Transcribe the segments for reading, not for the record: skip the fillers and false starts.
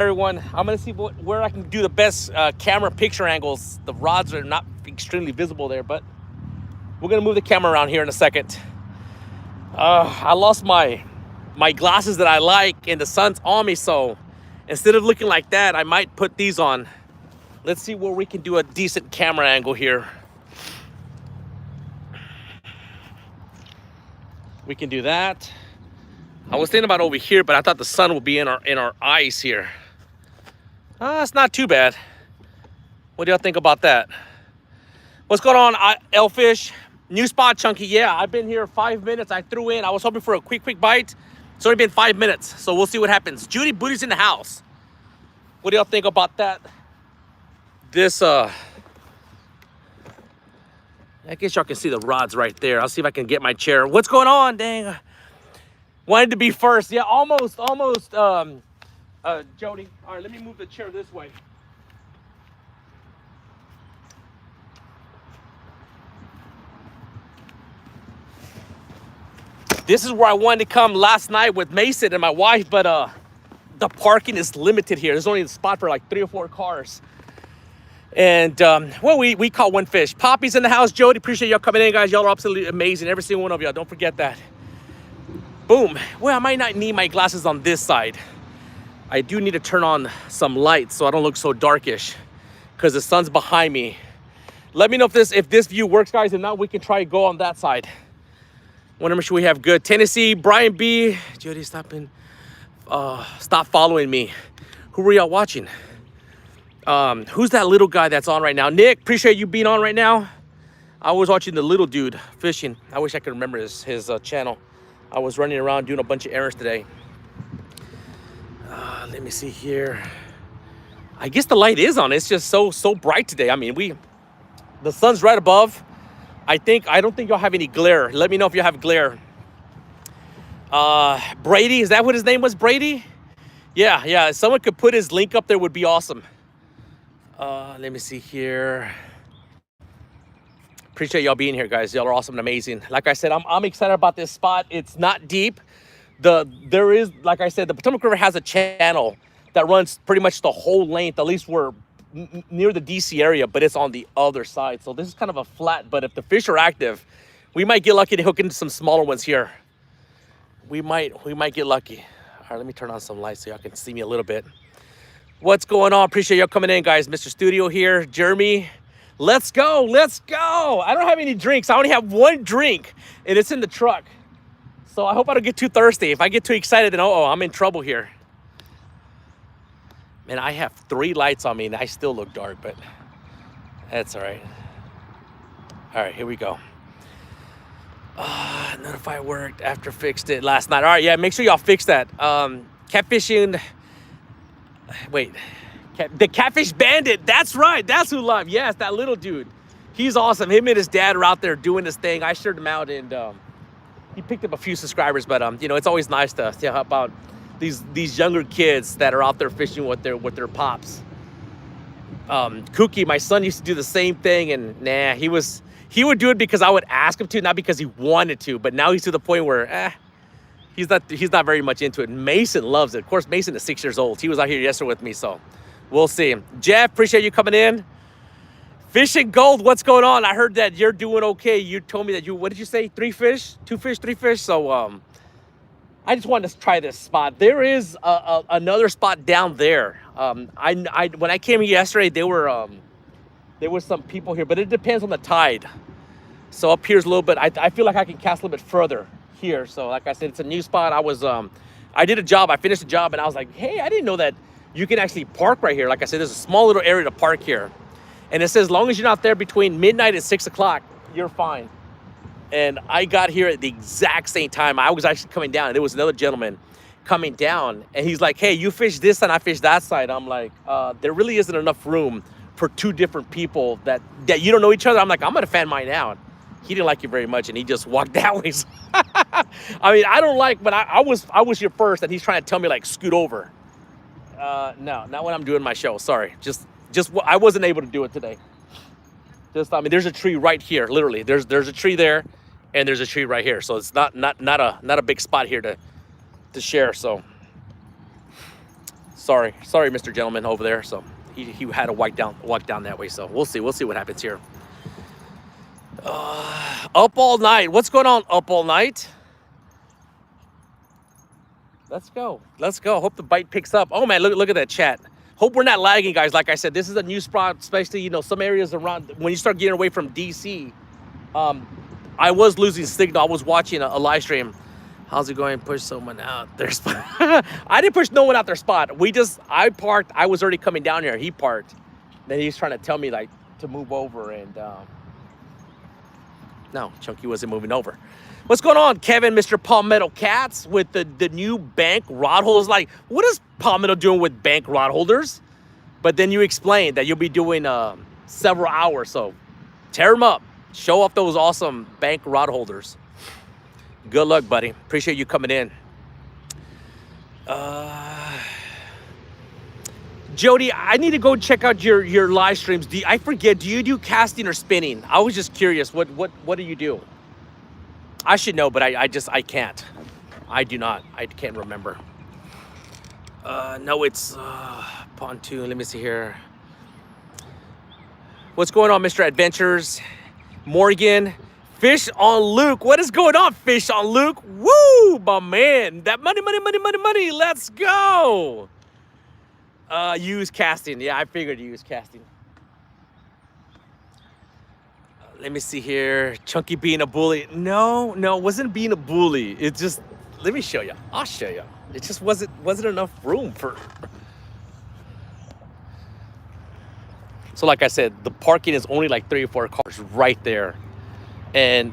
everyone. I'm gonna see where I can do the best camera picture angles. The rods are not extremely visible there, but we're gonna move the camera around here in a second. I lost my glasses that I like, and the sun's on me, so instead of looking like that, I might put these on. Let's see where we can do a decent camera angle here. We can do that. I was thinking about over here, but I thought the sun would be in our eyes here. It's not too bad. What do y'all think about that? What's going on, Elfish? New spot, Chunky. Yeah, I've been here 5 minutes. I threw in. I was hoping for a quick bite. It's only been 5 minutes, so we'll see what happens. Judy Booty's in the house. What do y'all think about that? This, I guess y'all can see the rods right there. I'll see if I can get my chair. What's going on? Dang. Wanted to be first. Yeah, almost. Jody. All right, let me move the chair this way. This is where I wanted to come last night with Mason and my wife, but the parking is limited here. There's only a spot for like 3 or 4 cars. And, well, we caught one fish. Poppy's in the house. Jody, appreciate y'all coming in, guys. Y'all are absolutely amazing. Every single one of y'all. Don't forget that. Boom. Well, I might not need my glasses on this side. I do need to turn on some lights so I don't look so darkish because the sun's behind me. Let me know if this view works, guys. If not, we can try to go on that side. Want to make sure we have good. Tennessee, Brian B. Jody, stop following me. Who were y'all watching? Who's that little guy that's on right now? Nick, appreciate you being on right now. I was watching the little dude fishing. I wish I could remember his channel. I was running around doing a bunch of errands today. Let me see here. I guess the light is on. It's just so bright today. I mean, the sun's right above. I don't think y'all have any glare. Let me know if you have glare. Brady, is that what his name was? Brady? Yeah. If someone could put his link up there would be awesome. Let me see here. Appreciate y'all being here, guys. Y'all are awesome and amazing. Like I said, I'm excited about this spot. It's not deep. There is, like I said, the Potomac River has a channel that runs pretty much the whole length. At least we're near the DC area, but it's on the other side. So this is kind of a flat, but if the fish are active, we might get lucky to hook into some smaller ones here. We might get lucky. All right, let me turn on some lights so y'all can see me a little bit. What's going on? Appreciate y'all coming in, guys. Mr. Studio here. Jeremy, let's go. I don't have any drinks. I only have 1 drink, and it's in the truck. So I hope I don't get too thirsty. If I get too excited, then I'm in trouble here. Man, I have 3 lights on me, and I still look dark, but that's all right. All right, here we go. Notify worked after fixed it last night. All right, yeah, make sure y'all fix that. Catfishing. Wait, the Catfish Bandit. That's right. That's who live. Yes, that little dude. He's awesome. Him and his dad are out there doing this thing. I shared him out, and he picked up a few subscribers. But it's always nice to help out these younger kids that are out there fishing with their pops. Kookie, my son, used to do the same thing, and nah, he would do it because I would ask him to, not because he wanted to. But now he's to the point where he's not very much into it. Mason loves it. Of course, Mason is 6 years old. He was out here yesterday with me, so we'll see. Jeff, appreciate you coming in. Fishing Gold, what's going on? I heard that you're doing okay. You told me that what did you say? 3 fish? 2 fish? 3 fish? So I just wanted to try this spot. There is another spot down there. When I came here yesterday, there were some people here, but it depends on the tide. So up here's a little bit. I feel like I can cast a little bit further here. So like I said, it's a new spot. I did a job. I finished a job, and I was like, hey, I didn't know that you can actually park right here. Like I said, there's a small little area to park here. And it says, as long as you're not there between midnight and 6 o'clock, you're fine. And I got here at the exact same time. I was actually coming down, and there was another gentleman coming down, and he's like, hey, you fish this side, I fish that side. I'm like, there really isn't enough room for 2 different people that you don't know each other. I'm like, I'm gonna fan mine out. He didn't like you very much, and he just walked that way. I mean, I don't like, but I was here first, and he's trying to tell me, like, scoot over. No, not when I'm doing my show. Sorry, just I wasn't able to do it today. I mean, there's a tree right here, literally. There's a tree there, and there's a tree right here. So it's not a big spot here to share. So Sorry, Mr. Gentleman over there. So he had to walk down that way. So we'll see what happens here. Up all night. What's going on? Up all night. Let's go. Hope the bite picks up. Oh man, look at that chat. Hope we're not lagging, guys. Like I said, this is a new spot, especially, you know, some areas around when you start getting away from DC. I was losing signal. I was watching a live stream. How's it going? Push someone out their spot. I didn't push no one out their spot. I parked. I was already coming down here. He parked. Then he's trying to tell me like to move over, and no, Chunky wasn't moving over. What's going on, Kevin, Mr. Palmetto Cats, with the new bank rod holders? Like, what is Palmetto doing with bank rod holders? But then you explained that you'll be doing several hours. So tear them up. Show off those awesome bank rod holders. Good luck, buddy. Appreciate you coming in. Jody, I need to go check out your live streams. I forget, do you do casting or spinning? I was just curious. What do you do? I should know, but I can't. I do not. I can't remember. No, it's pontoon. Let me see here. What's going on, Mr. Adventures? Morgan. Fish on Luke. What is going on, Fish on Luke? Woo, my man. That money. Let's go. Use casting. Yeah, I figured to use casting. Let me see here. Chunky being a bully. No, it wasn't being a bully. It just, let me show you. I'll show you. It just wasn't enough room for. So like I said, the parking is only like 3 or 4 cars right there. And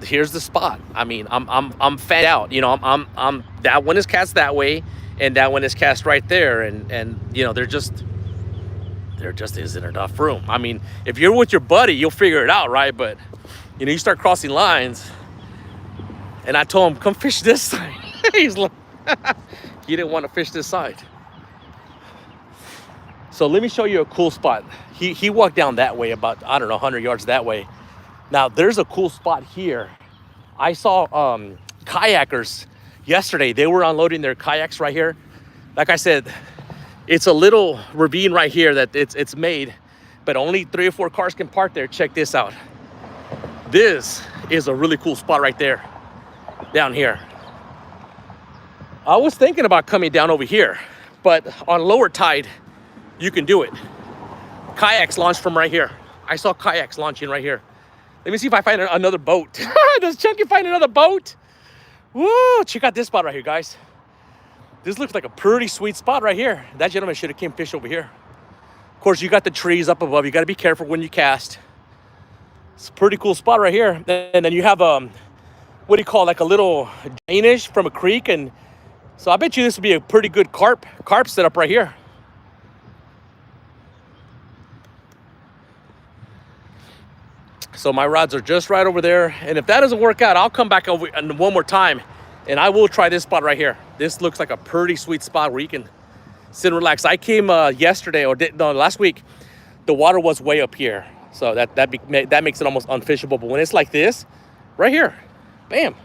here's the spot. I mean, I'm fanned out. You know, I'm that one is cast that way, and that one is cast right there, and you know, there just isn't enough room. I mean, if you're with your buddy, you'll figure it out, right? But you know, you start crossing lines, and I told him, come fish this side. He's like, he didn't want to fish this side. So let me show you a cool spot. He walked down that way about, I don't know, 100 yards that way. Now, there's a cool spot here. I saw kayakers yesterday. They were unloading their kayaks right here. Like I said, it's a little ravine right here that it's made, but only 3 or 4 cars can park there. Check this out. This is a really cool spot right there, down here. I was thinking about coming down over here, but on lower tide, you can do it. Kayaks launch from right here. I saw kayaks launching right here. Let me see if I find another boat. Does Chunky find another boat? Woo! Check out this spot right here, guys. This looks like a pretty sweet spot right here. That gentleman should have came fish over here. Of course, you got the trees up above. You got to be careful when you cast. It's a pretty cool spot right here. And then you have what do you call, like a little drainage from a creek. And so I bet you this would be a pretty good carp setup right here. So my rods are just right over there. And if that doesn't work out, I'll come back over one more time and I will try this spot right here. This looks like a pretty sweet spot where you can sit and relax. I came yesterday, last week. The water was way up here. So that makes it almost unfishable. But when it's like this, right here, bam.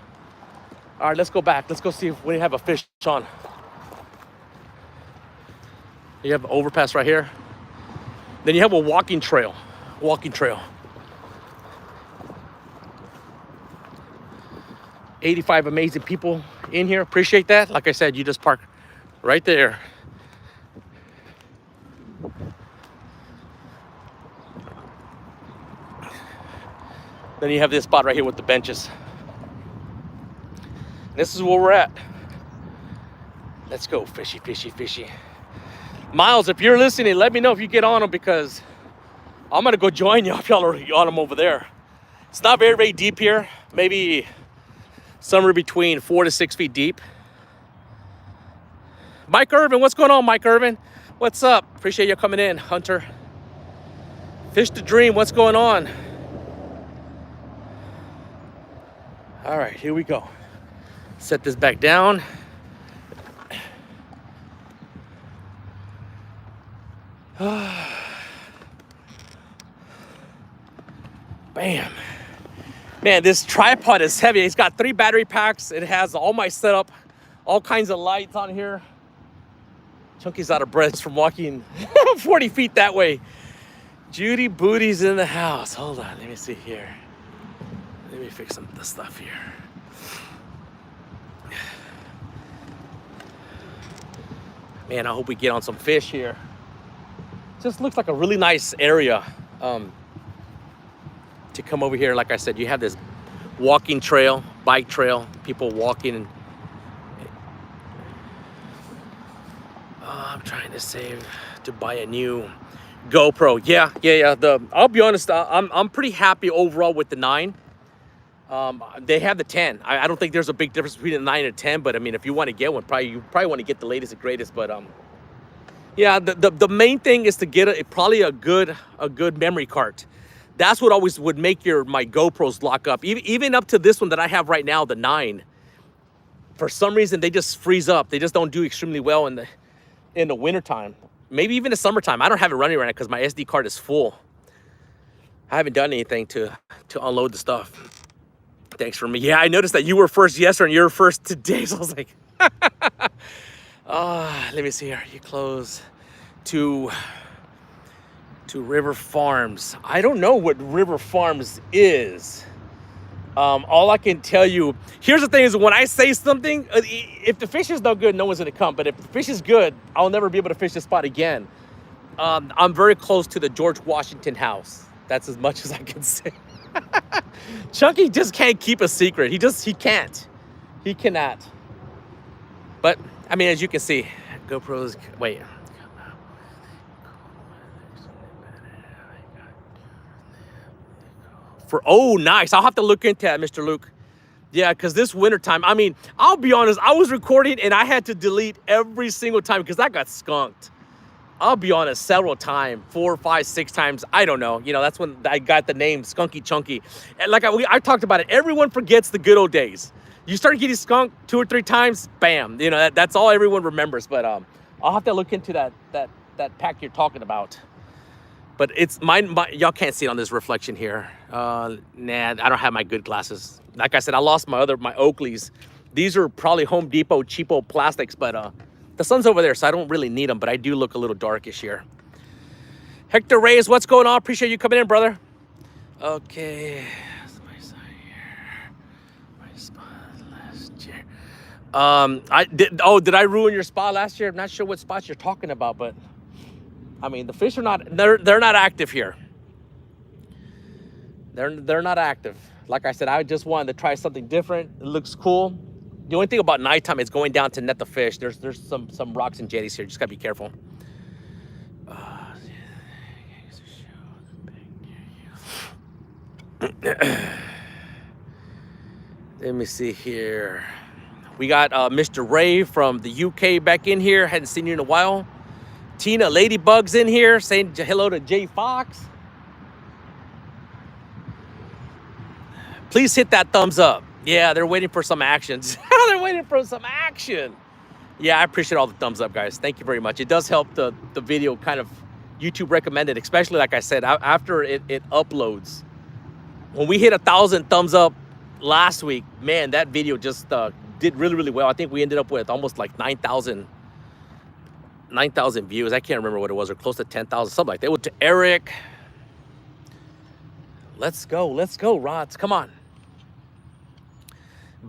All right, let's go back. Let's go see if we have a fish on. You have an overpass right here. Then you have a walking trail. 85 amazing people in here. Appreciate that. Like I said, you just park right there. Then you have this spot right here with the benches. This is where we're at. Let's go fishy, fishy, fishy. Miles, if you're listening, let me know if you get on them, because I'm gonna go join you if y'all are on them over there. It's not very, very deep here. Maybe somewhere between 4 to 6 feet deep. Mike Irvin, what's going on, Mike Irvin? What's up? Appreciate you coming in, Hunter. Fish the Dream, what's going on? All right, here we go. Set this back down. Bam. Man, this tripod is heavy. It's got 3 battery packs. It has all my setup, all kinds of lights on here. Chunky's out of breath from walking 40 feet that way. Judy Booty's in the house. Hold on, let me see here. Let me fix some of the stuff here. Man, I hope we get on some fish here. Just looks like a really nice area to come over here. Like I said, you have this walking trail, bike trail, people walking. And I'm trying to save to buy a new GoPro. Yeah. I'll be honest, I'm pretty happy overall with the 9. They have the 10. I don't think there's a big difference between the 9 and 10, but I mean, if you want to get one, you probably want to get the latest and greatest. But yeah, the main thing is to get probably a good memory card. That's what always would make my GoPros lock up. Even up to this one that I have right now, the 9. For some reason, they just freeze up. They just don't do extremely well in the wintertime. Maybe even the summertime. I don't have it running right now because my SD card is full. I haven't done anything to unload the stuff. Thanks for me. Yeah, I noticed that you were first yesterday and you're first today. So I was like, let me see here. You close to River Farms. I don't know what River Farms is. All I can tell you, here's the thing is when I say something, if the fish is no good, no one's gonna come. But if the fish is good, I'll never be able to fish this spot again. I'm very close to the George Washington house. That's as much as I can say. Chunky just can't keep a secret. He can't. He cannot. But, I mean, as you can see, GoPros, wait. Oh, nice. I'll have to look into that, Mr. Luke. Yeah, because this wintertime, I mean, I'll be honest, I was recording and I had to delete every single time because I got skunked. I'll be honest, several times, 4, 5, 6 times. I don't know. You know, that's when I got the name Skunky Chunky. And like I talked about it, everyone forgets the good old days. You start getting skunked 2 or 3 times, bam. You know, that's all everyone remembers. But I'll have to look into that pack you're talking about. But it's mine. Y'all can't see it on this reflection here. Nah, I don't have my good glasses. Like I said, I lost my Oakleys. These are probably Home Depot cheapo plastics, but the sun's over there, so I don't really need them, but I do look a little darkish here. Hector Reyes, what's going on? Appreciate you coming in, brother. Okay. That's my side here. My spot last year. Did I ruin your spot last year? I'm not sure what spots you're talking about, but I mean, the fish are they're not active here. They're not active. Like I said, I just wanted to try something different. It looks cool. The only thing about nighttime is going down to net the fish. There's some rocks and jetties here. Just gotta be careful. Let me see here. We got Mr. Ray from the UK back in here. Hadn't seen you in a while. Tina Ladybug's in here saying hello to Jay Fox. Please hit that thumbs up. Yeah, they're waiting for some actions. They're waiting for some action. Yeah, I appreciate all the thumbs up, guys. Thank you very much. It does help the video kind of YouTube recommended, especially like I said, after it uploads. When we hit 1,000 thumbs up last week, man, that video just did really, really well. I think we ended up with almost like 9,000 views. I can't remember what it was, or close to 10,000, something like that. It went to Eric. Let's go, Rods. Come on.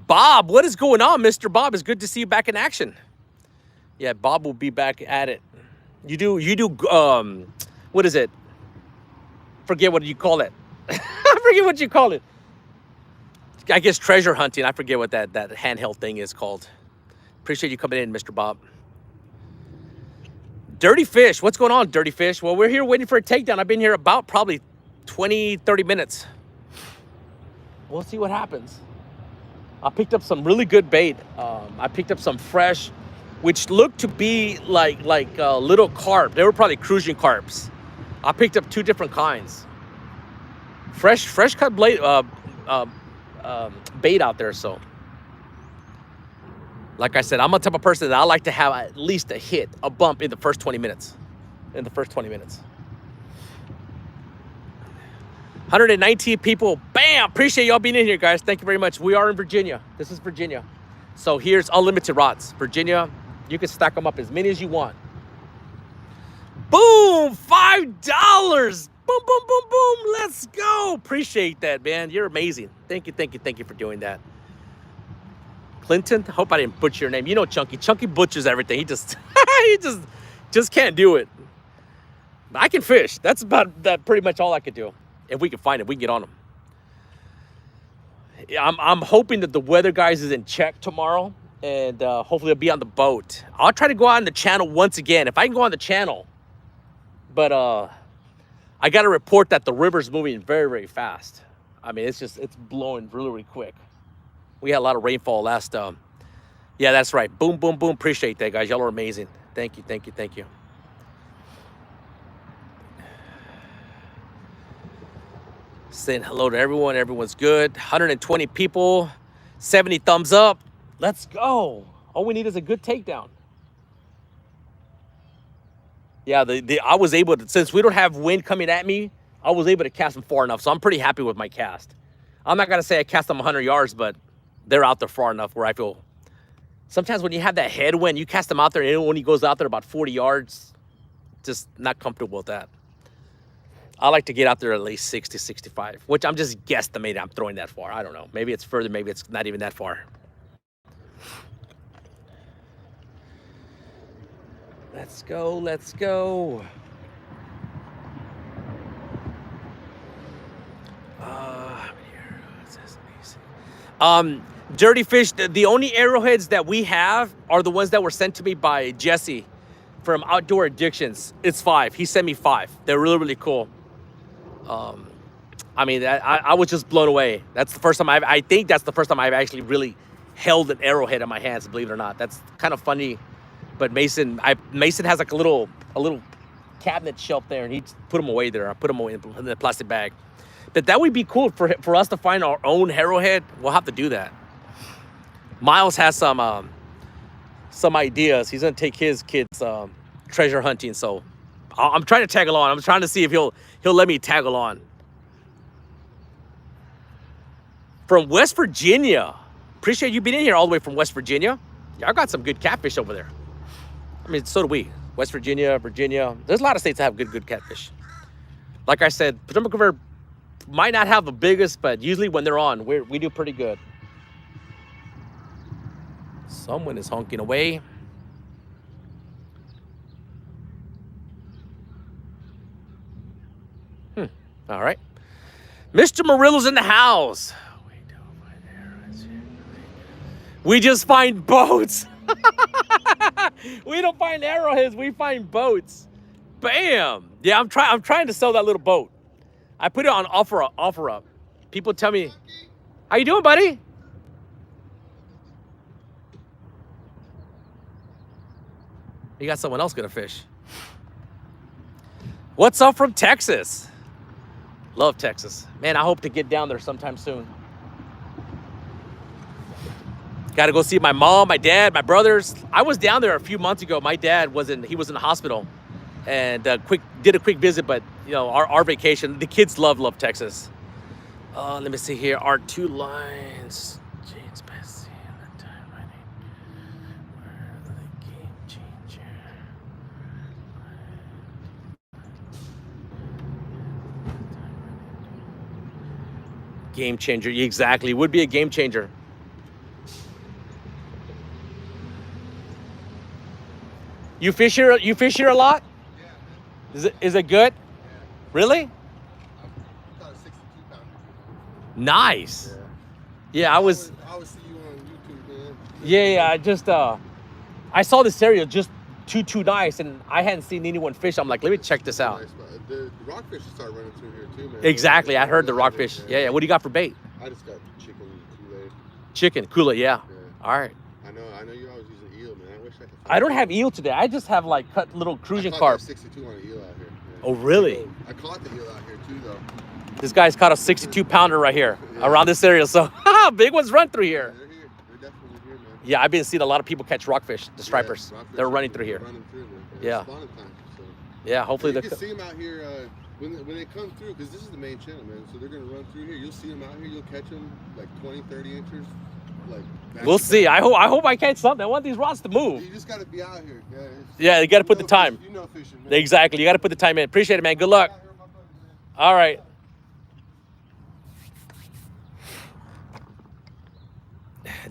Bob, what is going on, Mr. Bob? It's good to see you back in action. Yeah, Bob will be back at it. You do, what is it? Forget what you call it. I forget what you call it. I guess treasure hunting. I forget what that handheld thing is called. Appreciate you coming in, Mr. Bob. Dirty Fish, what's going on, Dirty Fish? Well, we're here waiting for a takedown. I've been here about probably 20, 30 minutes. We'll see what happens. I picked up some really good bait. I picked up some fresh, which looked to be like little carp. They were probably cruising carps. I picked up 2 different kinds. Fresh cut bait out there. So, like I said, I'm a type of person that I like to have at least a hit, a bump in the first 20 minutes. 119 people. Bam! Appreciate y'all being in here, guys. Thank you very much. We are in Virginia. This is Virginia. So here's unlimited rods. Virginia, you can stack them up as many as you want. Boom! $5. Boom, boom, boom, boom. Let's go. Appreciate that, man. You're amazing. Thank you, thank you, thank you for doing that. Clinton, hope I didn't butcher your name. You know Chunky. Chunky butchers everything. He just he just can't do it. I can fish. That's about that. Pretty much all I could do. If we can find it, we can get on them. I'm hoping that the weather guys is in check tomorrow, and hopefully I'll be on the boat. I'll try to go on the channel once again if I can go on the channel. But I got to report that the river's moving very, very fast. I mean, it's blowing really, really quick. We had a lot of rainfall last. Yeah, that's right. Boom, boom, boom. Appreciate that, guys. Y'all are amazing. Thank you, thank you, thank you. Saying hello to everyone. Everyone's good. 120 people, 70 thumbs up. Let's go. All we need is a good takedown. Yeah, I was able to, since we don't have wind coming at me, I was able to cast them far enough. So I'm pretty happy with my cast. I'm not going to say I cast them 100 yards, but they're out there far enough where I feel. Sometimes when you have that headwind, you cast them out there and it only goes out there about 40 yards. Just not comfortable with that. I like to get out there at least 60, 65, which I'm just guesstimating I'm throwing that far. I don't know. Maybe it's further. Maybe it's not even that far. Let's go. Let's go. Dirty Fish, the only arrowheads that we have are the ones that were sent to me by Jesse from Outdoor Addictions. It's 5. He sent me 5. They're really, really cool. I mean, I was just blown away. That's the first time I think that's the first time I've actually really held an arrowhead in my hands, believe it or not. That's kind of funny. But Mason has like a little cabinet shelf there, and he put them away there. I put them away in the plastic bag. But that would be cool for us to find our own arrowhead. We'll have to do that. Miles has some ideas. He's gonna take his kids treasure hunting. So I'm trying to tag along. I'm trying to see if he'll let me tag along. From West Virginia. Appreciate you being in here all the way from West Virginia. Y'all got some good catfish over there. I mean, so do we. West Virginia, Virginia. There's a lot of states that have good catfish. Like I said, Potomac River might not have the biggest, but usually when they're on, we do pretty good. Someone is honking away. All right. Mr. Murillo's in the house. We just find boats. We don't find arrowheads. We find boats. Bam. Yeah, I'm trying to sell that little boat. I put it on offer up. People tell me, how you doing, buddy? You got someone else gonna fish. What's up from Texas? Love Texas. Man, I hope to get down there sometime soon. Got to go see my mom, my dad, my brothers. I was down there a few months ago. My dad was in the hospital, and did a quick visit. But you know, our vacation. The kids love Texas. Let me see here. Our 2 lines. James Bessie, the time running. Where the game changer? Game changer. Exactly. Would be a game changer. You fish here a lot? Yeah. Is it good? Yeah. Really? I caught a 62-pounder. Nice. Yeah, I always see you on YouTube, man. Yeah, I just I saw this area just too nice, and I hadn't seen anyone fish. I'm like, let me check this out. Nice, the rockfish start running through here too, man. Exactly. I heard the rockfish. Yeah. What do you got for bait? I just got chicken Kool-Aid. Chicken Kool-Aid, yeah. All right. I know you're always using eel, man. I wish I could. I don't have eel today. I just have like cut little cruising carp. 62 on an eel out here. Yeah. Oh, really? I caught the eel out here too, though. This guy's caught a 62-pounder right here around this area. So big ones run through here. Yeah, they're here. They're definitely here, man. Yeah, I've been seeing a lot of people catch rockfish, the stripers. They're running through here. Yeah. Spawning time, so. Yeah, hopefully you can see them out here when they come through, because this is the main channel, man. So they're gonna run through here. You'll see them out here. You'll catch them like 20, 30 inches. like. We'll see. I hope I catch something. I want these rods to move. You just got to be out here. Yeah, you got to put the time. You know fishing, man. Exactly. You got to put the time in. Appreciate it, man. Good luck. All right.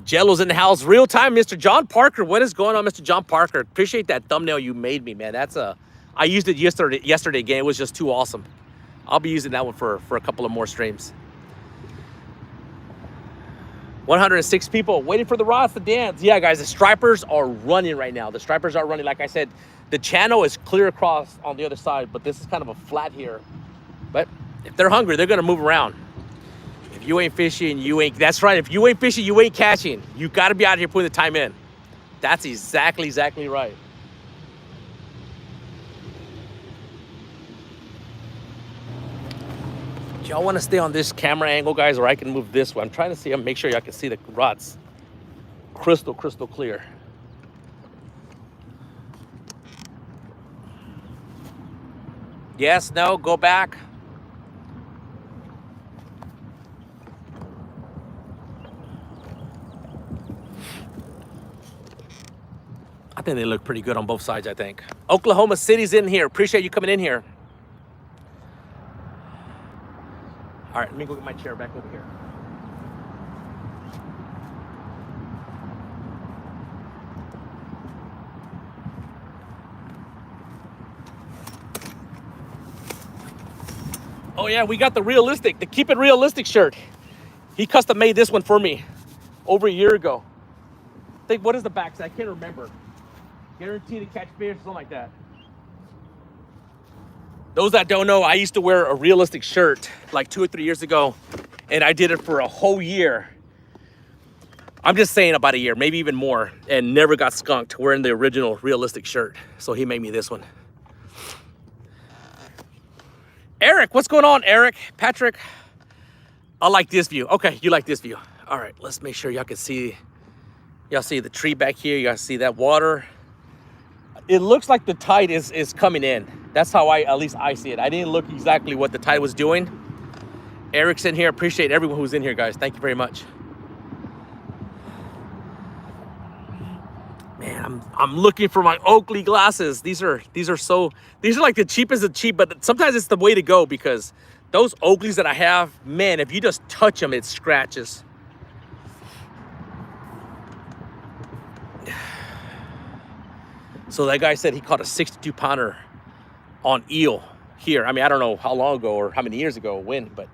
Jello's in the house. Real time, Mr. John Parker. What is going on, Mr. John Parker? Appreciate that thumbnail you made me, man. That's I used it yesterday again. It was just too awesome. I'll be using that one for a couple of more streams. 106 people waiting for the rods to dance. Yeah, guys, the stripers are running right now. The stripers are running. Like I said, the channel is clear across on the other side, but this is kind of a flat here. But if they're hungry, they're going to move around. If you ain't fishing, you ain't. That's right. If you ain't fishing, you ain't catching. You got to be out here putting the time in. That's exactly right. Y'all want to stay on this camera angle, guys, or I can move this way? I'm trying to see, make sure y'all can see the rods crystal clear. Yes, no, go back. I think they look pretty good on both sides, I think. Oklahoma City's in here. Appreciate you coming in here. All right, let me go get my chair back over here. Oh yeah, we got the Keep It Realistic shirt. He custom made this one for me over a year ago. I think, what is the back say? I can't remember. Guaranteed to catch fish, something like that. Those that don't know, I used to wear a realistic shirt like 2 or 3 years ago, and I did it for a whole year. I'm just saying about a year, maybe even more, and never got skunked wearing the original realistic shirt. So he made me this one. Eric, what's going on, Eric? Patrick, I like this view. Okay, you like this view. All right, let's make sure y'all can see. Y'all see the tree back here. Y'all see that water. It looks like the tide is coming in. That's how at least I see it. I didn't look exactly what the tide was doing. Eric's in here. Appreciate everyone who's in here, guys. Thank you very much. Man, I'm looking for my Oakley glasses. These are like the cheapest of cheap, but sometimes it's the way to go because those Oakleys that I have, man, if you just touch them, it scratches. So that guy said he caught a 62-pounder on eel here. I mean, I don't know how long ago or how many years ago, when, but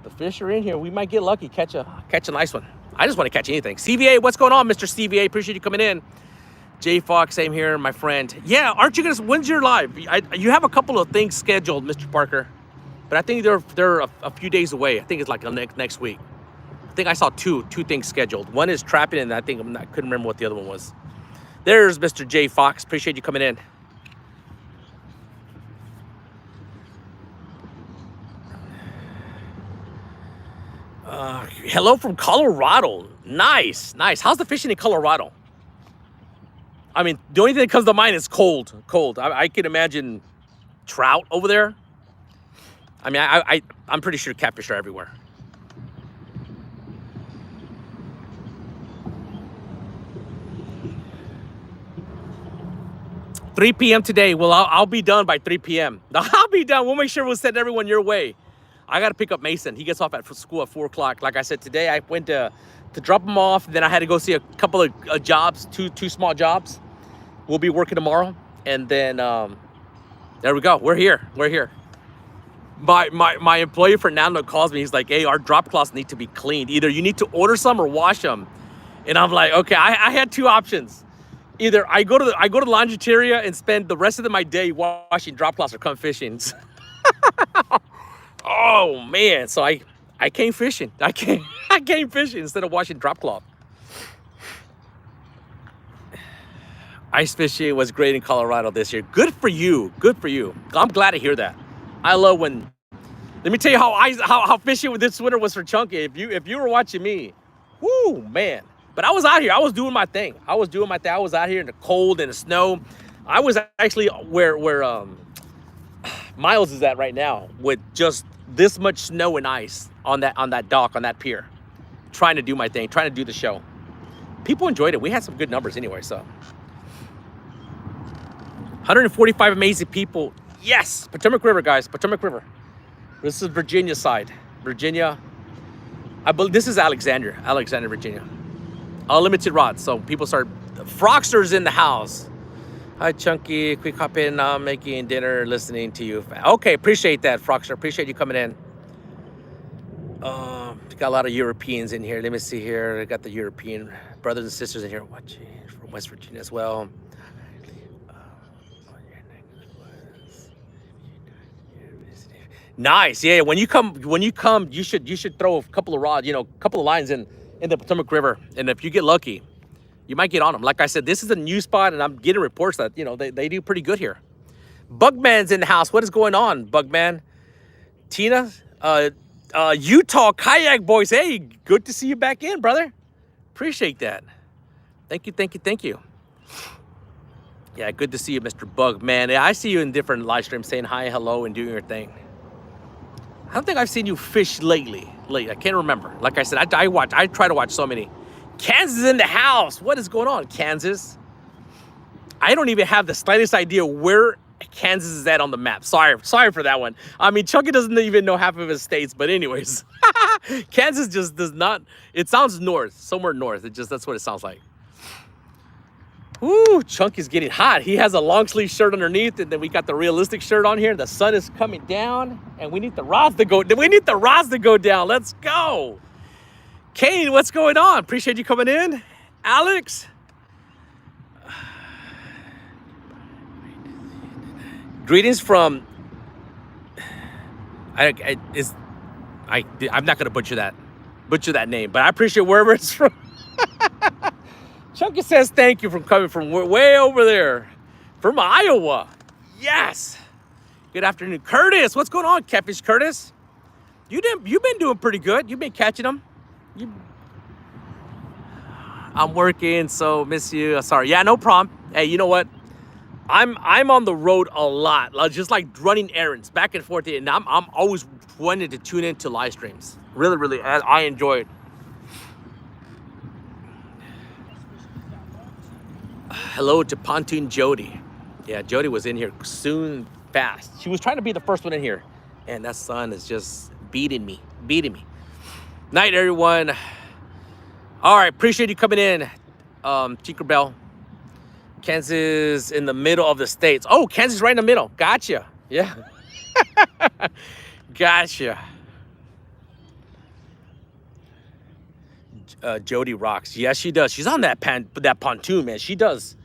the fish are in here. We might get lucky, catch a nice one. I just want to catch anything. CVA, what's going on, Mr. CVA? Appreciate you coming in. J Fox, same here, my friend. Yeah, aren't you gonna? When's your live? You have a couple of things scheduled, Mr. Parker, but I think they're a few days away. I think it's like next week. I think I saw two things scheduled. One is trapping, and I think couldn't remember what the other one was. There's Mr. J Fox. Appreciate you coming in. Hello from Colorado. Nice. How's the fishing in Colorado? I mean, the only thing that comes to mind is cold. I can imagine trout over there. I mean, I'm pretty sure catfish are everywhere. $3 p.m. today. Well, I'll be done by 3 p.m. I'll be done. We'll make sure we'll send everyone your way. I got to pick up Mason. He gets off at school at 4 o'clock. Like I said, today I went to drop him off. Then I had to go see a couple of jobs, two small jobs. We'll be working tomorrow. And then there we go. We're here. My employee Fernando calls me. He's like, hey, our drop cloths need to be cleaned. Either you need to order some or wash them. And I'm like, okay, I had two options. Either I go to the laundriteria and spend the rest of my day washing drop cloths or come fishing. Oh man, so I came fishing. I came fishing instead of washing drop cloth. Ice fishing was great in Colorado this year. Good for you. I'm glad to hear that. I love when. Let me tell you how fishing with this winter was for Chunky. If you were watching me, whoo man. But I was out here. I was doing my thing. I was out here in the cold and the snow. I was actually where Miles is at right now with just this much snow and ice on that dock, on that pier. trying to do my thing, trying to do the show. People enjoyed it. We had some good numbers anyway, so. 145 amazing people. Yes, Potomac River, guys, Potomac River. This is Virginia side. Virginia. I believe this is Alexander, Virginia. Unlimited rods. So people start. Frogster's in the house. Hi, Chunky. Quick hop in. Making dinner, listening to you. Okay, appreciate that, Frogster. Appreciate you coming in. Got a lot of Europeans in here. Let me see here. I got the European brothers and sisters in here watching from West Virginia as well. Nice, yeah. When you come, you should throw a couple of rods, a couple of lines in the Potomac River, and if you get lucky, you might get on them. Like I said, this is a new spot, and I'm getting reports that they do pretty good here. Bugman's in the house. What is going on, Bugman? Tina, Utah Kayak Boys. Hey, good to see you back in, brother. Appreciate that. Thank you. Yeah, good to see you, Mr. Bugman. I see you in different live streams saying hi, hello, and doing your thing. I don't think I've seen you fish lately. I can't remember. Like I said, I try to watch so many. Kansas in the house. What is going on, Kansas? I don't even have the slightest idea where Kansas is at on the map. Sorry for that one. I mean, Chucky doesn't even know half of his states, but anyways. Kansas just does not, it sounds north, somewhere north. That's what it sounds like. Woo, Chunky's getting hot. He has a long sleeve shirt underneath, and then we got the realistic shirt on here. The sun is coming down, and we need the rods to go. Down. Let's go. Kane, what's going on? Appreciate you coming in. Alex. Greetings from. I'm not gonna butcher that name, but I appreciate wherever it's from. Chunky says thank you for coming from way over there. From Iowa. Yes. Good afternoon. Curtis, what's going on, Catfish Curtis? You've been doing pretty good. You've been catching them. I'm working, so miss you. Sorry. Yeah, no problem. Hey, you know what? I'm on the road a lot. Just like running errands back and forth. And I'm always wanting to tune into live streams. Really, I enjoy it. Hello to Pontoon Jody. Yeah, Jody was in here soon, fast. She was trying to be the first one in here. And that sun is just beating me. Night, everyone. All right, appreciate you coming in. Tinkerbell. Kansas in the middle of the states. Oh, Kansas right in the middle. Gotcha. Yeah. Gotcha. Jody rocks. Yes, she does. She's on that pontoon, man. She does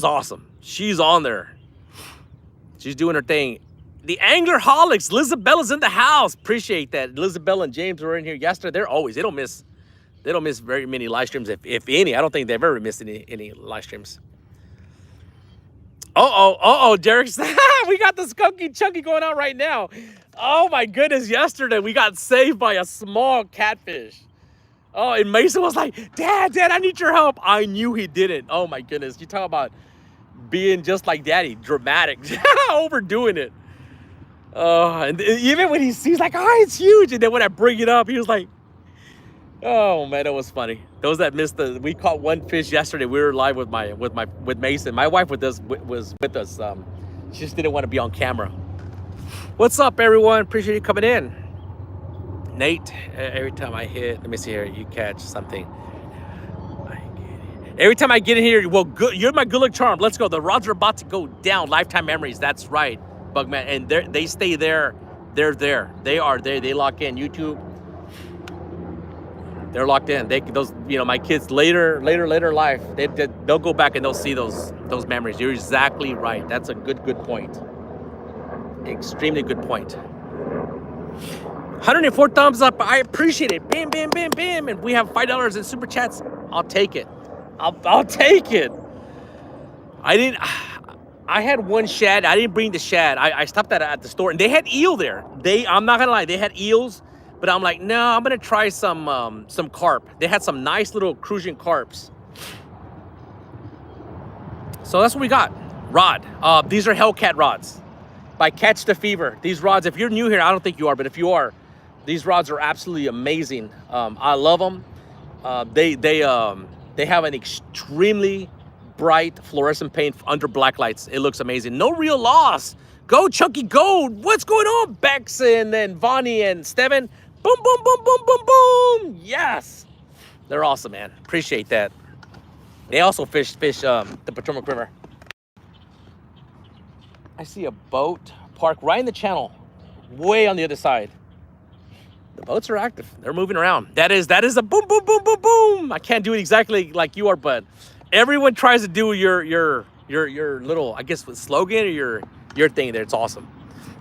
awesome. She's on there. She's doing her thing. The Anglerholics, Lizabella's in the house. Appreciate that. Lizabella and James were in here yesterday. They don't miss very many live streams, if any. I don't think they've ever missed any live streams. Derek. We got the Skunky Chunky going on right now. Oh my goodness, yesterday we got saved by a small catfish. Oh, and Mason was like, Dad, I need your help. I knew he didn't. Oh my goodness. You talk about being just like Daddy, dramatic, overdoing it. And even when he's like, it's huge. And then when I bring it up, he was like, oh man, that was funny. Those that missed we caught one fish yesterday. We were live with Mason. My wife was with us. She just didn't want to be on camera. What's up, everyone? Appreciate you coming in. Nate, every time I hit, let me see here, you catch something. Every time I get in here, well, good, you're my good luck charm. Let's go. The rods are about to go down. Lifetime memories. That's right, Bugman. And they stay there. They're there. They are there. They lock in. YouTube. They're locked in. My kids later life, they'll go back and they'll see those memories. You're exactly right. That's a good point. Extremely good point. 104 thumbs up. I appreciate it. Bam, bam, bam, bam. And we have $5 in super chats. I'll take it. I'll take it. I had one shad. I didn't bring the shad. I stopped at the store and they had eel there. I'm not gonna lie, they had eels, but I'm like, no, I'm gonna try some carp. They had some nice little cruising carps. So that's what we got. Rod. These are Hellcat rods by Catch the Fever. These rods, if you're new here, I don't think you are, but if you are, these rods are absolutely amazing. I love them. They have an extremely bright fluorescent paint under black lights. It looks amazing. No real loss. Go Chunky Gold. What's going on, Bex and then Vonnie and Steven? Boom, boom, boom, boom, boom, boom. Yes. They're awesome, man. Appreciate that. They also fish the Potomac River. I see a boat parked right in the channel, way on the other side. The boats are active. They're moving around. That is a boom, boom, boom, boom, boom. I can't do it exactly like you are, but everyone tries to do your little, I guess, slogan or your thing there. It's awesome.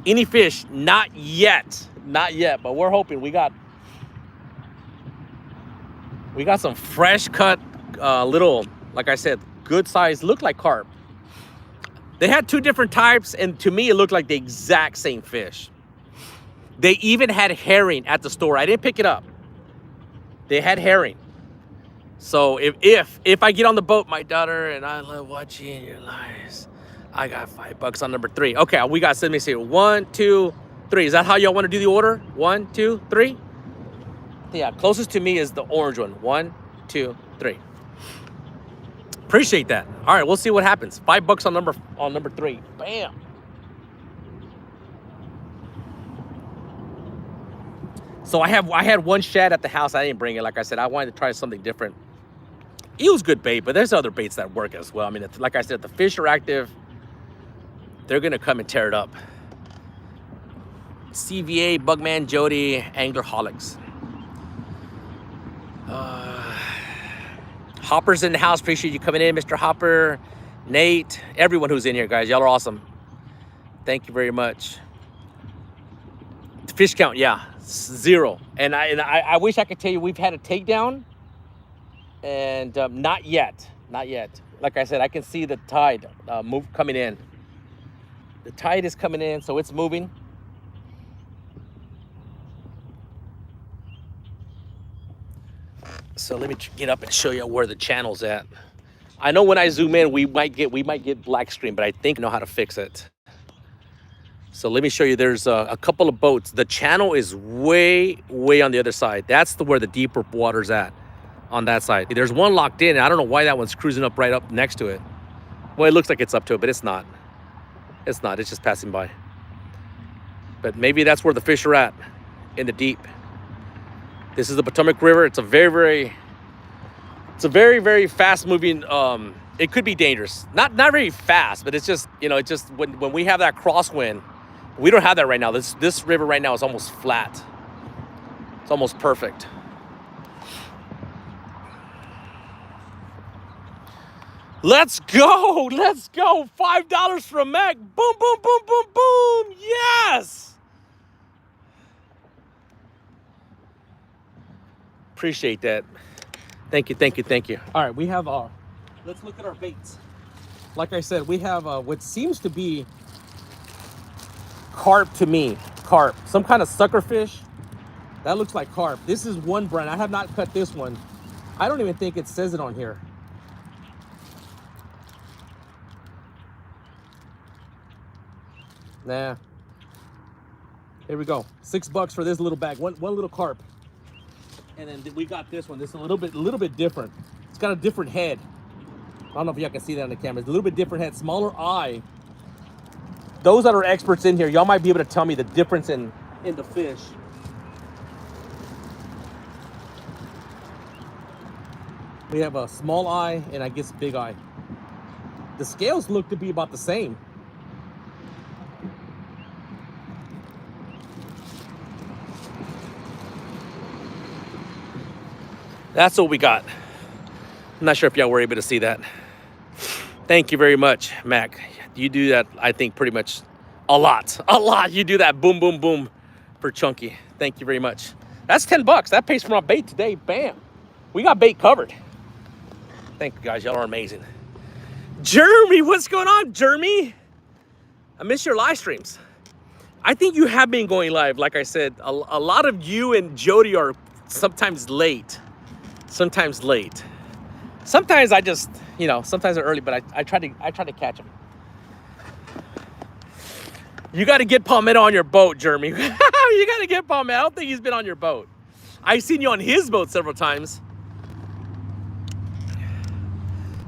Any fish? Not yet. Not yet, but we're hoping. We got some fresh cut, little, like I said, good size, look like carp. They had two different types, and to me, it looked like the exact same fish. They even had herring at the store. I didn't pick it up. They had herring. So if I get on the boat, my daughter and I love watching your lives, I got $5 on number 3. Okay, we got, let me see, 1, 2, 3. Is that how y'all want to do the order? 1, 2, 3. Yeah, closest to me is the orange one. 1, 2, 3. Appreciate that. All right, we'll see what happens. $5 on number 3. Bam. So I had one shad at the house. I didn't bring it. Like I said, I wanted to try something different. It was good bait, but there's other baits that work as well. I mean, like I said, the fish are active. They're gonna come and tear it up. CVA, Bugman, Jody, Anglerholics. Hopper's in the house. Appreciate you coming in, Mr. Hopper, Nate, everyone who's in here, guys. Y'all are awesome. Thank you very much. Fish count, yeah, 0. And I wish I could tell you we've had a takedown, and not yet, not yet. Like I said, I can see the tide coming in. The tide is coming in, so it's moving. So let me get up and show you where the channel's at. I know when I zoom in, we might get black screen, but I think I know how to fix it. So let me show you. There's a couple of boats. The channel is way on the other side. That's where the deeper water's at, on that side. There's one locked in, and I don't know why that one's cruising up right up next to it. Well, it looks like it's up to it, but it's not. It's not. It's just passing by. But maybe that's where the fish are at, in the deep. This is the Potomac River. It's a very fast moving. It could be dangerous. Not very fast, but it's just, it's just when we have that crosswind, we don't have that right now. This river right now is almost flat. It's almost perfect. Let's go. Let's go. $5 from Mac. Boom, boom, boom, boom, boom. Yes. Appreciate that. Thank you, thank you, thank you. All right, we have let's look at our baits. Like I said, we have what seems to be carp to me. Carp, some kind of sucker fish. That looks like carp. This is one brand. I have not cut this one. I don't even think it says it on here. Nah. Here we go. $6 for this little bag. One little carp. And then we got this one. This is a little bit different. It's got a different head. I don't know if y'all can see that on the camera. It's a little bit different head, smaller eye. Those that are experts in here, y'all might be able to tell me the difference in the fish. We have a small eye and I guess big eye. The scales look to be about the same. That's what we got. I'm not sure if y'all were able to see that. Thank you very much, Mac. You do that, I think, pretty much a lot. A lot. You do that boom, boom, boom for Chunky. Thank you very much. That's $10. That pays for my bait today. Bam. We got bait covered. Thank you, guys. Y'all are amazing. Jeremy, what's going on, Jeremy? I miss your live streams. I think you have been going live. Like I said, a lot of you and Jody are sometimes late. Sometimes late. Sometimes I just, sometimes they're early, but I try to catch them. You got to get Palmetto on your boat, Jeremy. You got to get Palmetto. I don't think he's been on your boat. I've seen you on his boat several times.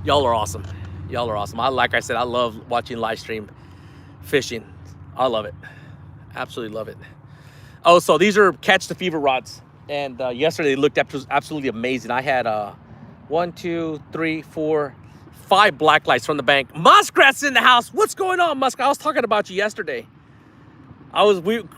Y'all are awesome. Y'all are awesome. Like I said, I love watching live stream fishing. I love it. Absolutely love it. Oh, so these are Catch the Fever rods. And yesterday they looked absolutely amazing. I had 1, 2, 3, 4, 5 black lights from the bank. Muskrat's in the house. What's going on, Muskrat? I was talking about you yesterday.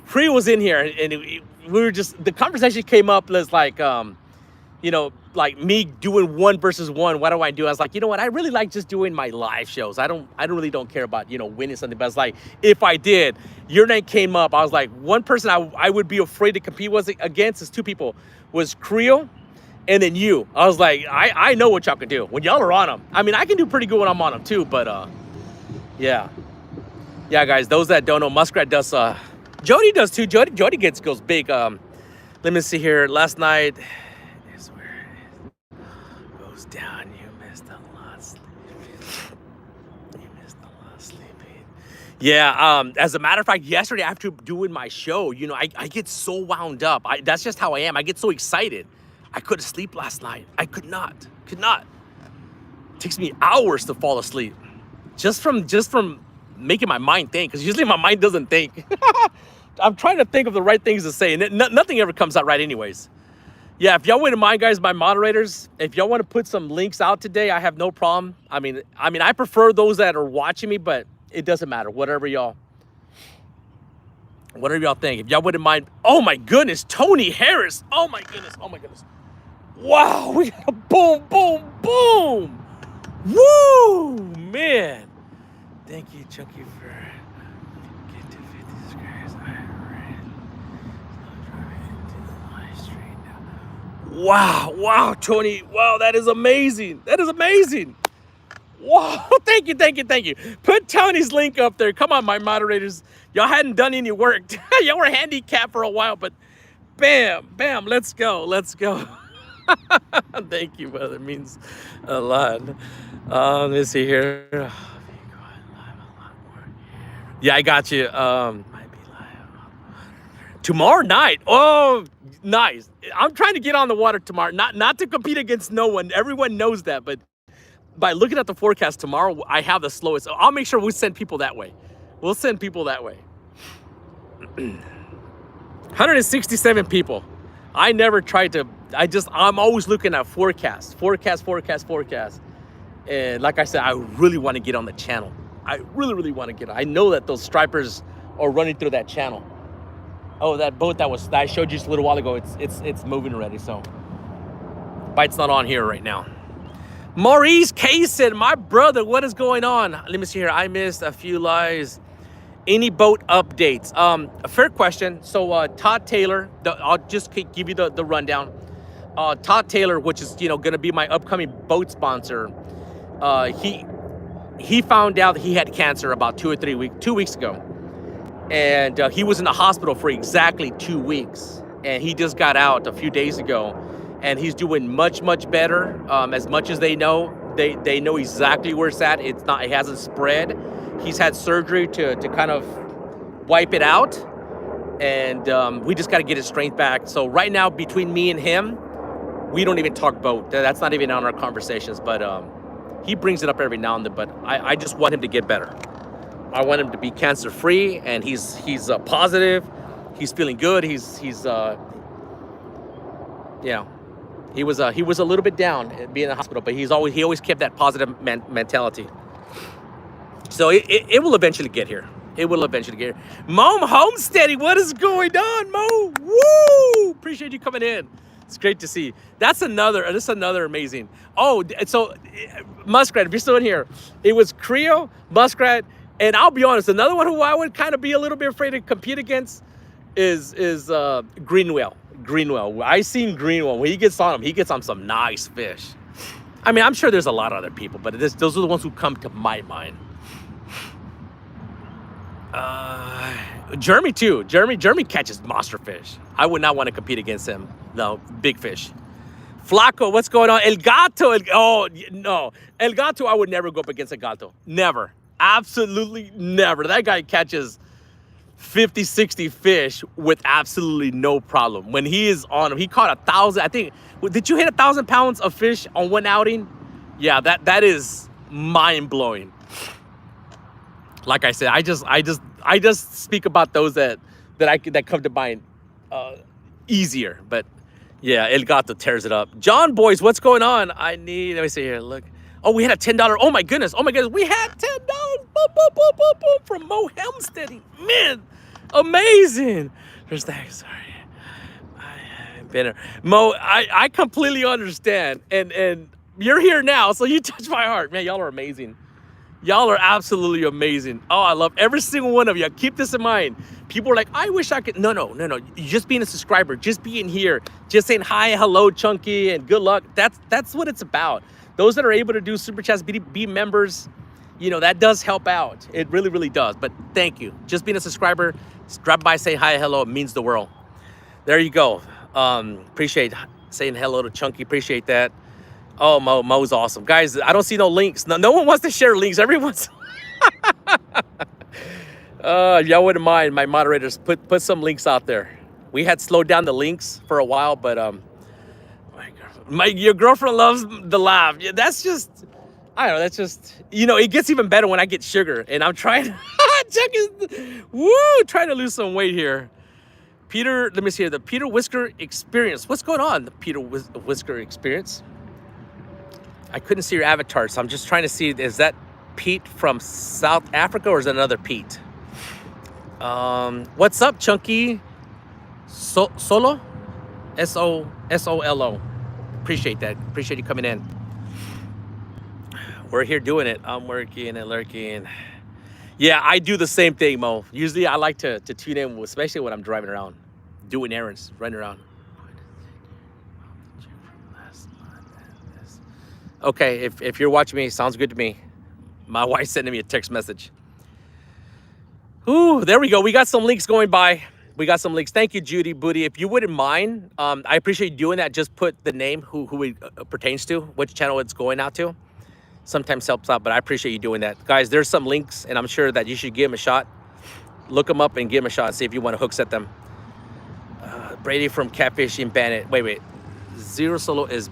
Cree was in here, and we were just, the conversation came up as like, you know, like me doing 1 versus 1. What do I do? I was like, you know what? I really like just doing my live shows. I really don't care about, you know, winning something. But it's like, if I did, your name came up. I was like, one person I would be afraid to compete against is 2 people, was Creo and then you. I was like, I know what y'all can do when y'all are on them. I mean, I can do pretty good when I'm on them too, but yeah. Yeah, guys, those that don't know, Muskrat does, Jody does too. Jody goes big. Let me see here. Last night, is where it goes down. You missed a lot sleeping. You missed a lot sleeping. Yeah, as a matter of fact, yesterday after doing my show, you know, I get so wound up. That's just how I am. I get so excited. I couldn't sleep last night. I could not. It takes me hours to fall asleep. Just from making my mind think, because usually my mind doesn't think. I'm trying to think of the right things to say, and nothing ever comes out right anyways. Yeah, if y'all wouldn't mind, guys, my moderators, if y'all want to put some links out today, I have no problem. I mean, I prefer those that are watching me, but it doesn't matter. Whatever y'all think. If y'all wouldn't mind. Oh my goodness, Tony Harris. Oh my goodness. Wow, we got a boom, boom, boom. Woo, man. Thank you, Chunky, for getting to 50 subscribers. Wow, Tony. Wow, that is amazing. Wow, thank you. Put Tony's link up there. Come on, my moderators. Y'all hadn't done any work. Y'all were handicapped for a while, but bam, let's go. Thank you, brother. It means a lot. Let's see here. Yeah, I got you. Might be live tomorrow night. Oh, nice. I'm trying to get on the water tomorrow. Not to compete against no one. Everyone knows that. But by looking at the forecast tomorrow, I have the slowest. I'll make sure we send people that way. We'll send people that way. 167 people. I never tried to. I'm always looking at forecast. And like I said, I really want to get on the channel. I really want to get on. I know that those stripers are running through that channel. Oh, that boat that I showed you just a little while ago, it's moving already, so. Bite's not on here right now. Maurice Kaysen, my brother, what is going on? Let me see here. I missed a few lives. Any boat updates? A fair question. So Todd Taylor, I'll just give you the rundown. Todd Taylor, which is, you know, going to be my upcoming boat sponsor, he found out that he had cancer about 2 weeks ago. And he was in the hospital for exactly 2 weeks. And he just got out a few days ago. And he's doing much better. As much as they know, they know exactly where it's at. It hasn't spread. He's had surgery to kind of wipe it out. And we just got to get his strength back. So right now, between me and him, we don't even talk boat. That's not even on our conversations. But he brings it up every now and then. But I just want him to get better. I want him to be cancer free, and he's positive. He's feeling good. He's yeah. He was a little bit down being in the hospital, but he always kept that positive mentality. So it will eventually get here. Mom Homesteading, what is going on, Mo? Woo! Appreciate you coming in. It's great to see. That's another amazing. Oh, so Muskrat, if you're still in here, it was Creo, Muskrat, and I'll be honest, another one who I would kind of be a little bit afraid to compete against is Greenwell. I seen Greenwell. When he gets on some nice fish. I mean, I'm sure there's a lot of other people, but those are the ones who come to my mind. Jeremy too. Jeremy catches monster fish. I would not want to compete against him. No, big fish. Flaco, what's going on? El Gato. No. El Gato, I would never go up against El Gato. Never. Absolutely never. That guy catches 50, 60 fish with absolutely no problem. When he is on him, he caught 1,000. I think, did you hit 1,000 pounds of fish on one outing? Yeah, that is mind blowing. Like I said, I just speak about those that come to mind easier. But yeah, El Gato tears it up. John Boys, what's going on? Let me see here. Look. Oh, we had a $10. Oh my goodness. We had $10. Boom, boom, boom, boom, boom from Mo Helmsteady. Man, amazing. There's that. Sorry. Mo, I completely understand. And you're here now, so you touch my heart. Man, y'all are amazing. Y'all are absolutely amazing. Oh, I love every single one of you. Keep this in mind. People are like, I wish I could. No. Just being a subscriber, just being here, just saying hi, hello, Chunky, and good luck. That's what it's about. Those that are able to do super chats, be members, that does help out. It really, really does. But thank you. Just being a subscriber, drop by, say hi, hello. It means the world. There you go. Appreciate saying hello to Chunky. Appreciate that. Oh, Mo's awesome. Guys, I don't see no links. No one wants to share links. Everyone's... y'all wouldn't mind, my moderators, put some links out there. We had slowed down the links for a while, but your girlfriend loves the laugh. Yeah, that's just... I don't know, that's just... it gets even better when I get sugar, and I'm trying... trying to lose some weight here. Peter, let me see here. The Peter Whisker Experience. What's going on, the Peter Whisker Experience? I couldn't see your avatar, so I'm just trying to see, is that Pete from South Africa or is that another Pete? What's up, Chunky? Solo? S-O-L-O. Appreciate that. Appreciate you coming in. We're here doing it. I'm working and lurking. Yeah, I do the same thing, Mo. Usually I like to tune in, especially when I'm driving around, doing errands, running around. Okay, if you're watching me, sounds good to me. My wife's sending me a text message. Ooh, there we go. We got some links going by. We got some links. Thank you, Judy Booty. If you wouldn't mind, I appreciate you doing that. Just put the name, who it pertains to, which channel it's going out to. Sometimes helps out, but I appreciate you doing that. Guys, there's some links, and I'm sure that you should give them a shot. Look them up and give them a shot. See if you want to hook set them. Brady from Catfish and Bandit. Wait. Zero Solo is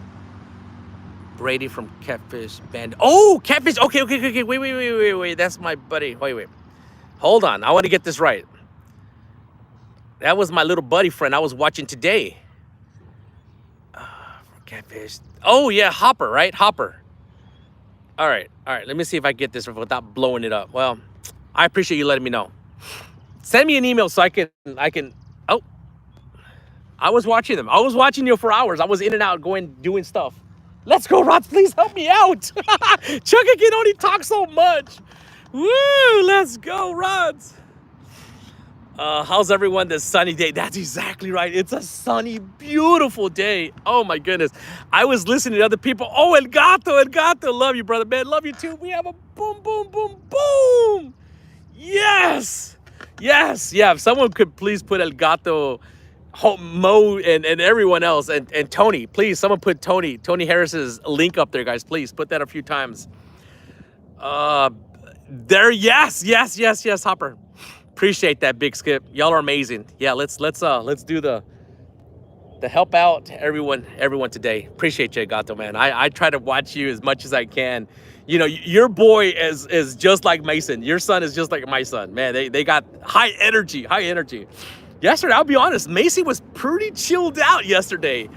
Brady from Catfish Bandit. Oh, Catfish. Okay. Wait. That's my buddy. Wait. Hold on. I want to get this right. That was my little buddy friend I was watching today. Catfish. Oh, yeah. Hopper, right? Hopper. All right. Let me see if I get this without blowing it up. Well, I appreciate you letting me know. Send me an email so I can. Oh, I was watching them. I was watching you for hours. I was in and out, doing stuff. Let's go, Rods. Please help me out. Chucky can only talk so much. Woo! Let's go, Rods. How's everyone this sunny day? That's exactly right. It's a sunny, beautiful day. Oh my goodness. I was listening to other people. Oh, El Gato. Love you, brother, man. Love you too. We have a boom. Yes. Yeah, if someone could please put El Gato, Mo, and everyone else, and Tony. Please, someone put Tony Harris's link up there, guys. Please, put that a few times. Yes, Hopper. Appreciate that, Big Skip. Y'all are amazing. Yeah, let's do the help out everyone today. Appreciate you, Gato, man. I try to watch you as much as I can. Your boy is just like Mason. Your son is just like my son. Man, they got high energy. Yesterday, I'll be honest, Macy was pretty chilled out yesterday.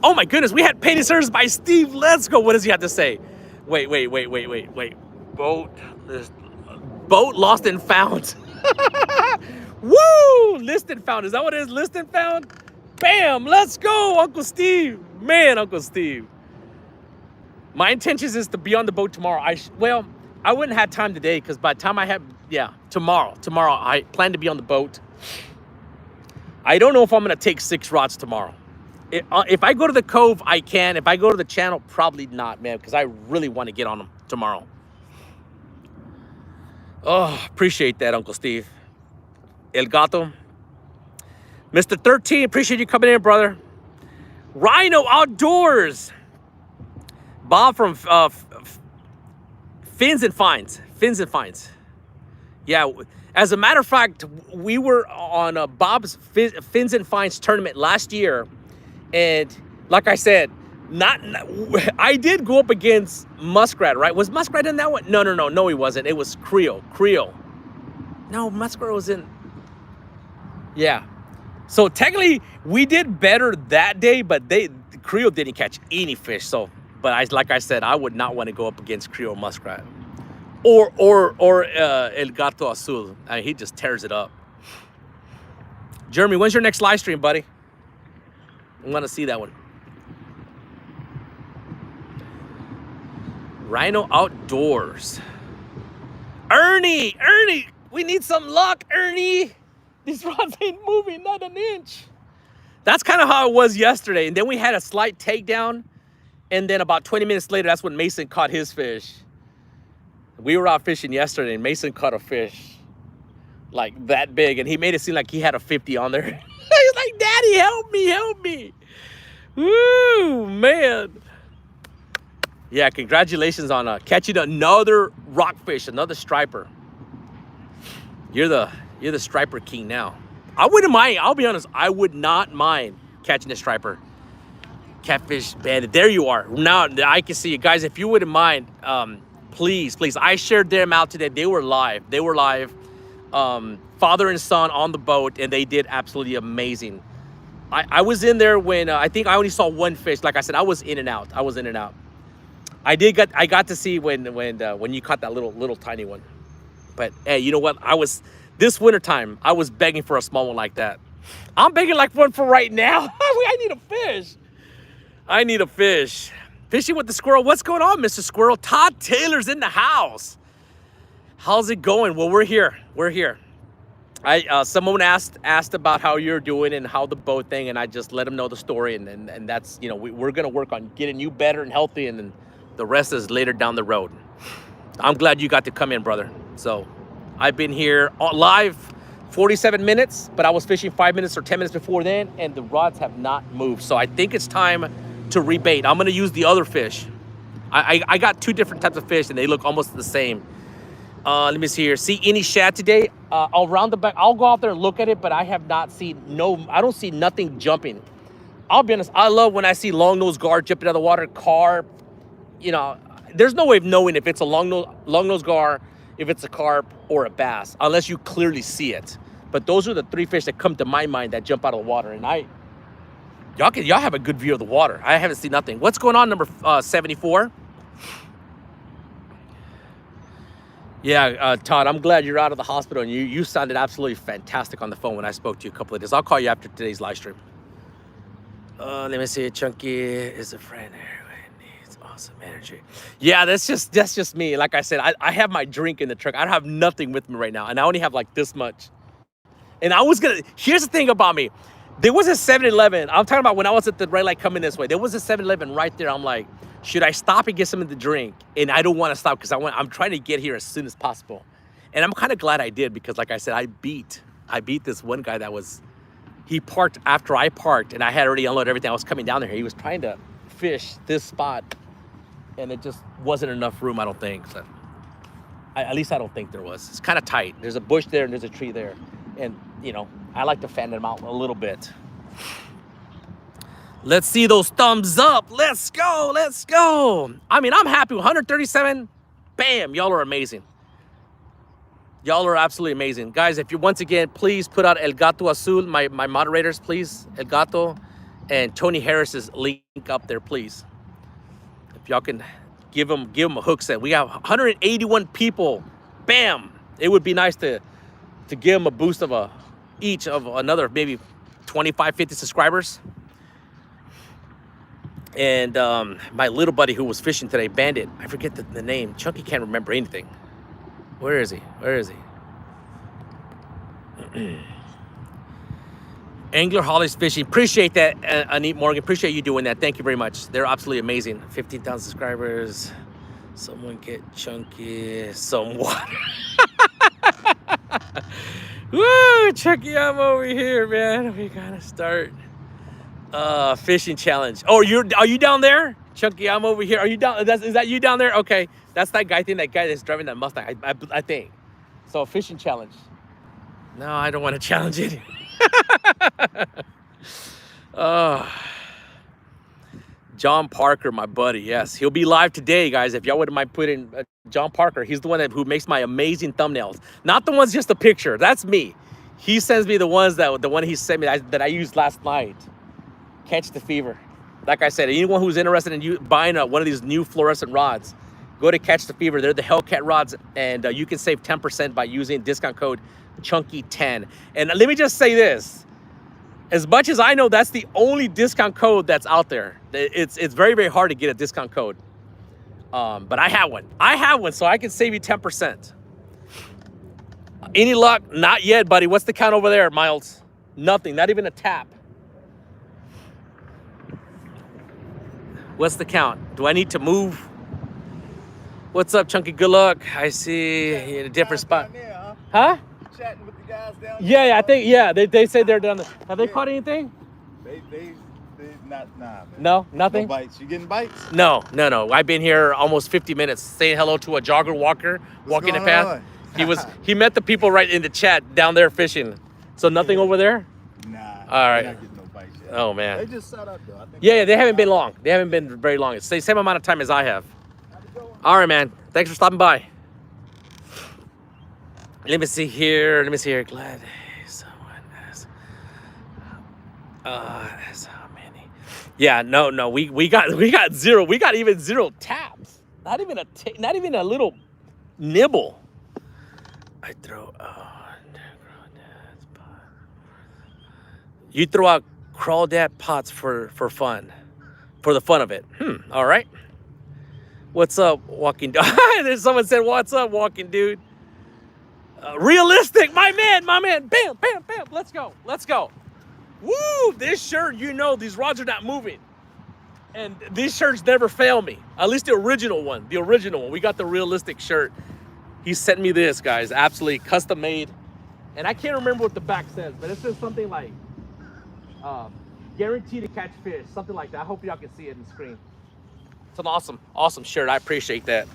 Oh my goodness, we had Painted Service by Steve. Let's go. What does he have to say? Wait. Boat lost and found. Woo! List and found. Is that what it is? List and found? Bam! Let's go, Uncle Steve. Man, Uncle Steve. My intentions is to be on the boat tomorrow. I wouldn't have time today because by the time I have, tomorrow I plan to be on the boat. I don't know if I'm going to take 6 rods tomorrow. If I go to the Cove, I can. If I go to the channel, probably not, man, because I really want to get on them tomorrow. Oh, appreciate that, Uncle Steve. El Gato. Mr. 13, appreciate you coming in, brother. Rhino Outdoors. Bob from Fins and Finds. Yeah, as a matter of fact, we were on Bob's Fins and Finds tournament last year. And like I said, I did go up against Muskrat, right? Was Muskrat in that one? No, he wasn't. It was Creel. No, Muskrat was in. Yeah. So technically, we did better that day, but Creel didn't catch any fish. So, but like I said, I would not want to go up against Creel Muskrat or El Gato Azul. I mean, he just tears it up. Jeremy, when's your next live stream, buddy? I want to see that one. Rhino Outdoors. Ernie, we need some luck, Ernie. These rods ain't moving, not an inch. That's kind of how it was yesterday. And then we had a slight takedown. And then about 20 minutes later, that's when Mason caught his fish. We were out fishing yesterday and Mason caught a fish like that big. And he made it seem like he had a 50 on there. He's like, Daddy, help me. Woo, man. Yeah, congratulations on catching another rockfish, another striper. You're the striper king now. I wouldn't mind. I'll be honest. I would not mind catching a striper. Catfish bandit. There you are. Now I can see you guys. If you wouldn't mind, please. I shared them out today. They were live. Father and son on the boat, and they did absolutely amazing. I was in there when I think I only saw one fish. Like I said, I was in and out. I got to see when you caught that little tiny one. But hey, you know what? This wintertime, I was begging for a small one like that. I'm begging like one for right now. I need a fish. Fishing with the squirrel. What's going on, Mr. Squirrel? Todd Taylor's in the house. How's it going? Well, we're here. Someone asked about how you're doing and how the boat thing, and I just let them know the story, and that's, you know, we're gonna work on getting you better and healthy, and then the rest is later down the road. I'm glad you got to come in, brother. So I've been here live 47 minutes, but I was fishing 5 minutes or 10 minutes before then, and the rods have not moved. So I think it's time to rebait. I'm gonna use the other fish. I got two different types of fish, and they look almost the same. Let me see here. See any shad today? Around the back. I'll go out there and look at it, but I have not seen I don't see nothing jumping. I'll be honest, I love when I see long-nosed gar jumping out of the water, carp. You know, there's no way of knowing if it's a long-nosed gar, if it's a carp or a bass, unless you clearly see it. But those are the three fish that come to my mind that jump out of the water. And y'all have a good view of the water. I haven't seen nothing. What's going on, number 74? Yeah, Todd, I'm glad you're out of the hospital, and you sounded absolutely fantastic on the phone when I spoke to you a couple of days. I'll call you after today's live stream. Let me see. Chunky is a friend. Needs awesome energy. Yeah, that's just me. Like I said, I have my drink in the truck. I don't have nothing with me right now, and I only have like this much. And here's the thing about me. There was a 7-Eleven. I'm talking about when I was at the red light coming this way. There was a 7-Eleven right there. I'm like, should I stop and get something to drink? And I don't want to stop because I'm trying to get here as soon as possible. And I'm kind of glad I did because, like I said, I beat this one guy he parked after I parked, and I had already unloaded everything. I was coming down there. He was trying to fish this spot, and it just wasn't enough room, I don't think. So, at least I don't think there was. It's kind of tight. There's a bush there and there's a tree there. And, you know, I like to fan them out a little bit. Let's see those thumbs up. Let's go. I mean, I'm happy. 137. Bam. Y'all are amazing. Y'all are absolutely amazing. Guys, if you, once again, please put out El Gato Azul, my moderators, please. El Gato and Tony Harris's link up there, please. If y'all can give them a hook set. We have 181 people. Bam. It would be nice to give them a boost of each of another maybe 25, 50 subscribers. And my little buddy who was fishing today, Bandit, I forget the name. Chunky can't remember anything. Where is he? Angler Holly's Fishing. Appreciate that, Anit Morgan. Appreciate you doing that. Thank you very much. They're absolutely amazing. 15,000 subscribers. Someone get Chunky some water. Woo, Chunky, I'm over here, man. We gotta start fishing challenge. Oh, are you down there? Chunky, I'm over here. Are you down? Is that you down there? Okay. That's that guy that's driving that Mustang, I think. So, fishing challenge. No, I don't want to challenge it. John Parker, my buddy. Yes, he'll be live today, guys. If y'all wouldn't mind putting John Parker, he's the one who makes my amazing thumbnails. Not the ones just a picture. That's me. He sends me the ones the one he sent me that I used last night. Catch the fever. Like I said, anyone who's interested in buying one of these new fluorescent rods, go to Catch the Fever. They're the Hellcat rods, and you can save 10% by using discount code Chunky10. And let me just say this. As much as I know, that's the only discount code that's out there. It's very, very hard to get a discount code. But I have one. I have one, so I can save you 10%. Any luck? Not yet, buddy. What's the count over there, Miles? Nothing. Not even a tap. What's the count? Do I need to move? What's up, Chunky? Good luck. I see you in a different spot. There, huh? Chatting with the guys down Yeah, there. I think, yeah, they say they're down there. Have they caught anything? They not, nah, man. No, nothing? No bites. You getting bites? No. I've been here almost 50 minutes saying hello to a jogger walker walking the path. He met the people right in the chat down there fishing. So nothing over there? Nah. All right. Not getting no bites yet. Oh, man. They just sat up though. I think Yeah, they haven't been long. They haven't been very long. It's the same amount of time as I have. All right, man. Thanks for stopping by. Let me see here. Glad someone asked. How many? Yeah, no. We got zero. We got even zero taps. Not even a little nibble. I throw You throw out crawdad pots for fun, for the fun of it. All right. What's up, walking dude? There's someone said, "What's up, walking dude?" Realistic, my man. Bam. Let's go. Woo! This shirt, these rods are not moving, and these shirts never fail me. At least the original one. We got the realistic shirt. He sent me this, guys. Absolutely custom made, and I can't remember what the back says, but it says something like "Guaranteed to catch fish," something like that. I hope y'all can see it on the screen. It's an awesome shirt. I appreciate that.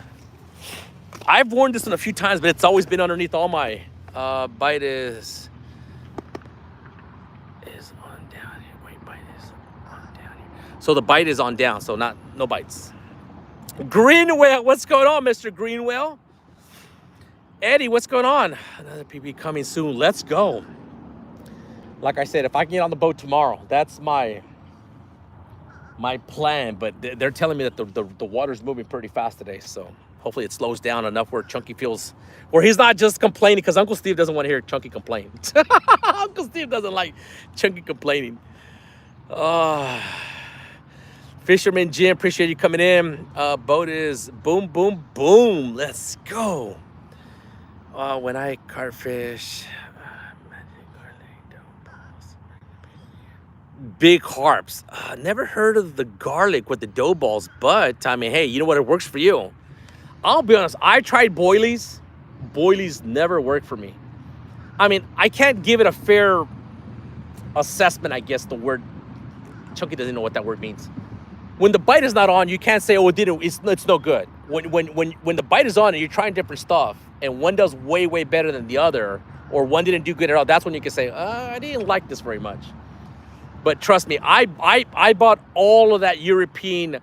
I've worn this one a few times, but it's always been underneath all my bite is on down here. Wait, bite is on down here. So the bite is on down, so no bites. Greenwell, what's going on, Mr. Greenwell? Eddie, what's going on? Another PB coming soon. Let's go. Like I said, if I can get on the boat tomorrow, that's my plan, but they're telling me that the water's moving pretty fast today, so hopefully it slows down enough where Chunky feels, where he's not just complaining, because Uncle Steve doesn't want to hear Chunky complain. Uncle Steve doesn't like Chunky complaining. Fisherman Jim, appreciate you coming in. Boat is boom. Let's go. When I carp fish, big harps. Never heard of the garlic with the dough balls, but I mean, hey, you know what? It works for you. I'll be honest. I tried boilies. Boilies never worked for me. I mean, I can't give it a fair assessment. I guess the word Chunky doesn't know what that word means. When the bite is not on, you can't say, "Oh, it didn't. It's no good." When the bite is on and you're trying different stuff, and one does way better than the other, or one didn't do good at all, that's when you can say, "I didn't like this very much." But trust me, I bought all of that European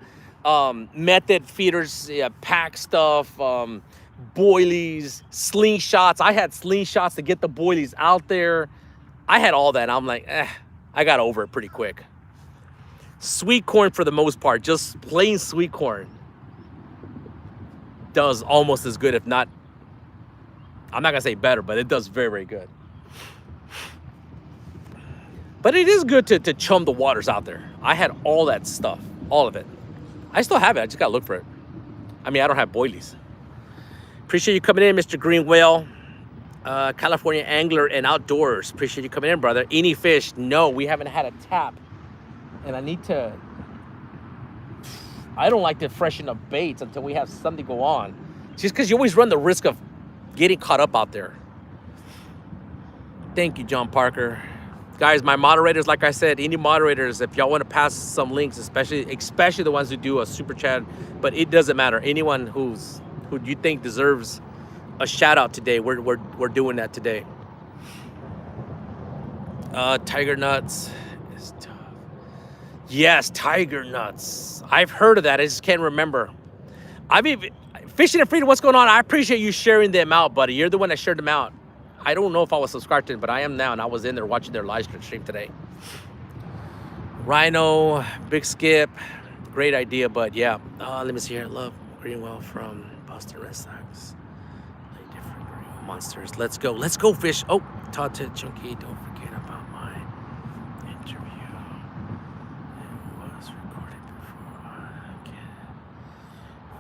method feeders, pack stuff, boilies, slingshots. I had slingshots to get the boilies out there. I had all that. I'm like, I got over it pretty quick. Sweet corn for the most part, just plain sweet corn does almost as good, if not, I'm not gonna say better, but it does very good. But it is good to chum the waters out there. I had all that stuff, all of it. I still have it. I just got to look for it. I mean, I don't have boilies. Appreciate you coming in, Mr. Greenwell. California Angler and Outdoors. Appreciate you coming in, brother. Any fish? No, we haven't had a tap. And I don't like to freshen up baits until we have something go on. Just because you always run the risk of getting caught up out there. Thank you, John Parker. Guys, my moderators, like I said, any moderators, if y'all want to pass some links, especially the ones who do a super chat, but it doesn't matter. Anyone who you think deserves a shout out today, we're doing that today. Tiger nuts is tough. Yes, tiger nuts. I've heard of that. I just can't remember. I mean, Fishing and Freedom, what's going on? I appreciate you sharing them out, buddy. You're the one that shared them out. I don't know if I was subscribed to them, but I am now, and I was in there watching their live stream today. Rhino, Big Skip, great idea, but yeah. Let me see here. Love Greenwell from Boston Red Sox. Play different green monsters. Let's go. Let's go, Fish. Oh, Todd Ted Chunky, don't forget about my interview. It was recorded before. Okay.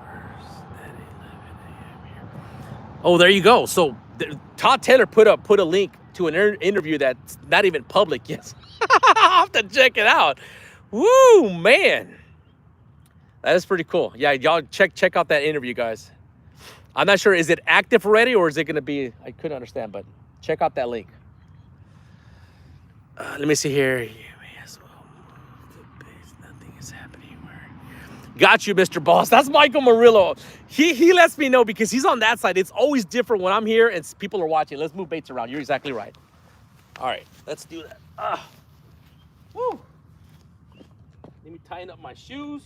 First at 11 a.m. here. Oh, there you go. So Todd Taylor put a link to an interview that's not even public yet. I'll have to check it out. Woo, man. That is pretty cool. Yeah, y'all check out that interview, guys. I'm not sure, is it active already or is it going to be, I couldn't understand, but check out that link. Let me see here. Yes, well, the base, nothing is happening. Got you, Mr. Boss. That's Michael Murillo. He lets me know because he's on that side. It's always different when I'm here and people are watching. Let's move baits around. You're exactly right. All right, let's do that. Woo. Let me tighten up my shoes.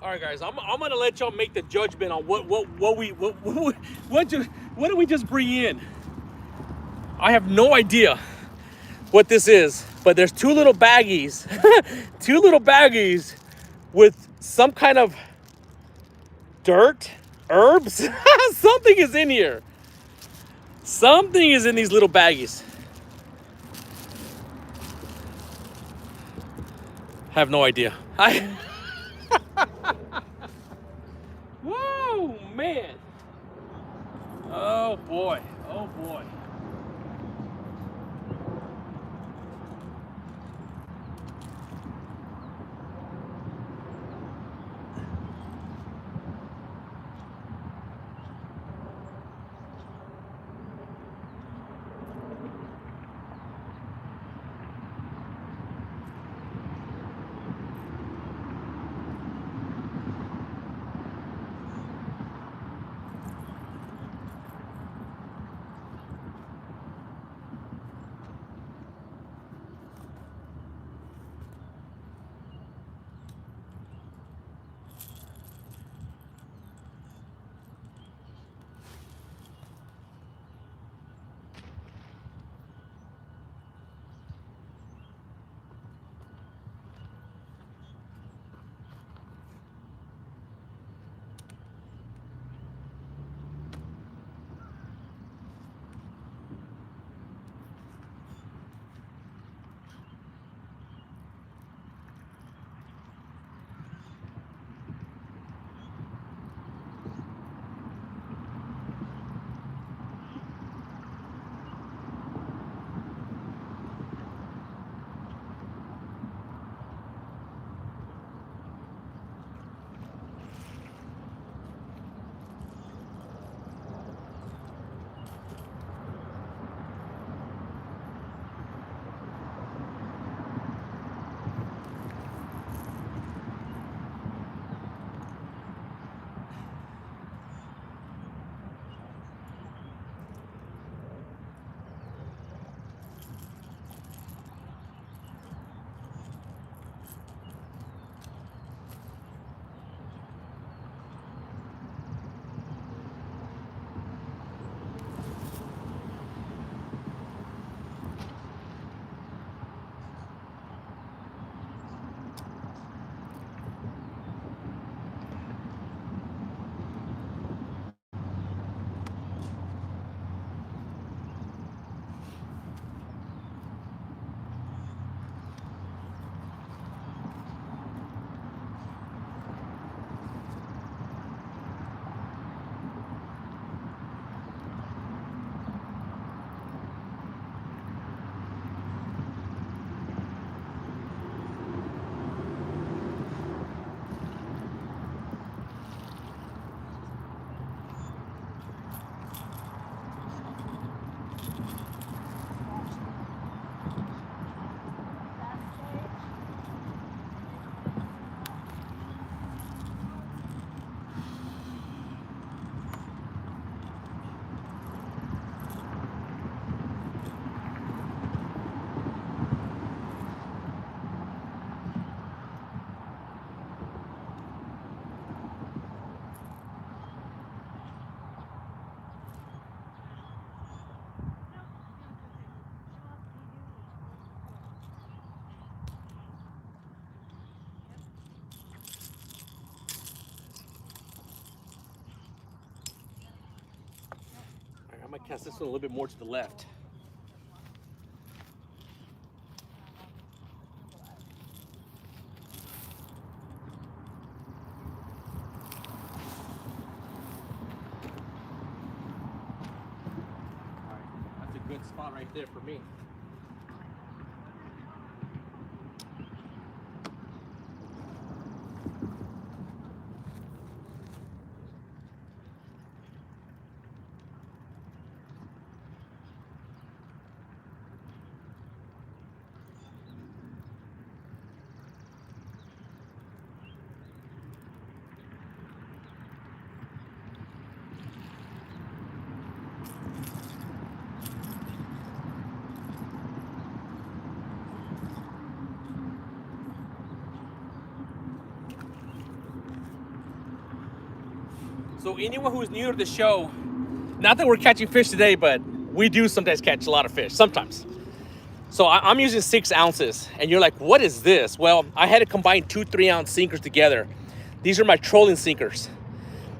All right, guys, I'm gonna let y'all make the judgment on what did we just bring in? I have no idea what this is, but there's two little baggies, with some kind of dirt, herbs. Something is in here. Something is in these little baggies. I have no idea. Whoa, man. Oh boy. Oh boy. might cast this one a little bit more to the left. All right, that's a good spot right there for me. So anyone who's new to the show, not that we're catching fish today, but we do sometimes catch a lot of fish, sometimes. So I'm using 6 ounces, and you're like, what is this? Well, I had to combine 2 3-ounce sinkers together. These are my trolling sinkers.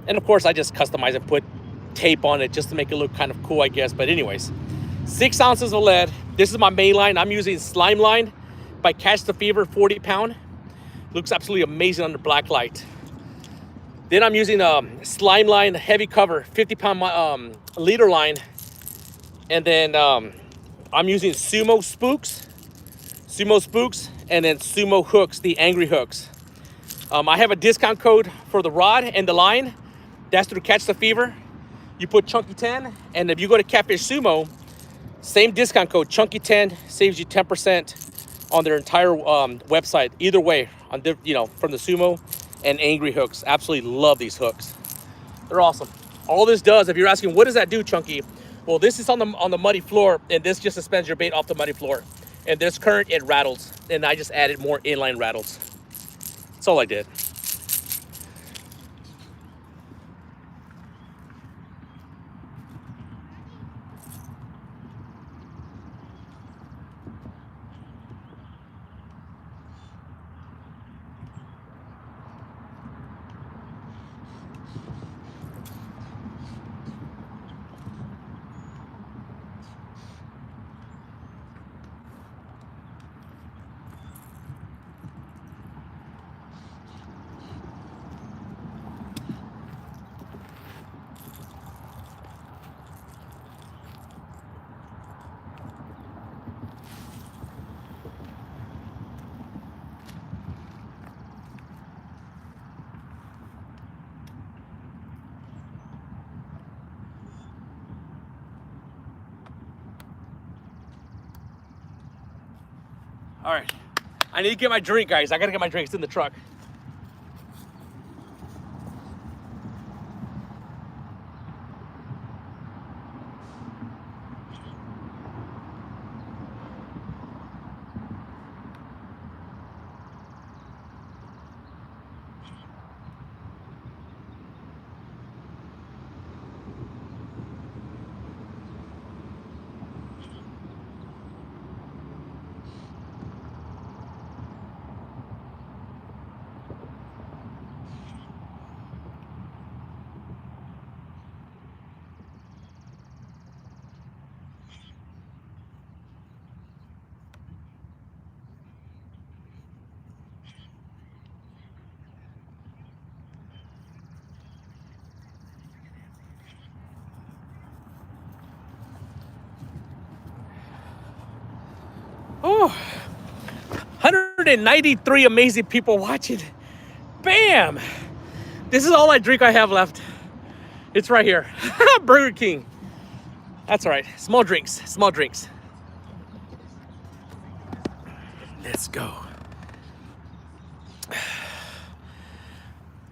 And of course, I just customize and put tape on it just to make it look kind of cool, I guess. But anyways, 6 ounces of lead. This is my main line. I'm using Slime Line by Catch the Fever 40 pound. Looks absolutely amazing under black light. Then I'm using Slime Line heavy cover 50 pound leader line. And then I'm using Sumo Spooks, and then Sumo hooks, the angry hooks. I have a discount code for the rod and the line. That's through Catch the Fever. You put Chunky 10, and if you go to Catfish Sumo, same discount code, Chunky 10, saves you 10% on their entire website. Either way, on the, from the Sumo and angry hooks. Absolutely love these hooks. They're awesome. All this does, if you're asking, what does that do, Chunky? Well, this is on the muddy floor, and this just suspends your bait off the muddy floor. And this current, it rattles, and I just added more inline rattles. That's all I did. All right, I need to get my drink, guys. I gotta get my drink. It's in the truck. Oh, 193 amazing people watching. Bam! This is all I drink I have left. It's right here. Burger King. That's all right. Small drinks. Small drinks. Let's go.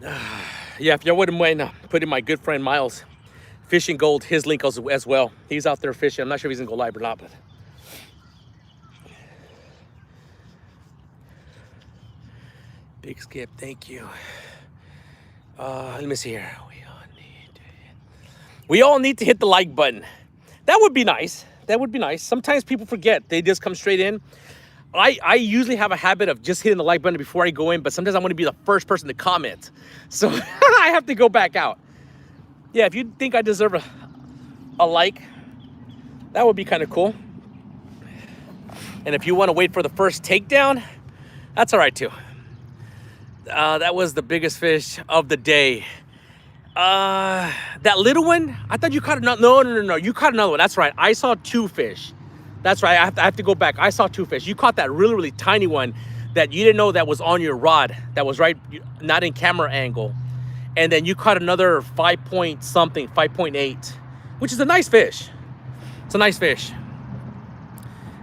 Yeah, if y'all wouldn't mind putting my good friend Miles Fishing Gold, his link as well. He's out there fishing. I'm not sure if he's gonna go live or not, but Big Skip, thank you. Let me see here. We all need to hit the like button. That would be nice. That would be nice. Sometimes people forget. They just come straight in. I usually have a habit of just hitting the like button before I go in, but sometimes I want to be the first person to comment. So I have to go back out. Yeah, if you think I deserve a like, That would be kind of cool. And if you want to wait for the first takedown, that's all right too. That was the biggest fish of the day. That little one, I thought you caught another. No. You caught another one. That's right. I saw 2 fish. That's right. I have to go back. I saw 2 fish. You caught that really, really tiny one that you didn't know that was on your rod. That was right, not in camera angle. And then you caught another 5 point something, 5.8, which is a nice fish. It's a nice fish.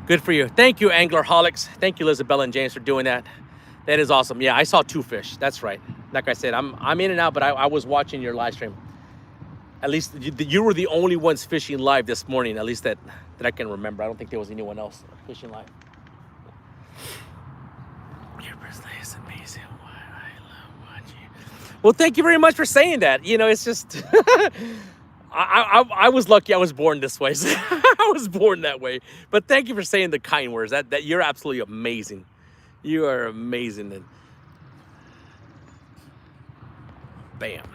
Good for you. Thank you, Anglerholics. Thank you, Lizabella and James, for doing that. That is awesome. Yeah, I saw 2 fish. That's right. Like I said, I'm in and out, but I was watching your live stream. At least you were the only ones fishing live this morning, at least that I can remember. I don't think there was anyone else fishing live. Your personality is amazing. I love watching you. Well, thank you very much for saying that. You know, it's just... I was lucky I was born this way. So I was born that way. But thank you for saying the kind words. That you're absolutely amazing. You are amazing. And bam.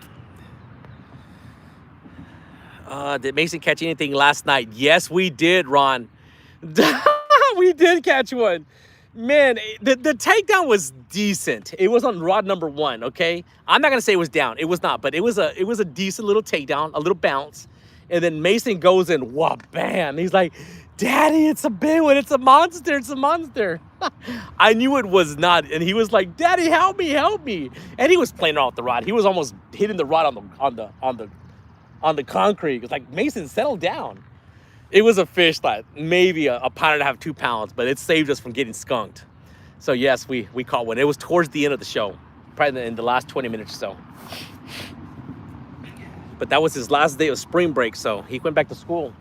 Did Mason catch anything last night? Yes, we did, Ron. We did catch one. Man, the takedown was decent. It was on rod number 1, okay? I'm not gonna say it was down. It was not, but it was a decent little takedown, a little bounce. And then Mason goes in, wow, bam. He's like, Daddy, it's a big one. It's a monster. It's a monster. I knew it was not. And he was like, Daddy, help me, help me. And he was playing off the rod. He was almost hitting the rod on the concrete. It's like, Mason, settle down. It was a fish that maybe a pound and a half, 2 pounds, but it saved us from getting skunked. So yes, we caught one. It was towards the end of the show, probably in the last 20 minutes or so. But that was his last day of spring break, so he went back to school.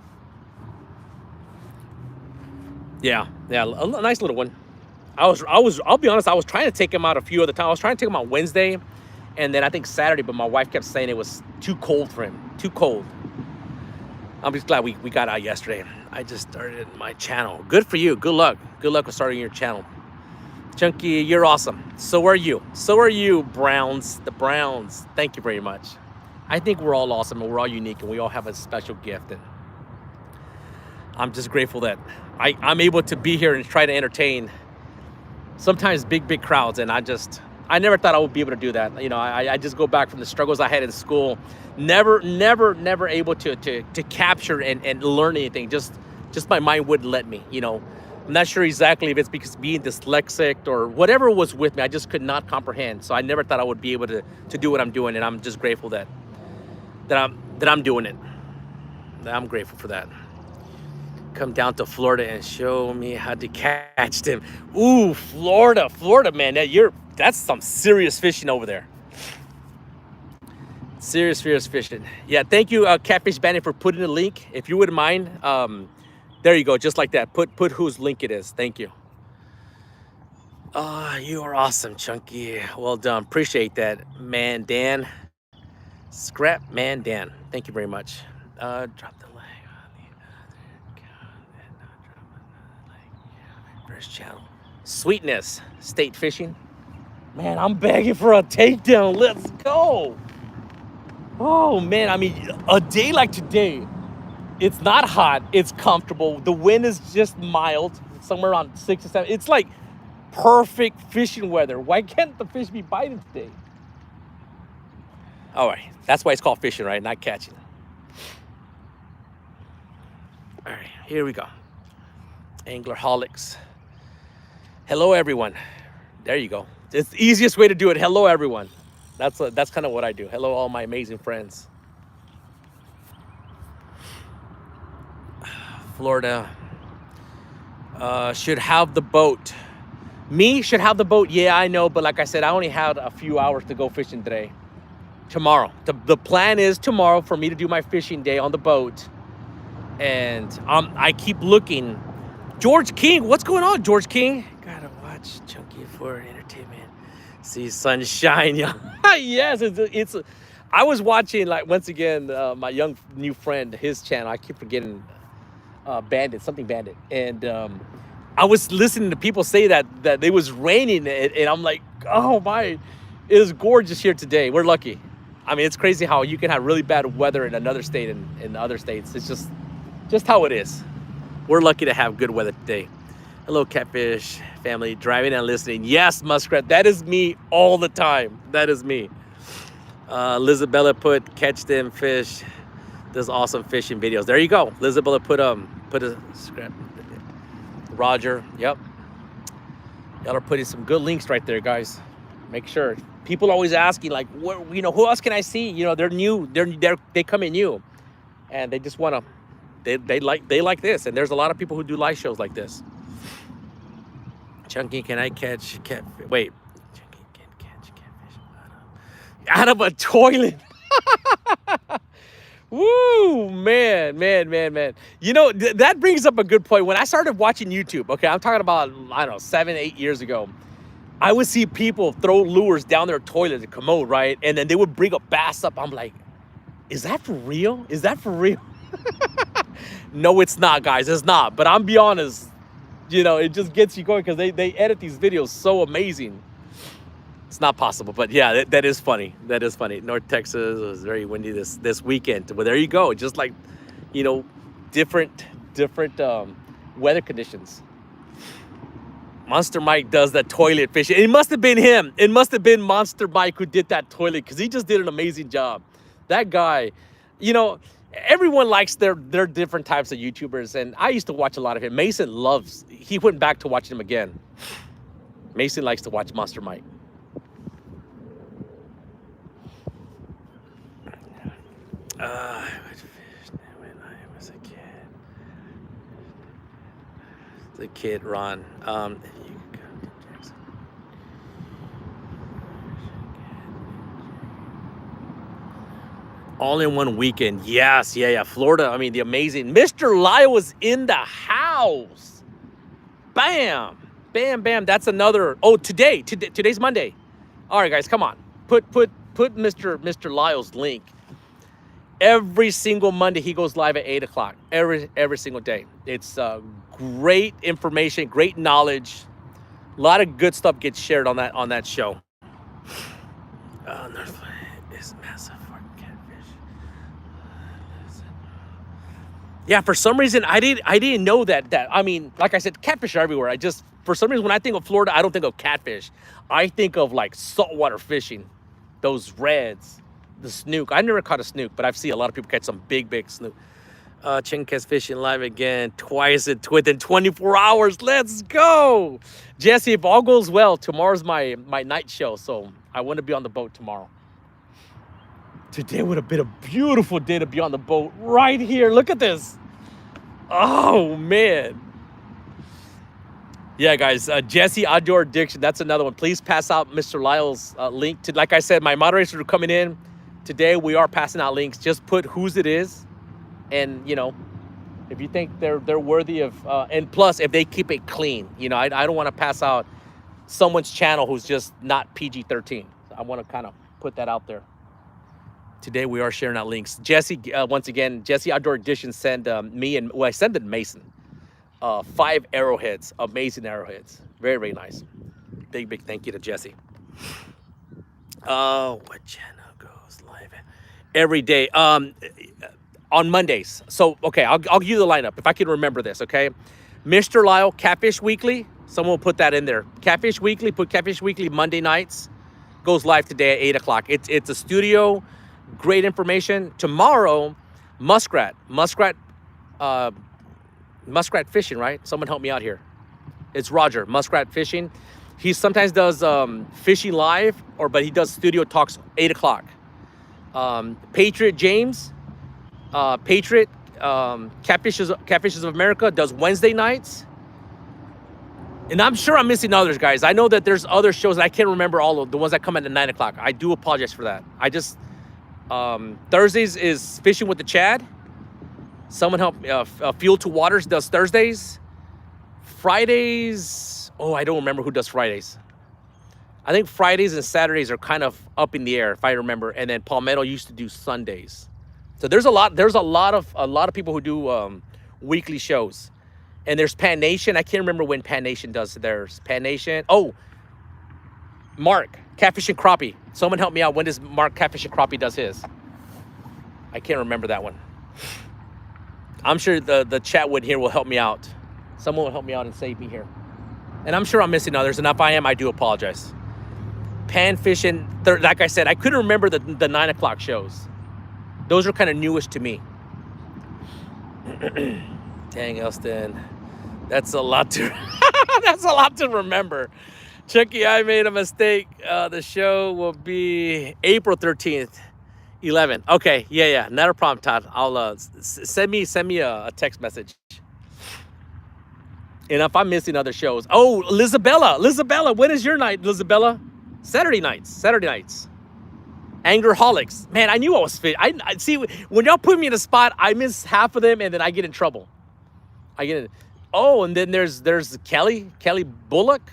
Yeah, a nice little one. I'll be honest, I was trying to take him out a few other times. I was trying to take him out Wednesday, and then I think Saturday, but my wife kept saying it was too cold for him, too cold. I'm just glad we got out yesterday. I just started my channel. Good for you. Good luck. Good luck with starting your channel. Chunky, you're awesome. So are you. So are you, Browns. The Browns. Thank you very much. I think we're all awesome and we're all unique and we all have a special gift. And I'm just grateful that I'm able to be here and try to entertain sometimes big crowds. And I never thought I would be able to do that. You know, I just go back from the struggles I had in school. Never able to capture and learn anything. Just my mind wouldn't let me, you know. I'm not sure exactly if it's because being dyslexic or whatever was with me. I just could not comprehend. So I never thought I would be able to do what I'm doing. And I'm just grateful that I'm doing it. I'm grateful for that. Come down to Florida and show me how to catch them. Ooh, Florida, man. That's some serious fishing over there. Serious fishing. Yeah, thank you, Catfish Bandit, for putting the link. If you wouldn't mind, there you go, just like that. Put whose link it is. Thank you. You are awesome, Chunky. Well done. Appreciate that, man, Dan. Scrap man, Dan. Thank you very much. Drop the leg on the other first channel. Sweetness, State Fishing. Man, I'm begging for a takedown. Let's go. Oh, man, I mean, a day like today, it's not hot. It's comfortable. The wind is just mild, somewhere around 6 or 7. It's like perfect fishing weather. Why can't the fish be biting today? All right, that's why it's called fishing, right? Not catching. All right, here we go. Anglerholics. Hello, everyone. There you go. It's the easiest way to do it. Hello, everyone. That's kind of what I do. Hello, all my amazing friends. Florida should have the boat. Me should have the boat. Yeah, I know. But like I said, I only had a few hours to go fishing today. Tomorrow. The plan is tomorrow for me to do my fishing day on the boat. And I keep looking. George King. What's going on, George King? Gotta watch Chunky for entertainment. See sunshine, yeah. Yes, it's. I was watching, like, once again, my new friend, his channel. I keep forgetting, Bandit, something Bandit, and I was listening to people say that it was raining, and I'm like, oh my, it is gorgeous here today. We're lucky. I mean, it's crazy how you can have really bad weather in another state and in other states. It's just how it is. We're lucky to have good weather today. Hello, Catfish family, driving and listening. Yes, Muskrat, that is me all the time. That is me. Lizabella put catch them fish. Does awesome fishing videos. There you go. Lizabella put a scrap. Roger. Yep. Y'all are putting some good links right there, guys. Make sure. People always asking like, what, you know, who else can I see? You know, they're new. They come in new, and they just want to. They like this, and there's a lot of people who do live shows like this. Chunky, can I catch catfish? Wait, Chunky can catch catfish out of a toilet. Woo, man. You know, that brings up a good point. When I started watching YouTube, okay, I'm talking about, I don't know, 7-8 years ago, I would see people throw lures down their toilet, the commode, right? And then they would bring a bass up. I'm like, is that for real? Is that for real? No, it's not, guys. It's not. But I'm be honest, you know, it just gets you going because they edit these videos so amazing. It's not possible, but yeah, that is funny. That is funny. North Texas was very windy this weekend. Well, there you go. Just like, you know, different weather conditions. Monster Mike does that toilet fishing. It must have been him. It must have been Monster Mike who did that toilet because he just did an amazing job. That guy, you know, everyone likes their different types of YouTubers, and I used to watch a lot of him. Mason he went back to watching him again. Mason likes to watch Monster Mike. I would fish when I was a kid. The kid, Ron. If you could come to Jackson. All in one weekend. Yes, yeah. Florida, I mean, the amazing. Mr. Lyle was in the house. Bam. That's another. Oh, today's Monday. All right, guys, come on. Put Mr. Lyle's link. Every single Monday, he goes live at 8 o'clock. Every single day. It's great information, great knowledge. A lot of good stuff gets shared on that show. Is massive for catfish. Yeah, for some reason I didn't know that. I mean, like I said, catfish are everywhere. For some reason when I think of Florida, I don't think of catfish. I think of like saltwater fishing, those reds. The snook. I never caught a snook, but I've seen a lot of people catch some big snook. Chinkas fishing live again twice within 24 hours. Let's go. Jesse, if all goes well, tomorrow's my night show, so I want to be on the boat tomorrow. Today would have been a beautiful day to be on the boat right here. Look at this. Oh, man. Yeah, guys, Jesse Outdoor Addiction. That's another one. Please pass out Mr. Lyle's link. Like I said, my moderators are coming in. Today, we are passing out links. Just put whose it is. And, you know, if you think they're worthy of... and plus, if they keep it clean. You know, I don't want to pass out someone's channel who's just not PG-13. So I want to kind of put that out there. Today, we are sharing out links. Jesse, once again, Jesse Outdoor Edition sent me and... Well, I sent it to Mason. 5 arrowheads. Amazing arrowheads. Very, very nice. Big thank you to Jesse. Oh, what channel goes live every day? On Mondays. So, okay, I'll give you the lineup if I can remember this, okay? Mr. Lyle, Catfish Weekly. Someone will put that in there. Catfish Weekly, put Catfish Weekly Monday nights. Goes live today at 8 o'clock. It's a studio. Great information. Tomorrow, Muskrat Fishing, right? Someone help me out here. It's Roger, Muskrat Fishing. He sometimes does fishing live, but he does studio talks 8 o'clock. Patriot James, Catfishes of America does Wednesday nights. And I'm sure I'm missing others, guys. I know that there's other shows that I can't remember all of the ones that come at 9 o'clock. I do apologize for that. Thursdays is Fishing with the Chad. Someone help. Fuel to Waters does Thursdays. Fridays. Oh, I don't remember who does Fridays. I think Fridays and Saturdays are kind of up in the air, if I remember. And then Palmetto used to do Sundays. So there's a lot of people who do weekly shows. And there's Pan Nation. I can't remember when Pan Nation does theirs. Pan Nation. Oh, Mark, Catfish and Crappie. Someone help me out. When does Mark Catfish and Crappie does his? I can't remember that one. I'm sure the chat would here will help me out. Someone will help me out and save me here. And I'm sure I'm missing others. And if I am, I do apologize. Pan fishing, like I said, I couldn't remember the 9 o'clock shows. Those are kind of newish to me. Dang, Elston. That's a lot to that's a lot to remember. Chucky, I made a mistake. The show will be April 13th. 11. Okay, yeah, not a problem, Todd. I'll send me a text message. And if I'm missing other shows, oh, Lizabella, when is your night, Lizabella? Saturday nights. Angerholics, man, I knew I was fit. I see when y'all put me in a spot, I miss half of them, and then I get in trouble. Oh, and then there's Kelly Bullock.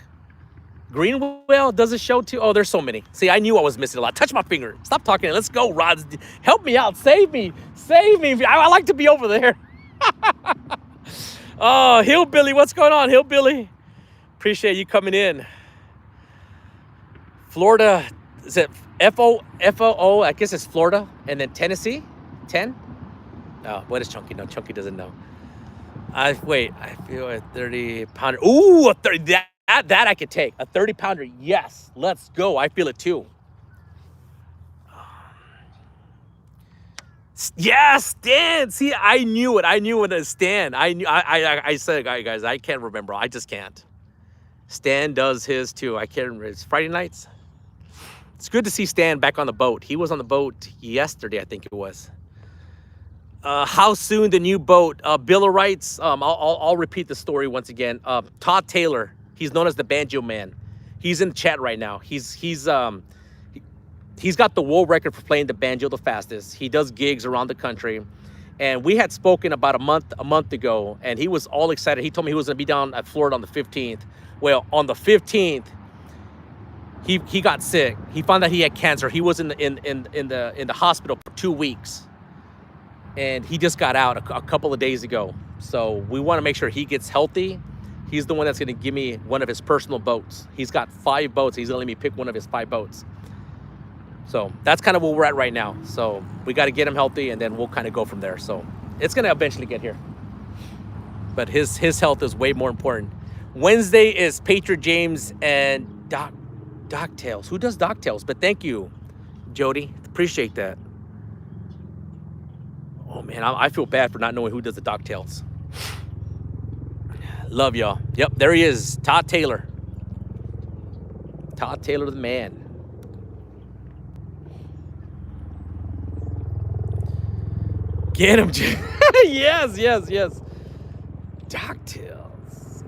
Greenwell does a show too. Oh, there's so many. See, I knew I was missing a lot. Touch my finger. Stop talking. Let's go, Rods. Help me out. Save me. I like to be over there. Oh, Hillbilly. What's going on, Hillbilly? Appreciate you coming in. Florida. Is it FOO? I guess it's Florida. And then Tennessee? 10? Oh, what is Chunky? No, Chunky doesn't know. I feel a 30-pounder. Ooh, a 30. That I could take. A 30-pounder, yes. Let's go. I feel it too. Yes, Stan. See, I knew it. I knew it as Stan. I said, guys, I can't remember. I just can't. Stan does his too. I can't remember. It's Friday nights. It's good to see Stan back on the boat. He was on the boat yesterday, I think it was. How soon the new boat? Bill of Rights. I'll repeat the story once again. Todd Taylor. He's known as the Banjo Man. He's in the chat right now. He's got the world record for playing the banjo the fastest. He does gigs around the country. And we had spoken about a month ago, and he was all excited. He told me he was going to be down at Florida on the 15th. Well, on the 15th, he got sick. He found out he had cancer. He was in the hospital for 2 weeks. And he just got out a couple of days ago. So we want to make sure he gets healthy. He's the one that's going to give me one of his personal boats. He's got 5 boats. He's going to let me pick one of his 5 boats. So that's kind of where we're at right now. So we got to get him healthy, and then we'll kind of go from there. So it's going to eventually get here. But his health is way more important. Wednesday is Patriot James and Docktails. Who does Docktails? But thank you, Jody. Appreciate that. Oh, man, I feel bad for not knowing who does the Docktails. Love y'all. Yep, there he is. Todd Taylor. Todd Taylor, the man. Get him. Yes. Docktails.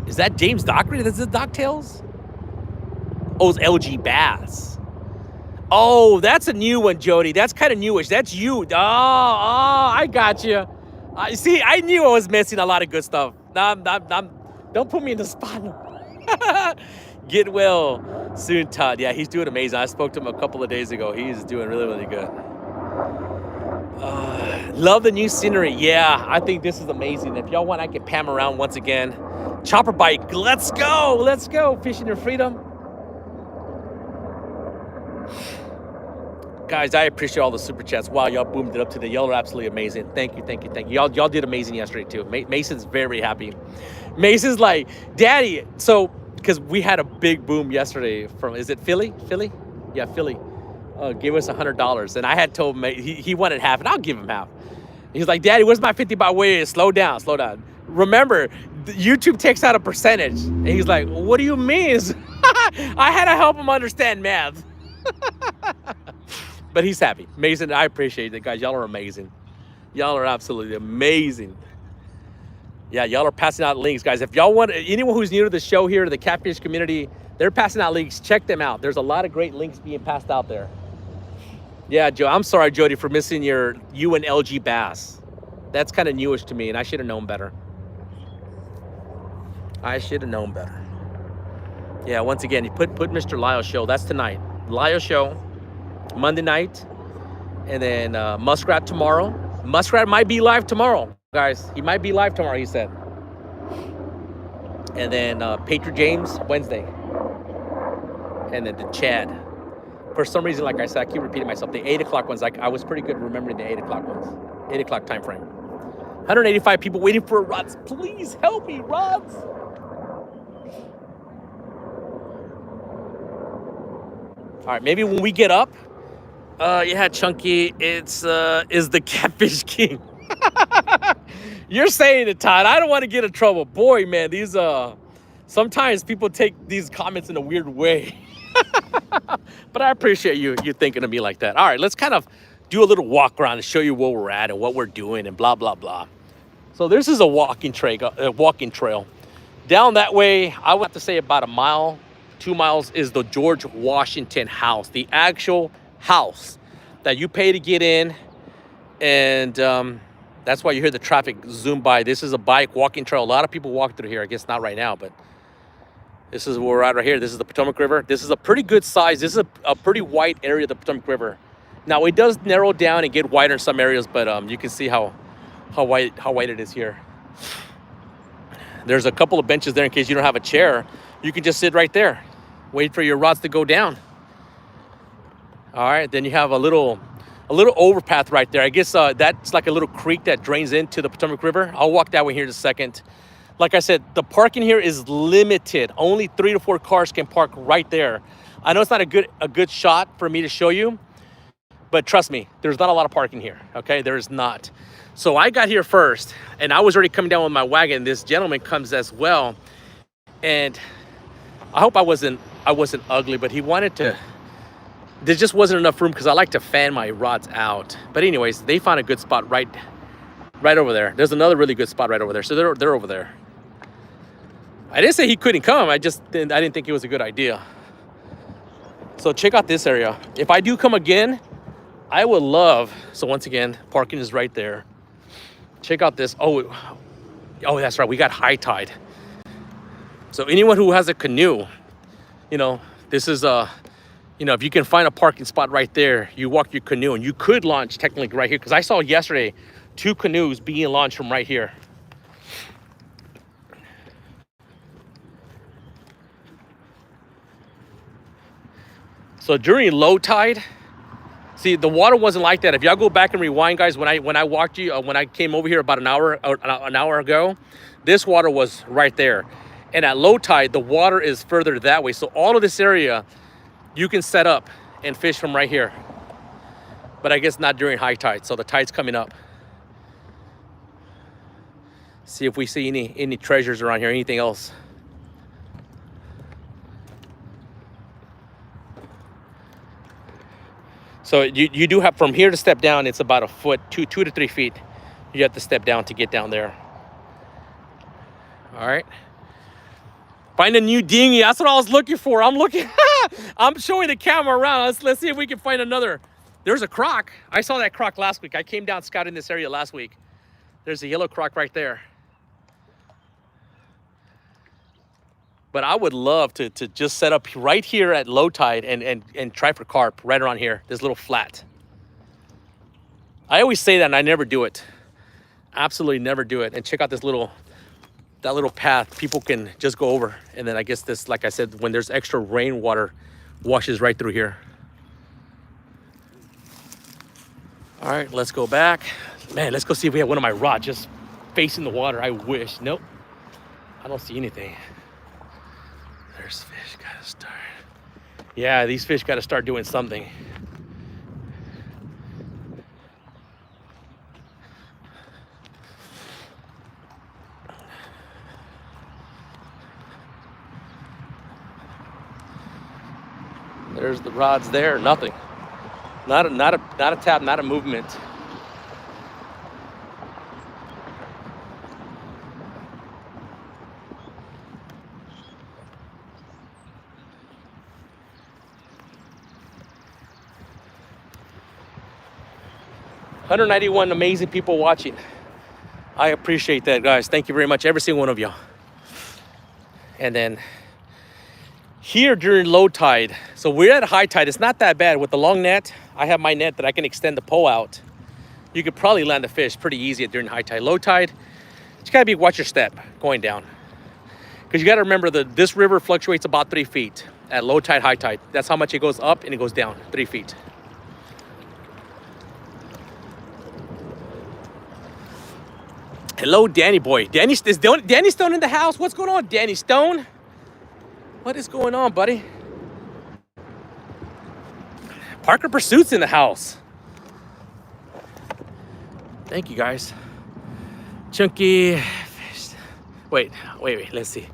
Is that James Dockery? That's the Docktails? Oh, it's LG Bass. Oh, that's a new one, Jody. That's kind of newish. That's you. Oh, I got you. See, I knew I was missing a lot of good stuff. Don't put me in the spot. Get well soon, Todd. Yeah, he's doing amazing. I spoke to him a couple of days ago. He's doing really, really good. Love the new scenery. Yeah, I think this is amazing. If y'all want, I can pam around once again. Chopper bike. Let's go. Fishing your freedom. Guys, I appreciate all the super chats. Wow, y'all boomed it up today. Y'all are absolutely amazing. Thank you. Y'all did amazing yesterday too. Mason's very happy. Mason's like, Daddy. So, because we had a big boom yesterday from, is it Philly? Yeah, Philly. Give us $100. And I had told him he wanted half, and I'll give him half. He's like, Daddy, where's my 50 baht? Wait, slow down. Remember, YouTube takes out a percentage. And he's like, what do you mean? I had to help him understand math. But he's happy. Mason, I appreciate it, guys. Y'all are amazing. Y'all are absolutely amazing. Yeah, y'all are passing out links, guys. If y'all want, anyone who's new to the show here, to the Catfish community, they're passing out links. Check them out. There's a lot of great links being passed out there. Yeah, Joe, I'm sorry, Jody, for missing you and LG Bass. That's kind of newish to me, and I should have known better. Yeah, once again, you put Mr. Lyle's show. That's tonight. Lyle's show, Monday night, and then Muskrat tomorrow. Muskrat might be live tomorrow, guys. He might be live tomorrow, he said. And then Patriot James Wednesday. And then the Chad. For some reason, like I said, I keep repeating myself. The 8 o'clock ones, I was pretty good remembering the 8 o'clock ones. 8 o'clock time frame. 185 people waiting for rods. Please help me, rods. All right, maybe when we get up, yeah, Chunky, it's is the Catfish King. You're saying it, Todd. I don't want to get in trouble. Boy, man, these sometimes people take these comments in a weird way. But I appreciate you thinking of me like that. All right, let's kind of do a little walk around and show you where we're at and what we're doing and blah blah blah. So this is a walking trail. Down that way, I would have to say about a mile, 2 miles is the George Washington House, the actual house that you pay to get in, and that's why you hear the traffic zoom by. This is a bike walking trail. A lot of people walk through here. I guess not right now, but this is where we're at right here. This is the Potomac River. This is a pretty good size. This is a pretty wide area of the Potomac River. Now it does narrow down and get wider in some areas, but you can see how wide it is here. There's a couple of benches there in case you don't have a chair. You can just sit right there, wait for your rods to go down. All right, then you have a little overpath right there. I guess that's like a little creek that drains into the Potomac River. I'll walk that way here in a second. Like I said, the parking here is limited. Only 3 to 4 cars can park right there. I know it's not a good shot for me to show you, but trust me, there's not a lot of parking here, okay? There is not. So I got here first, and I was already coming down with my wagon. This gentleman comes as well, and I hope I wasn't ugly, but he wanted to. There just wasn't enough room because I like to fan my rods out. But anyways, they found a good spot right over there. There's another really good spot right over there. So they're over there. I didn't say he couldn't come. I didn't think it was a good idea. So check out this area. If I do come again, I would love. So once again, parking is right there. Check out this. Oh, that's right. We got high tide. So anyone who has a canoe, this is if you can find a parking spot right there, you walk your canoe, and you could launch technically right here. Because I saw yesterday 2 canoes being launched from right here. So during low tide, see, the water wasn't like that. If y'all go back and rewind, guys, when I walked you, when I came over here about an hour ago, this water was right there. And at low tide, the water is further that way. So all of this area, you can set up and fish from right here. But I guess not during high tide. So the tide's coming up. See if we see any treasures around here, anything else. So you do have, from here to step down, it's about a foot, 2 to 3 feet. You have to step down to get down there. All right. Find a new dinghy. That's what I was looking for. I'm showing the camera around. Let's see if we can find another. There's a croc. I saw that croc last week. I came down scouting this area last week. There's a yellow croc right there. But I would love to just set up right here at low tide and try for carp right around here, this little flat. I always say that and I never do it. Absolutely never do it. And check out that little path people can just go over. And then I guess this, like I said, when there's extra rainwater, washes right through here. All right, let's go back. Man, let's go see if we have one of my rods just facing the water. I wish. Nope. I don't see anything. There's fish. Gotta start. Yeah, these fish gotta start doing something. There's the rods there. Nothing. Not a tap. Not a movement. $191 amazing people watching. I appreciate that, guys. Thank you very much, every single one of you. And then here during low tide, so we're at high tide. It's not that bad. With the long net, I have my net that I can extend the pole out. You could probably land the fish pretty easy during high tide. Low tide, you gotta watch your step going down. Because you gotta remember that this river fluctuates about 3 feet. at low tide, high tide. That's how much it goes up and it goes down, 3 feet. Hello, Danny boy. Danny Stone in the house? What's going on, Danny Stone? What is going on, buddy? Parker Pursuit's in the house. Thank you, guys. Chunky fish. Wait. Let's see.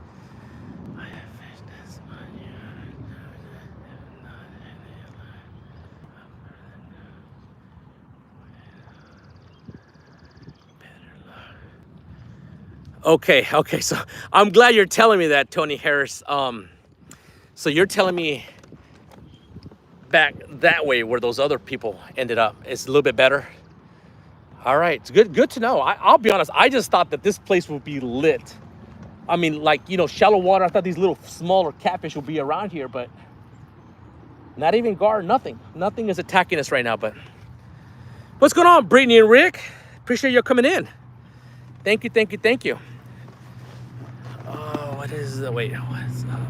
Okay. So I'm glad you're telling me that, Tony Harris. So you're telling me back that way where those other people ended up, it's a little bit better. All right, it's good to know. I'll be honest, I just thought that this place would be lit. I mean, like, you know, shallow water. I thought these little smaller catfish would be around here, but not even gar, nothing. Nothing is attacking us right now, but what's going on, Brittany and Rick? Appreciate you coming in. Thank you. Oh, what is the, wait, what's up?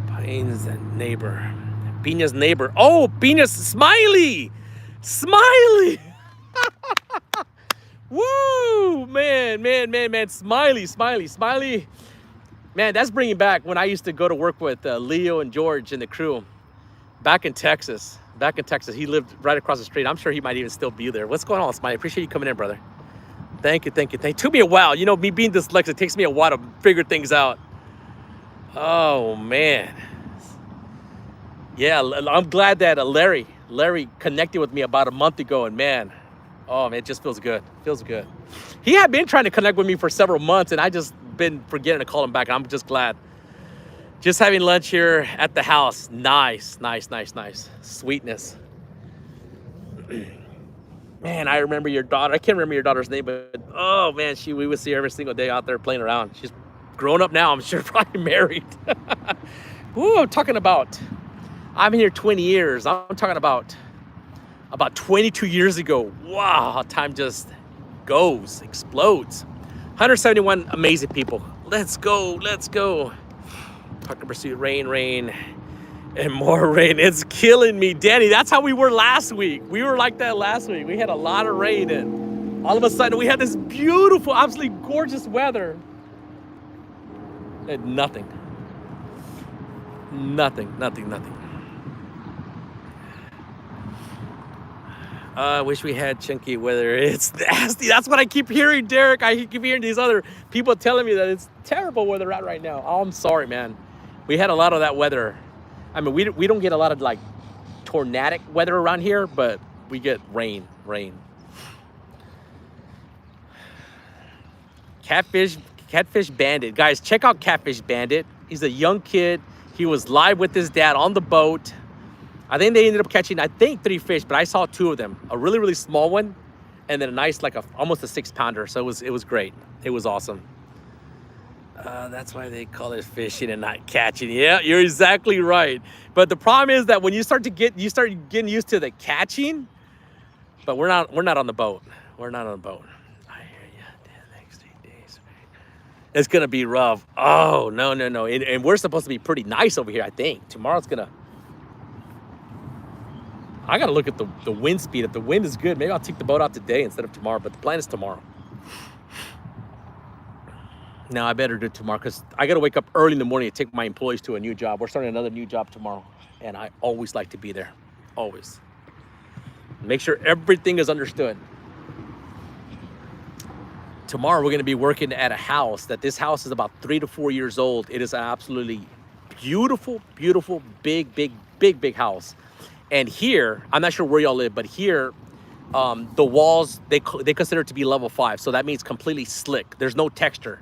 Pine's neighbor. Pina's neighbor. Oh, Pina's Smiley. Woo, man. Smiley. Man, that's bringing back when I used to go to work with Leo and George and the crew back in Texas. He lived right across the street. I'm sure he might even still be there. What's going on, Smiley? Appreciate you coming in, brother. Thank you. It took me a while. You know, me being dyslexic, it takes me a while to figure things out. Oh, man. Yeah, I'm glad that Larry connected with me about a month ago, and man, oh man, it just feels good. He had been trying to connect with me for several months, and I just been forgetting to call him back. I'm just glad. Just having lunch here at the house. Nice. Sweetness. Man, I remember your daughter. I can't remember your daughter's name, but oh man, we would see her every single day out there playing around. She's grown up now. I'm sure probably married. Ooh, I'm talking about. I'm here 20 years. I'm talking about 22 years ago. Wow, how time just explodes. 171 amazing people. Let's go. Parker Pursuit, rain, and more rain. It's killing me, Danny. That's how we were last week. We were like that last week. We had a lot of rain, and all of a sudden we had this beautiful, absolutely gorgeous weather. And nothing. I wish we had chunky weather. It's nasty. That's what I keep hearing, Derek. I keep hearing these other people telling me that it's terrible where they're at right now. Oh, I'm sorry, man. We had a lot of that weather. I mean, we don't get a lot of like tornadic weather around here, but we get rain. Catfish Bandit. Guys, check out Catfish Bandit. He's a young kid. He was live with his dad on the boat. I think they ended up catching, 3 fish, but I saw 2 of them. A really, really small one, and then a nice, like almost a 6-pounder. So it was great. It was awesome. That's why they call it fishing and not catching. Yeah, you're exactly right. But the problem is that when you start getting used to the catching, but we're not on the boat. I hear you. The next 3 days. It's gonna be rough. Oh no. And we're supposed to be pretty nice over here, I think. Tomorrow's gonna. I gotta look at the wind speed. If the wind is good, maybe I'll take the boat out today instead of tomorrow, but the plan is tomorrow. Now I better do it tomorrow because I gotta wake up early in the morning to take my employees to a new job. We're starting another new job tomorrow, and I always like to be there. Always. Make sure everything is understood. Tomorrow we're gonna be working at a house this house is about 3 to 4 years old. It is an absolutely beautiful, big house. And here, I'm not sure where y'all live, but here, the walls, they consider it to be level 5. So that means completely slick. There's no texture.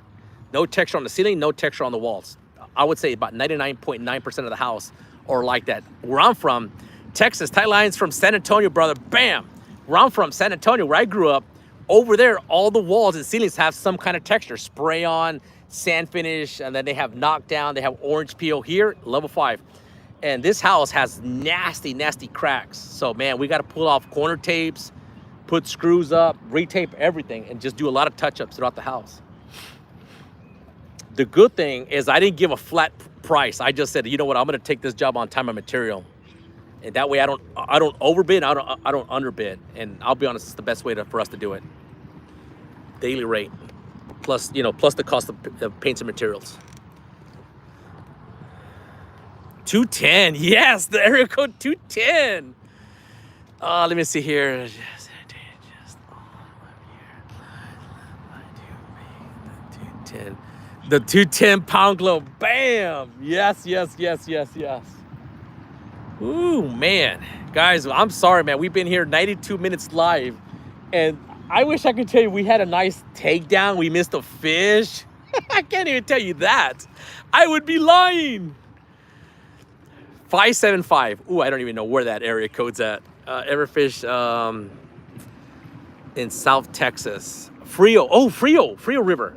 No texture on the ceiling, no texture on the walls. I would say about 99.9% of the house are like that. Where I'm from, Texas, Ty Lyons from San Antonio, brother, bam. Where I'm from, San Antonio, where I grew up, over there, all the walls and ceilings have some kind of texture. Spray on, sand finish, and then they have knockdown, they have orange peel. Here, level 5. And this house has nasty cracks. So man, we got to pull off corner tapes, put screws up, retape everything, and just do a lot of touch-ups throughout the house. The good thing is I didn't give a flat price. I just said, you know what, I'm gonna take this job on time and material, and that way I don't overbid, I don't underbid, and I'll be honest, it's the best way for us to do it. Daily rate, plus plus the cost of paints and materials. 210, yes, the area code 210. Let me see here. The 210 pound globe, bam! Yes. Ooh, man. Guys, I'm sorry, man. We've been here 92 minutes live, and I wish I could tell you we had a nice takedown. We missed a fish. I can't even tell you that. I would be lying. 575. Ooh, I don't even know where that area code's at. Everfish in South Texas. Frio. Oh, Frio River.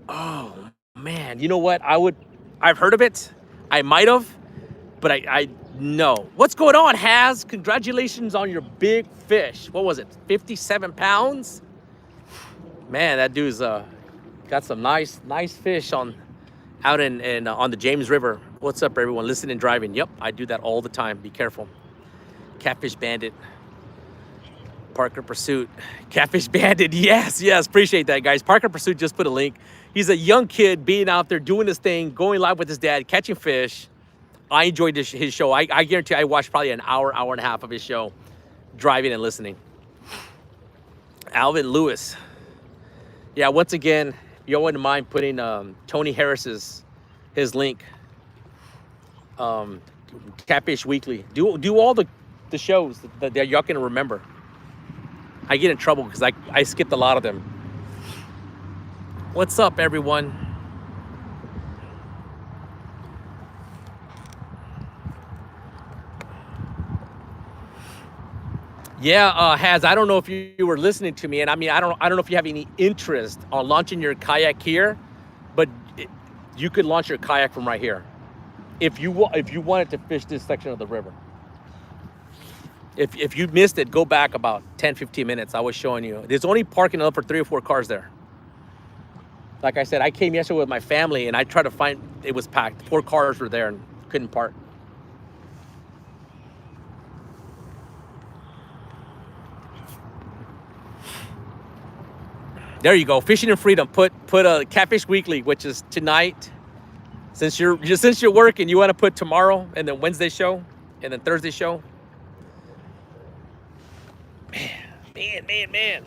Oh, man. You know what? I've heard of it. I might have, but I know. What's going on, Haz? Congratulations on your big fish. What was it? 57 pounds? Man, that dude's got some nice fish out on the James River. What's up, everyone? Listening and driving. Yep, I do that all the time. Be careful. Catfish Bandit. Parker Pursuit. Catfish Bandit. Yes. Appreciate that, guys. Parker Pursuit just put a link. He's a young kid being out there doing his thing, going live with his dad, catching fish. I enjoyed his show. I guarantee I watched probably an hour and a half of his show, driving and listening. Alvin Lewis. Yeah, once again, if you wouldn't mind putting Tony Harris's link. Catfish Weekly. Do all the shows that y'all can remember. I get in trouble because I skipped a lot of them. What's up, everyone? Yeah, Haz, I don't know if you were listening to me, and I mean, I don't know if you have any interest on launching your kayak here, but you could launch your kayak from right here if you wanted to fish this section of the river. If you missed it, go back about 10-15 minutes. I was showing you. There's only parking up for 3 or 4 cars there. Like I said, I came yesterday with my family, and I tried to find, it was packed. 4 cars were there and couldn't park. There you go, Fishing in Freedom. Put a Catfish Weekly, which is tonight. Since you're working, you want to put tomorrow, and then Wednesday show, and then Thursday show. Man.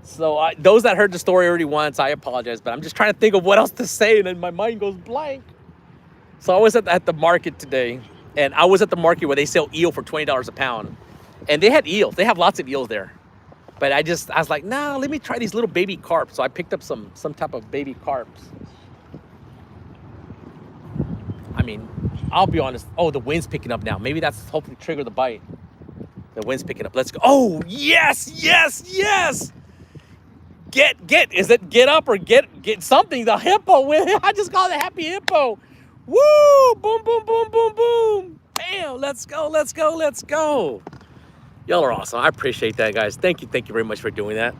So those that heard the story already once, I apologize, but I'm just trying to think of what else to say, and then my mind goes blank. So I was at the market today, and I was at the market where they sell eel for $20 a pound, and they had eels. They have lots of eels there. But I was like, nah, let me try these little baby carp. So I picked up some type of baby carps. I mean, I'll be honest. Oh, the wind's picking up now. Maybe that's hopefully trigger the bite. The wind's picking up. Let's go. Oh, yes. Is it get up or get something? The hippo. I just called it a happy hippo. Woo! Boom, boom, boom, boom, boom. Bam! Let's go. Y'all are awesome. I appreciate that, guys. Thank you very much for doing that.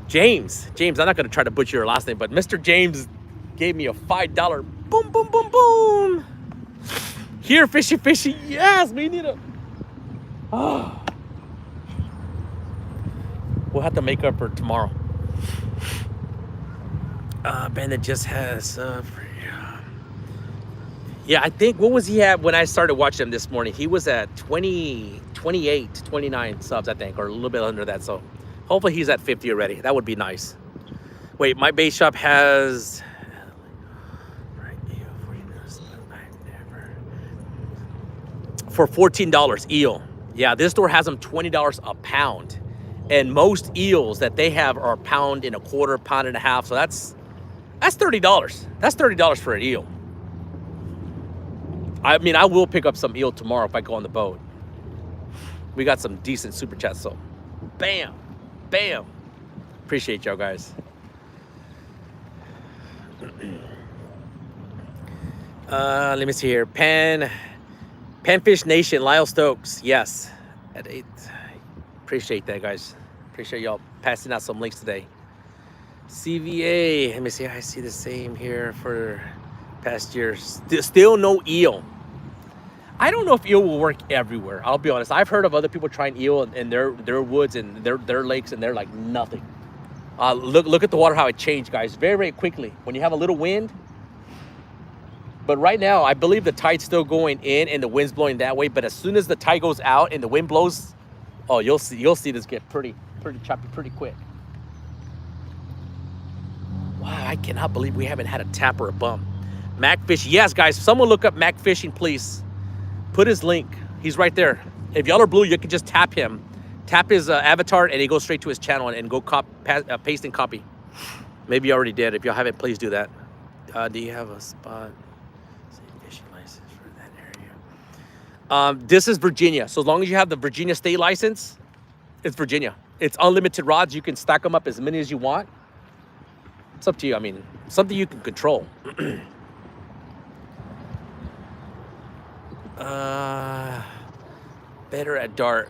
James, I'm not going to try to butcher your last name, but Mr. James gave me a $5 boom, boom, boom, boom. Here, fishy. Yes, we need a... Oh. We'll have to make up for tomorrow. Bandit just has... Yeah, I think, what was he at when I started watching him this morning? He was at 28, 29 subs, I think, or a little bit under that. So hopefully he's at 50 already. That would be nice. Wait, my bait shop has... For $14, eel. Yeah, this store has them $20 a pound. And most eels that they have are a pound and a quarter, pound and a half. So that's $30. That's $30 for an eel. I mean, I will pick up some eel tomorrow if I go on the boat. We got some decent super chats, so bam. Appreciate y'all, guys. Let me see here. Panfish Nation, Lyle Stokes. Yes, at 8. Appreciate that, guys. Appreciate y'all passing out some links today. CVA. Let me see. I see the same here for past years. Still no eel. I don't know if eel will work everywhere. I'll be honest. I've heard of other people trying eel in their woods and their lakes, and they're like nothing. Look at the water, how it changed, guys, very, very quickly when you have a little wind. But right now, I believe the tide's still going in and the wind's blowing that way. But as soon as the tide goes out and the wind blows, oh, you'll see this get pretty choppy pretty quick. Wow, I cannot believe we haven't had a tap or a bump. Mac Fish, yes, guys, someone look up Mac Fishing, please. Put his link. He's right there. If y'all are blue, you can just tap him. Tap his avatar, and he goes straight to his channel and go paste and copy. Maybe you already did. If y'all haven't, please do that. Do you have a spot? Fishing license for that area. This is Virginia. So as long as you have the Virginia state license, it's Virginia. It's unlimited rods. You can stack them up as many as you want. It's up to you. I mean, something you can control. Better at dark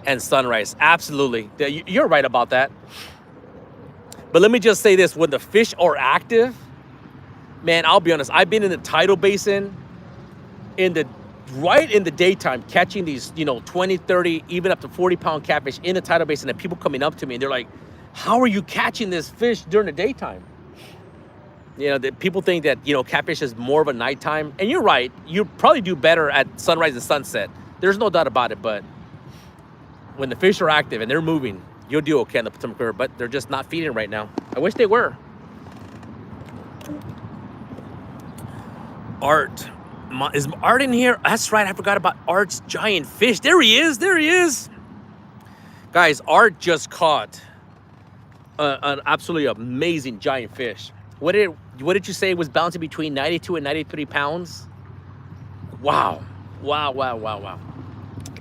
and sunrise. Absolutely. You're right about that. But let me just say this. When the fish are active, man, I'll be honest. I've been in the tidal basin right in the daytime catching these, 20, 30, even up to 40-pound catfish in the tidal basin, and people coming up to me and they're like, how are you catching this fish during the daytime? People think that, catfish is more of a nighttime. And you're right. You probably do better at sunrise and sunset. There's no doubt about it. But when the fish are active and they're moving, you'll do okay on the Potomac River. But they're just not feeding right now. I wish they were. Art. Is Art in here? That's right. I forgot about Art's giant fish. There he is. There he is. Guys, Art just caught an absolutely amazing giant fish. What did you say it was bouncing between 92 and 93 pounds? Wow.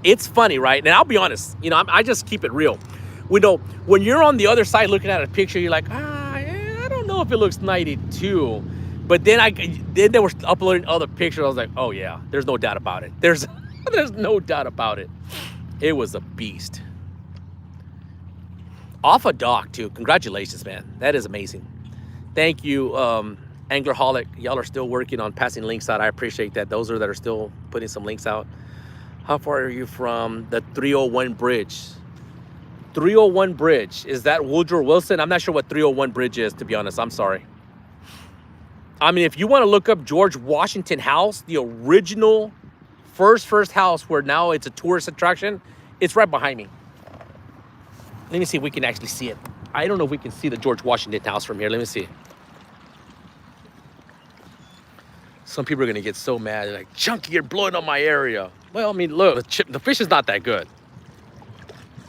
It's funny, right? And I'll be honest, I just keep it real. When you're on the other side looking at a picture, you're like, I don't know if it looks 92. But then they were uploading other pictures. I was like, oh yeah, there's no doubt about it. There's no doubt about it. It was a beast. Off a dock too. Congratulations, man. That is amazing. Thank you, Anglerholic. Y'all are still working on passing links out. I appreciate that. Those that are still putting some links out. How far are you from the 301 bridge? 301 bridge. Is that Woodrow Wilson? I'm not sure what 301 bridge is, to be honest. I'm sorry. I mean, if you want to look up George Washington House, the original first house where now it's a tourist attraction, it's right behind me. Let me see if we can actually see it. I don't know if we can see the George Washington House from here. Let me see. Some people are going to get so mad. They're like, Chunky, you're blowing up my area. Well, I mean, look, the fish is not that good.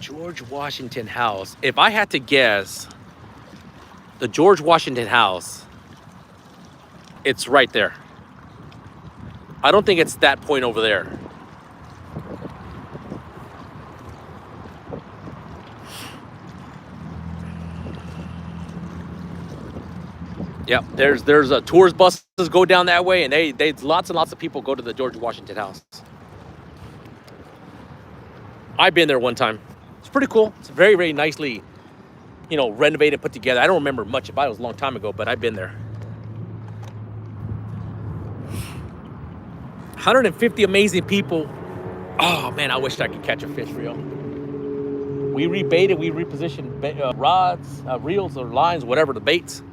George Washington House. If I had to guess, the George Washington House, it's right there. I don't think it's that point over there. Yep, there's a tourist buses go down that way, and they lots and lots of people go to the George Washington House. I've been there one time. It's pretty cool. It's very, very nicely, renovated, put together. I don't remember much about it. It was a long time ago, but I've been there. 150 amazing people. Oh man, I wish I could catch a fish for y'all. We rebaited, we repositioned rods, reels or lines, whatever, the baits.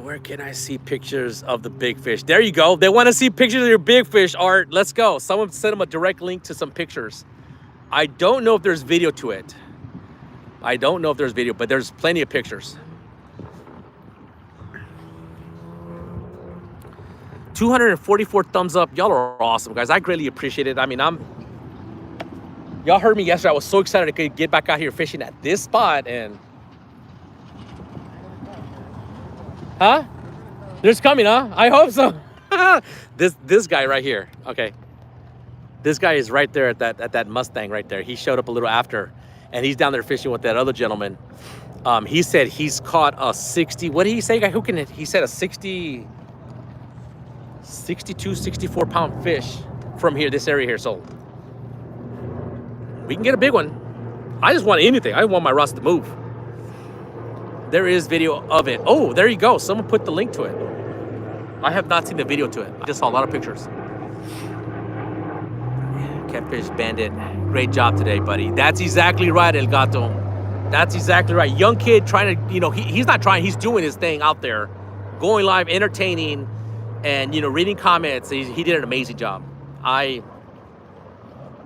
Where can I see pictures of the big fish? There you go. They want to see pictures of your big fish, Art. Let's go. Someone sent them a direct link to some pictures. I don't know if there's video to it. But there's plenty of pictures. 244 thumbs up. Y'all are awesome, guys. I greatly appreciate it. I mean, y'all heard me yesterday. I was so excited to get back out here fishing at this spot, and huh? There's coming, huh? I hope so. This guy right here. Okay. This guy is right there at that Mustang right there. He showed up a little after, and he's down there fishing with that other gentleman. He said he's caught a 60. What did he say? He said a 62, 64 pound fish from here, this area here. So we can get a big one. I just want anything. I want my rods to move. There is video of it. Oh, there you go. Someone put the link to it. I have not seen the video to it. I just saw a lot of pictures. Catfish Bandit. Great job today, buddy. That's exactly right, El Gato. That's exactly right. Young kid trying to, you know, he's not trying. He's doing his thing out there. Going live, entertaining, and, you know, reading comments. He did an amazing job.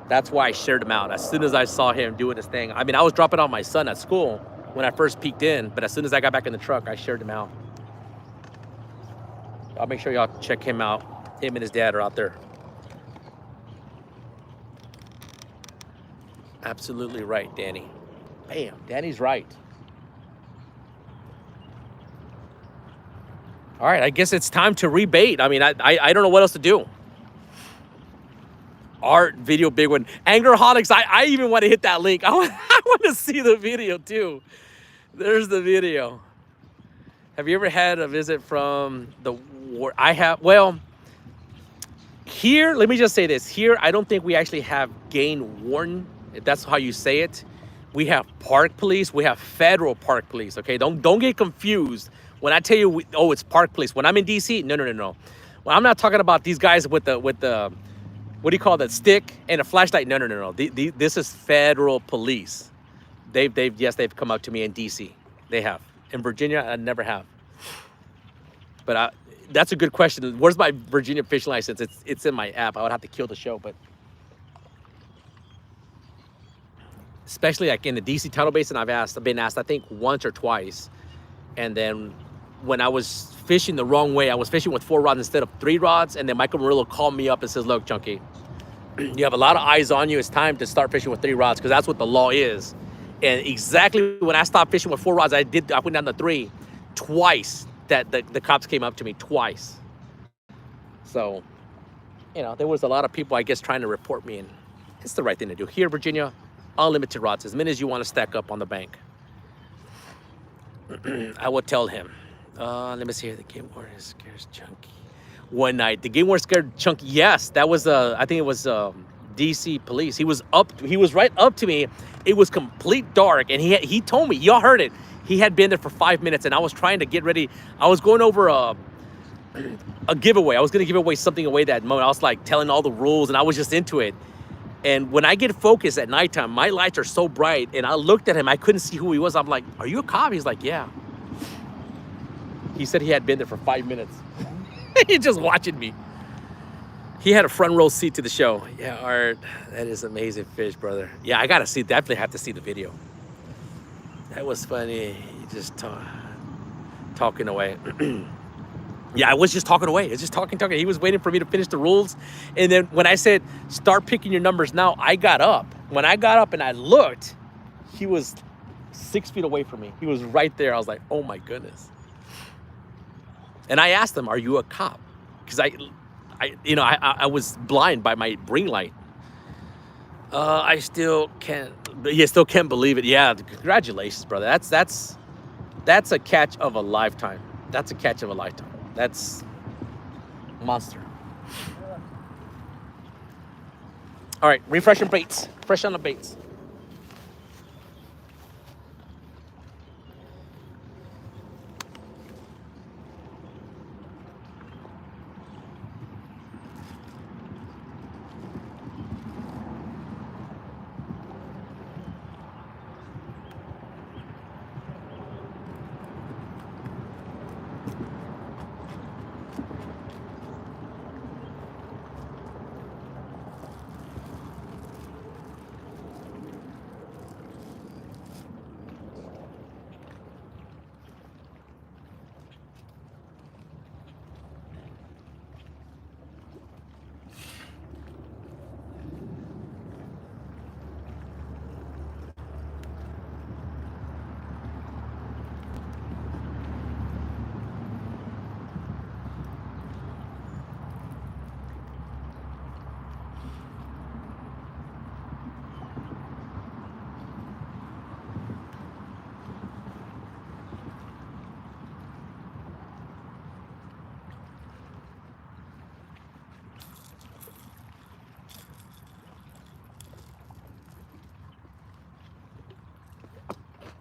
That's why I shared him out. As soon as I saw him doing his thing. I mean, I was dropping off my son at school when I first peeked in. But as soon as I got back in the truck, I shared him out. I'll make sure y'all check him out. Him and his dad are out there. Absolutely right, Danny. Bam, Danny's right. All right, I guess it's time to rebait. I mean, I don't know what else to do. Art, video, big one. Angerholics, I even want to hit that link. I want to see the video too. There's the video. Have you ever had a visit from the war? I have, well, here, let me just say this. Here, I don't think we actually have game warden, if that's how you say it. We have park police. We have federal park police, okay? Don't get confused. When I tell you, oh, it's park police. When I'm in DC, no. Well, I'm not talking about these guys with the what do you call that, stick and a flashlight? No. This is federal police. They've come up to me in DC. They have. In Virginia, I never have. But that's a good question. Where's my Virginia fishing license? It's in my app. I would have to kill the show, but especially like in the DC tidal basin, I've been asked, I think once or twice. And then when I was fishing the wrong way, I was fishing with 4 rods instead of 3 rods. And then Michael Murillo called me up and says, look, Chunky, you have a lot of eyes on you. It's time to start fishing with 3 rods because that's what the law is. And exactly when I stopped fishing with 4 rods, I went down to 3 twice. That the cops came up to me twice. So, you know, there was a lot of people, I guess, trying to report me. And it's the right thing to do. Here, Virginia, unlimited rods, as many as you want to stack up on the bank. I will tell him. Let me see here. The game warden scares Chunky. One night, the game warden scared Chunky. Yes, that was I think it was DC police. He was right up to me. It was complete dark, and he told me, y'all heard it. He had been there for 5 minutes, and I was trying to get ready. I was going over a giveaway. I was going to give away something away that moment. I was like telling all the rules, and I was just into it. And when I get focused at nighttime, my lights are so bright, and I looked at him. I couldn't see who he was. I'm like, are you a cop? He's like, yeah. He said he had been there for 5 minutes. He's just watching me. He had a front row seat to the show. Yeah, Art, that is amazing fish, brother. Yeah, I got to see, definitely have to see the video. That was funny. He just talking away. Yeah, I was just talking away. It's just talking. He was waiting for me to finish the rules. And then when I said, start picking your numbers now, I got up. When I got up and I looked, he was 6 feet away from me. He was right there. I was like, oh my goodness. And I asked him, are you a cop? Because I was blind by my ring light. I still can't believe it. Yeah, congratulations, brother. That's a catch of a lifetime. That's a catch of a lifetime. That's monster. All right, refreshing baits. Fresh on the baits.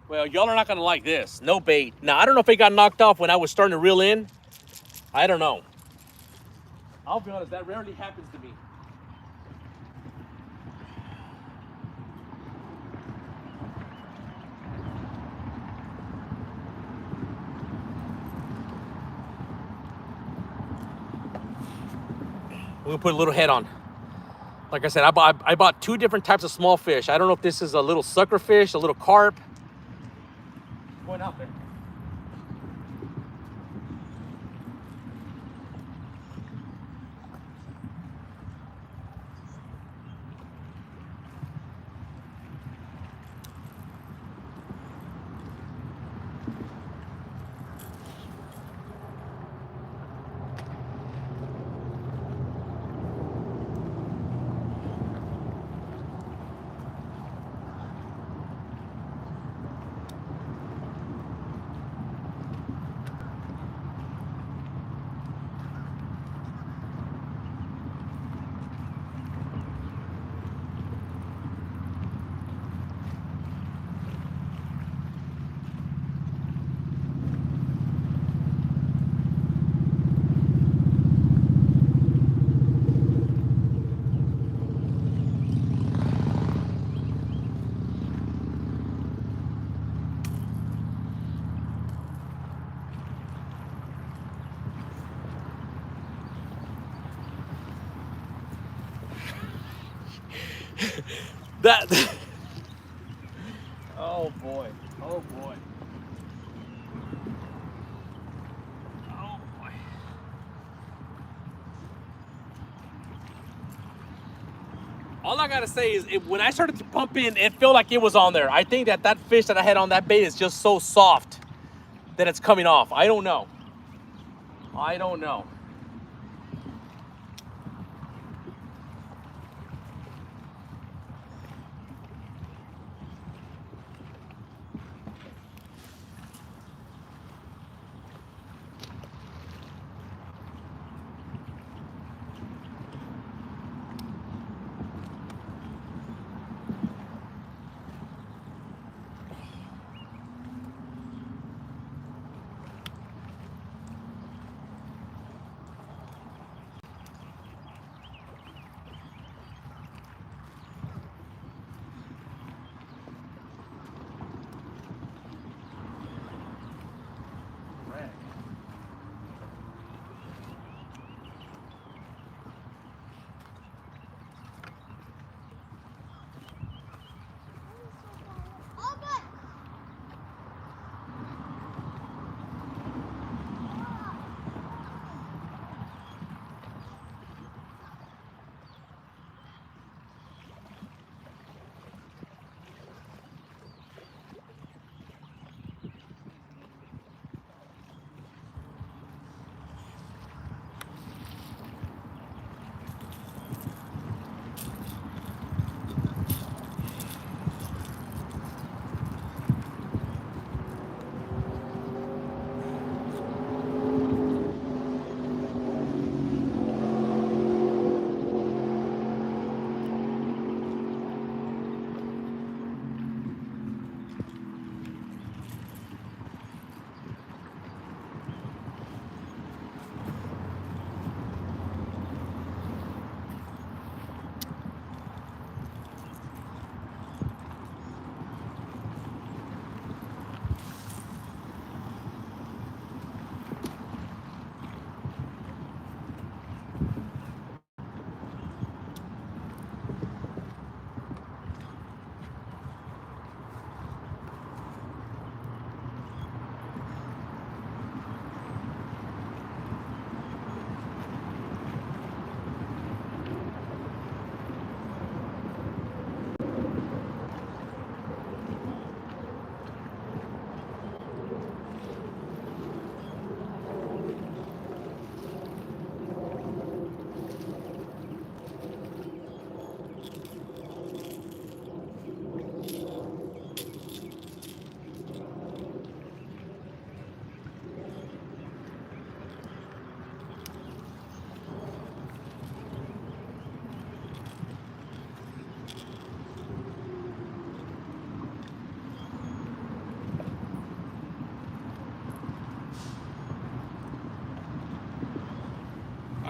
Well, y'all are not gonna like this. No bait. Now, I don't know if it got knocked off when I was starting to reel in. I don't know. I'll be honest, that rarely happens to me. We're gonna put a little head on. Like I said, I bought 2 different types of small fish. I don't know if this is a little sucker fish, a little carp. Going out there. That. Oh boy. Oh boy. Oh boy. All I gotta say is, when I started to pump in, it felt like it was on there. I think that fish that I had on that bait is just so soft that it's coming off. I don't know. I don't know.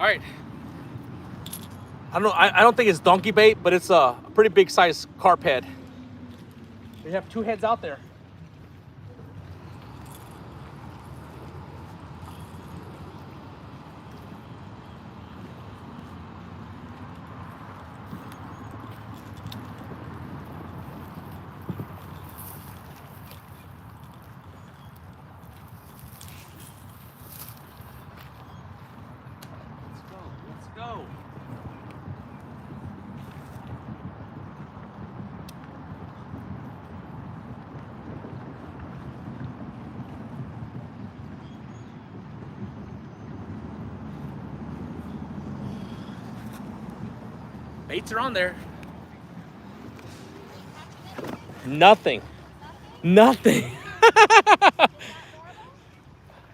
All right. I don't know. I don't think it's donkey bait, but it's a pretty big size carp head. We have 2 heads out there. Let's go. Baits are on there. Nothing. Nothing.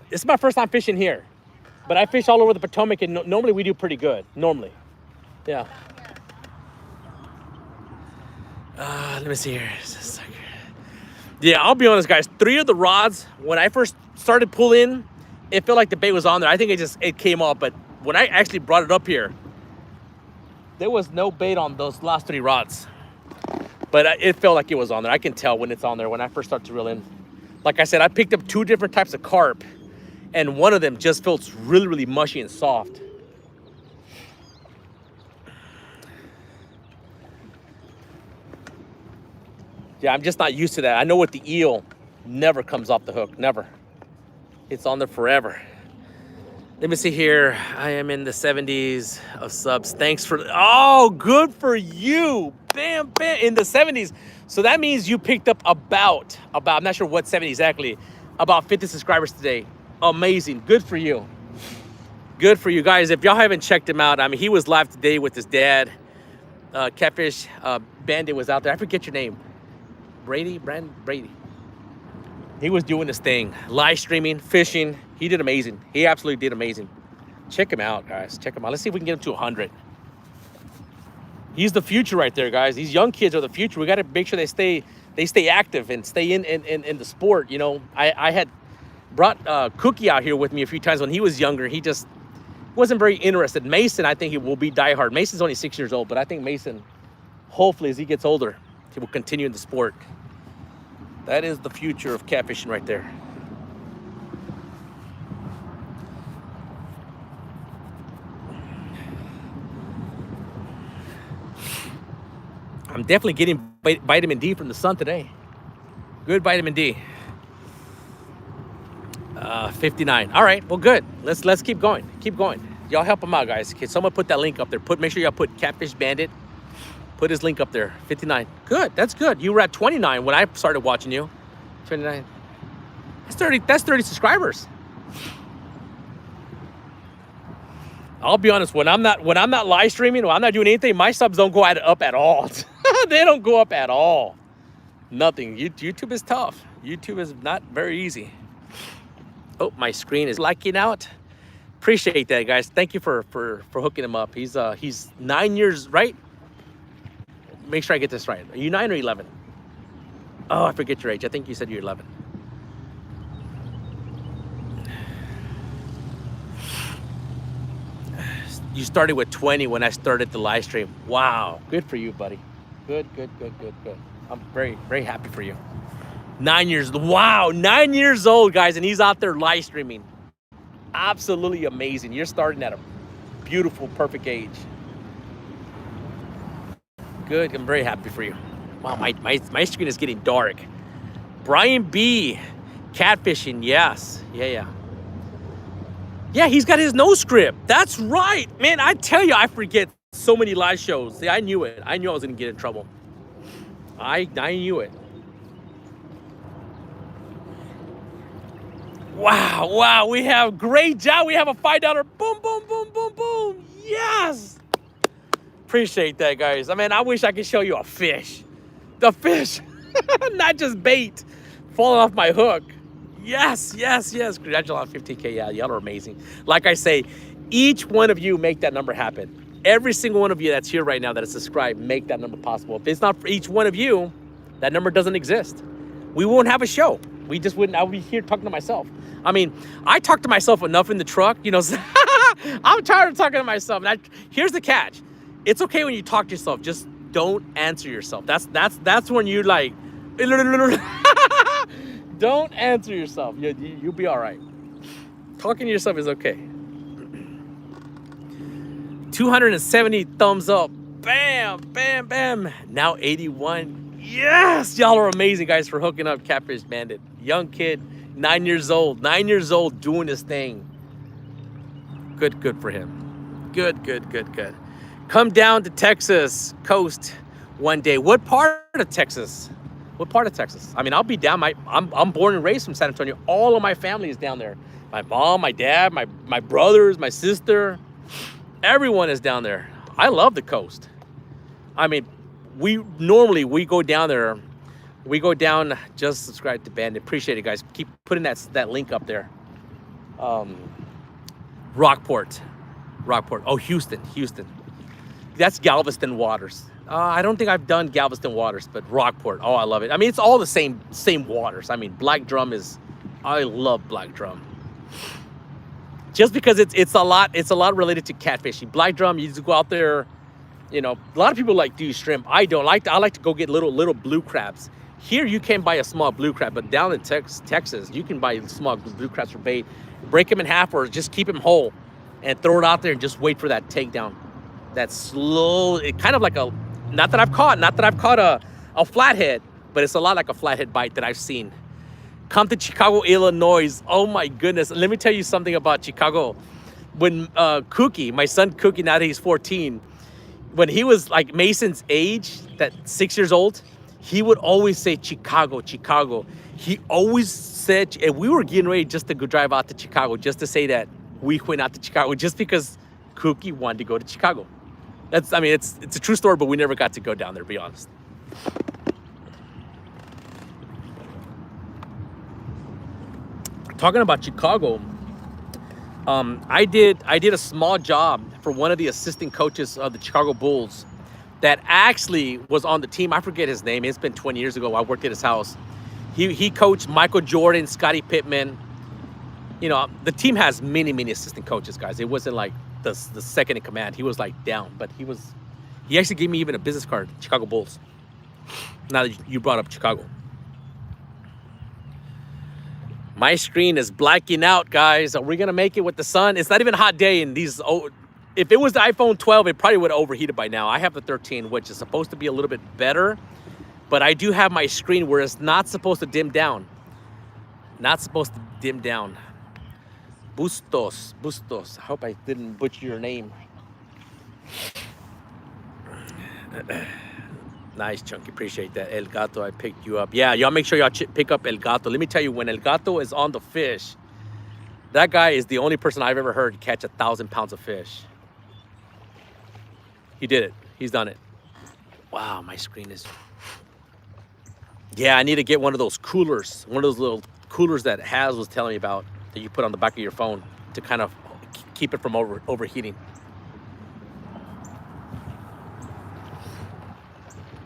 This is my first time fishing here. But I fish all over the Potomac, and normally we do pretty good. Normally. Yeah. Let me see here. Yeah, I'll be honest, guys. 3 of the rods, when I first started pulling, it felt like the bait was on there. I think it came off, but when I actually brought it up here, there was no bait on those last 3 rods. But it felt like it was on there. I can tell when it's on there when I first start to reel in. Like I said, I picked up 2 different types of carp, and one of them just felt really, really mushy and soft. Yeah, I'm just not used to that. I know with the eel, never comes off the hook, never. It's on there forever. Let me see here. I am in the 70s of subs. Thanks for, oh, good for you. Bam, bam, in the 70s. So that means you picked up about, I'm not sure what 70 exactly, about 50 subscribers today. Amazing, good for you. Good for you guys. If y'all haven't checked him out, I mean, he was live today with his dad. Catfish Bandit was out there. I forget your name. Brady. He was doing his thing, live streaming, fishing. He did amazing. He absolutely did amazing. Check him out, guys. Check him out. Let's see if we can get him to 100. He's the future right there, guys. These young kids are the future. We got to make sure they stay active and stay in the sport. You know, I had brought Cookie out here with me a few times when he was younger. He just wasn't very interested. Mason, I think he will be diehard. Mason's only 6 years old, but I think Mason, hopefully, as he gets older, he will continue in the sport. That is the future of catfishing right there. I'm definitely getting vitamin D from the sun today. Good vitamin D. 59. All right, well, good. Let's keep going. Keep going. Y'all help him out, guys. Okay, someone put that link up there. Make sure y'all put Catfish Bandit. Put his link up there. 59. Good. That's good. You were at 29 when I started watching you. 29. That's 30 subscribers. I'll be honest, when I'm not live streaming or I'm not doing anything, my subs don't go up at all. They don't go up at all. Nothing. YouTube is tough. YouTube is not very easy. Oh, my screen is liking out. Appreciate that, guys. Thank you for hooking him up. He's 9 years, right? Make sure I get this right. Are you 9 or 11? Oh, I forget your age. I think you said you're 11. You started with 20 when I started the live stream. Wow. Good for you, buddy. Good. I'm very, very happy for you. 9 years. Wow. 9 years old, guys, and he's out there live streaming. Absolutely amazing. You're starting at a beautiful, perfect age. Good. I'm very happy for you. Wow, my screen is getting dark. Brian B. Catfishing. Yes. Yeah. Yeah, he's got his nose script. That's right. Man, I tell you, I forget so many live shows. See, I knew it. I knew I was going to get in trouble. I knew it. Wow. We have great job. We have a $5. Boom, boom, boom, boom, boom. Yes. Appreciate that, guys. I mean, I wish I could show you a fish. The fish. Not just bait. Falling off my hook. Yes. Congratulations on 15K. Yeah, y'all are amazing. Like I say, each one of you make that number happen. Every single one of you that's here right now that is subscribed, make that number possible. If it's not for each one of you, that number doesn't exist. We won't have a show. I would be here talking to myself. I mean, I talk to myself enough in the truck, you know. I'm tired of talking to myself. And here's the catch. It's okay when you talk to yourself. Just don't answer yourself. That's when you're like, don't answer yourself. You'll be all right. Talking to yourself is okay. 270 thumbs up. Bam, bam, bam. Now 81. Yes, y'all are amazing, guys, for hooking up Catfish Bandit. Young kid, 9 years old. 9 years old doing his thing. Good for him. Good. Come down to Texas coast one day. What part of Texas? What part of Texas? I mean, I'll be down. I'm born and raised from San Antonio. All of my family is down there. My mom, my dad, my brothers, my sister. Everyone is down there. I love the coast. I mean, we go down there. We go down. Just subscribe to Bandit. Appreciate it, guys. Keep putting that link up there. Rockport. Oh, Houston. That's Galveston waters. I don't think I've done Galveston waters, but Rockport. Oh, I love it. I mean, it's all the same waters. I mean, Black Drum I love Black Drum. Just because it's a lot related to catfishing. Black Drum, you just go out there, you know, a lot of people like do shrimp. I don't like I like to go get little blue crabs. Here you can buy a small blue crab, but down in Texas, you can buy small blue crabs for bait, break them in half or just keep them whole and throw it out there and just wait for that takedown. That slow, it kind of like not that I've caught a flathead, but it's a lot like a flathead bite that I've seen. Come to Chicago, Illinois. Oh my goodness. Let me tell you something about Chicago. When Cookie, my son Cookie, now that he's 14, when he was like Mason's age, that 6 years old, he would always say Chicago. He always said, and we were getting ready just to go drive out to Chicago, just to say that we went out to Chicago, just because Cookie wanted to go to Chicago. It's a true story, but we never got to go down there, to be honest. Talking about Chicago, I did a small job for one of the assistant coaches of the Chicago Bulls that actually was on the team. I forget his name. It's been 20 years ago. I worked at his house. He coached Michael Jordan, Scottie Pippen. You know, the team has many assistant coaches, guys. It wasn't like the second in command. He was like down, but he actually gave me even a business card, Chicago Bulls. Now that you brought up Chicago. My screen is blacking out, guys. Are we gonna make it with the sun? It's not even a hot day in these. If it was the iPhone 12, it probably would have overheated by now. I have the 13, which is supposed to be a little bit better, but I do have my screen where it's not supposed to dim down. Not supposed to dim down. Bustos. I hope I didn't butcher your name. Nice, Chunky. Appreciate that. El Gato, I picked you up. Yeah, y'all make sure y'all pick up El Gato. Let me tell you, when El Gato is on the fish, that guy is the only person I've ever heard catch 1,000 pounds of fish. He did it. He's done it. Wow, my screen is... Yeah, I need to get one of those coolers. One of those little coolers that Haz was telling me about that you put on the back of your phone to kind of keep it from overheating.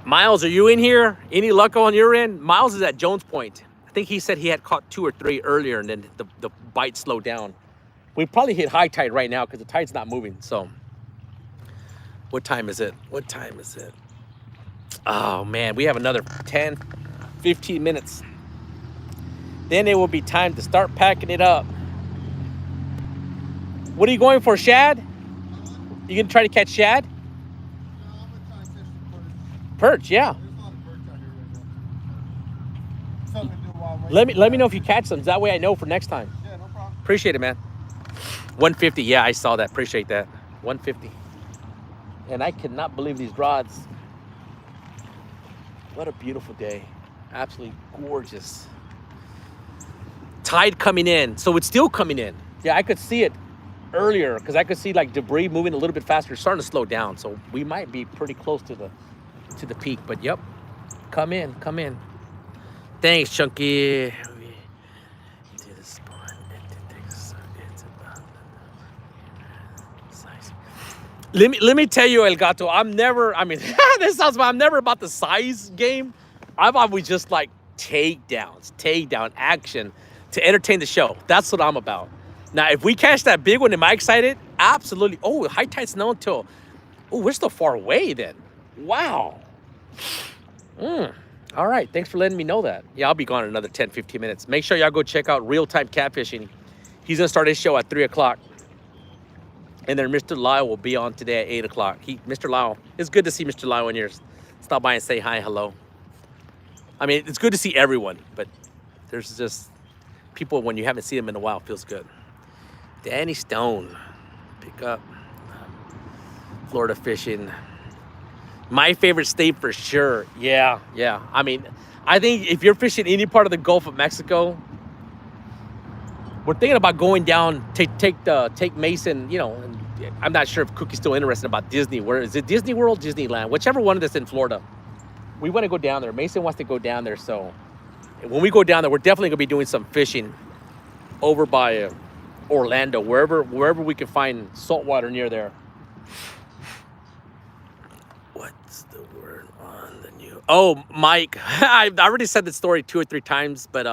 Miles, are you in here? Any luck on your end? Miles is at Jones Point. I think he said he had caught 2 or 3 earlier and then the bite slowed down. We probably hit high tide right now because the tide's not moving. So what time is it? Oh man, we have another 10, 15 minutes. Then it will be time to start packing it up. What are you going for, shad? You gonna try to catch shad? Perch, yeah. Let me know if you catch them. That way I know for next time. Yeah, no problem. Appreciate it, man. 150. Yeah, I saw that. Appreciate that. 150. And I cannot believe these rods. What a beautiful day. Absolutely gorgeous. Tide coming in. So it's still coming in. Yeah, I could see it earlier because I could see like debris moving a little bit faster. It's starting to slow down. So we might be pretty close to the peak, but yep, come in. Thanks, Chunky. Let me tell you, El Gato, I'm never about the size game. I'm always just like takedown action to entertain the show. That's what I'm about. Now, if we catch that big one, am I excited? absolutely. Oh, high tide snow until. Oh, we're still far away then. Wow. All right. Thanks for letting me know that. Yeah, I'll be gone in another 10, 15 minutes. Make sure y'all go check out Real Time Catfishing. He's going to start his show at 3 o'clock. And then Mr. Lyle will be on today at 8 o'clock. Mr. Lyle, it's good to see Mr. Lyle in here. Stop by and say hi, hello. I mean, it's good to see everyone, but there's just people when you haven't seen them in a while, feels good. Danny Stone, pick up. Florida fishing. My favorite state for sure. Yeah. I mean, I think if you're fishing any part of the Gulf of Mexico, we're thinking about going down, take Mason, you know, and I'm not sure if Cookie's still interested about Disney. Where is it? Disney World, Disneyland, whichever one that's in Florida. We want to go down there. Mason wants to go down there. So when we go down there, we're definitely going to be doing some fishing over by Orlando, wherever we can find salt water near there. What's the word on the new? Oh, Mike, I already said the story 2 or 3 times, but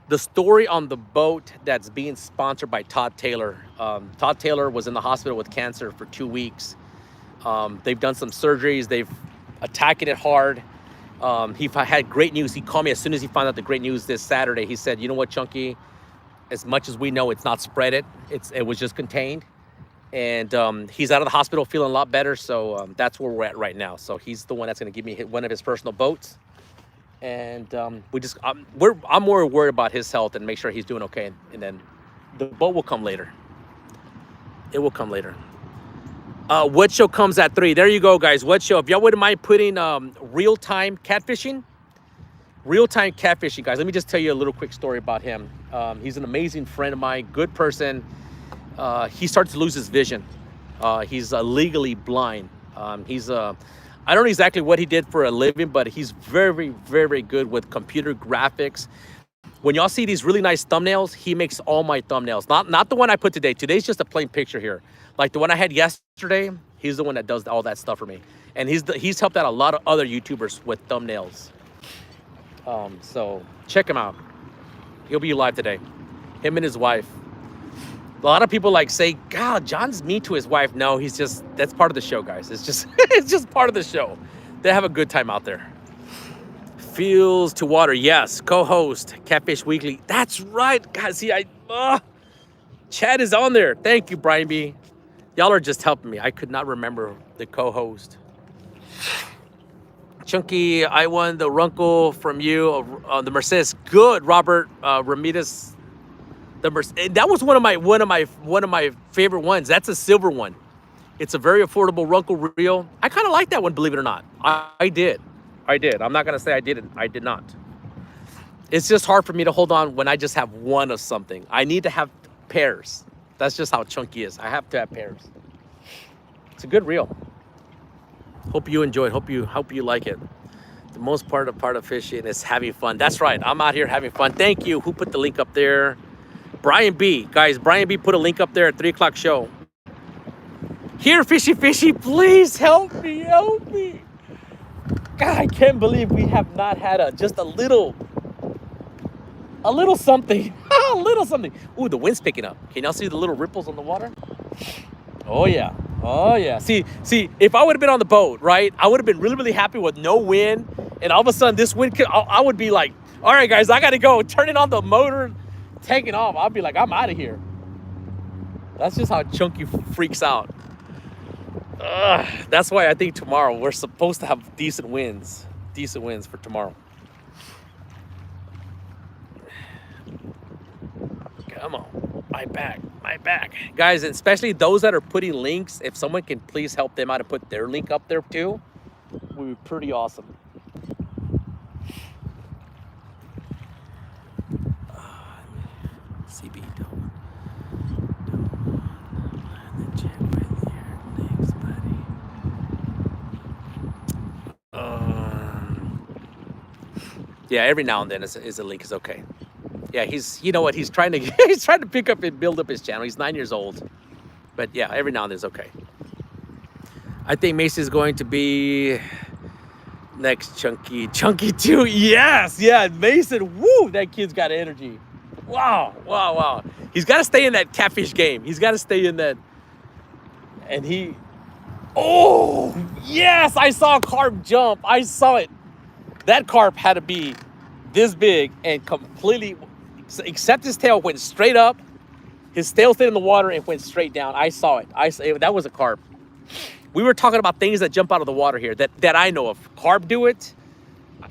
the story on the boat that's being sponsored by Todd Taylor. Todd Taylor was in the hospital with cancer for 2 weeks. They've done some surgeries. They've attacking it hard. He had great news. He called me as soon as he found out the great news this Saturday. He said, you know what, Chunky, as much as we know it's not spread it was just contained. And he's out of the hospital feeling a lot better. So that's where we're at right now. So he's the one that's going to give me one of his personal boats. And I'm more worried about his health and make sure he's doing okay. And then the boat will come later. It will come later. What show comes at 3? There you go, guys. What show? If y'all wouldn't mind putting real-time catfishing. Real-time catfishing, guys. Let me just tell you a little quick story about him. He's an amazing friend of mine, good person. He started to lose his vision. He's legally blind. I don't know exactly what he did for a living, but he's very, very good with computer graphics. When y'all see these really nice thumbnails, he makes all my thumbnails. Not the one I put today. Today's just a plain picture here. Like the one I had yesterday, he's the one that does all that stuff for me. And he's helped out a lot of other YouTubers with thumbnails. So check him out. He'll be live today. Him and his wife. A lot of people like say, God, John's mean to his wife. No, that's part of the show, guys. It's just part of the show. They have a good time out there. Feels to Water, yes. Co-host, Catfish Weekly. That's right, guys. See, Chad is on there. Thank you, Brian B. Y'all are just helping me. I could not remember the co-host. Chunky, I won the Runkle from you on the Mercedes. Good, Robert Ramirez. That was one of my favorite ones. That's a silver one. It's a very affordable Runkle reel. I kind of like that one, believe it or not. I did. I'm not gonna say I didn't. I did not. It's just hard for me to hold on when I just have one of something. I need to have pairs. That's just how Chunky is. I have to have pairs. It's a good reel. Hope you enjoy it. Hope you like it. The most part of fishing is having fun. That's right. I'm out here having fun. Thank you. Who put the link up there? Brian B. Guys, Brian B put a link up there at 3 o'clock show. Here, Fishy, please help me. God, I can't believe we have not had just a little something. A little something. Ooh, the wind's picking up. Can y'all see the little ripples on the water? Oh, yeah. See, if I would have been on the boat, right, I would have been really, really happy with no wind. And all of a sudden, this wind, I would be like, all right, guys, I got to go. Turning on the motor, taking off. I'll be like, I'm out of here. That's just how Chunky freaks out. That's why I think tomorrow we're supposed to have decent winds for tomorrow. Come on, my back, guys, and especially those that are putting links. If someone can please help them out and put their link up there too, would be pretty awesome. CB, don't the chat with your links, buddy. Yeah, every now and then is a link is okay. Yeah, you know what, he's trying to pick up and build up his channel. He's 9 years old. But yeah, every now and then is okay. I think Macy's going to be next Chunky 2. Yes, yeah, Mason, woo, that kid's got energy. Wow. He's got to stay in that catfish game. He's got to stay in that And oh, yes, I saw a carp jump. I saw it. That carp had to be this big and completely, except his tail went straight up. His tail stayed in the water and went straight down. I saw it. That was a carp. We were talking about things that jump out of the water here that I know of. Carp do it.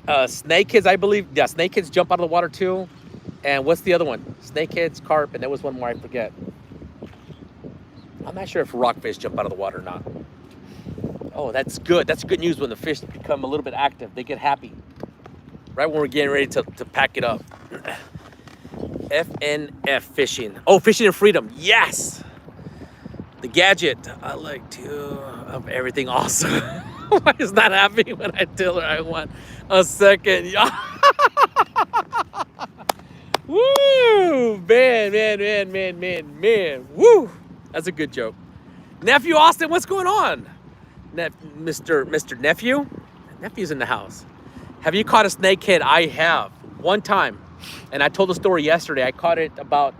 Snakeheads, I believe. Yeah, snakeheads jump out of the water too. And what's the other one? Snakeheads, carp, and there was one more I forget. I'm not sure if rockfish jump out of the water or not. Oh, that's good. That's good news when the fish become a little bit active. They get happy. Right when we're getting ready to pack it up. FNF fishing. Oh, fishing and freedom. Yes. The gadget. I like to of everything awesome. Why is not happy when I tell her I want a second? Woo! Man. Woo! That's a good joke. Nephew Austin, what's going on? Mr. Nephew? Nephew's in the house. Have you caught a snakehead? I have. One time. And I told the story yesterday. I caught it about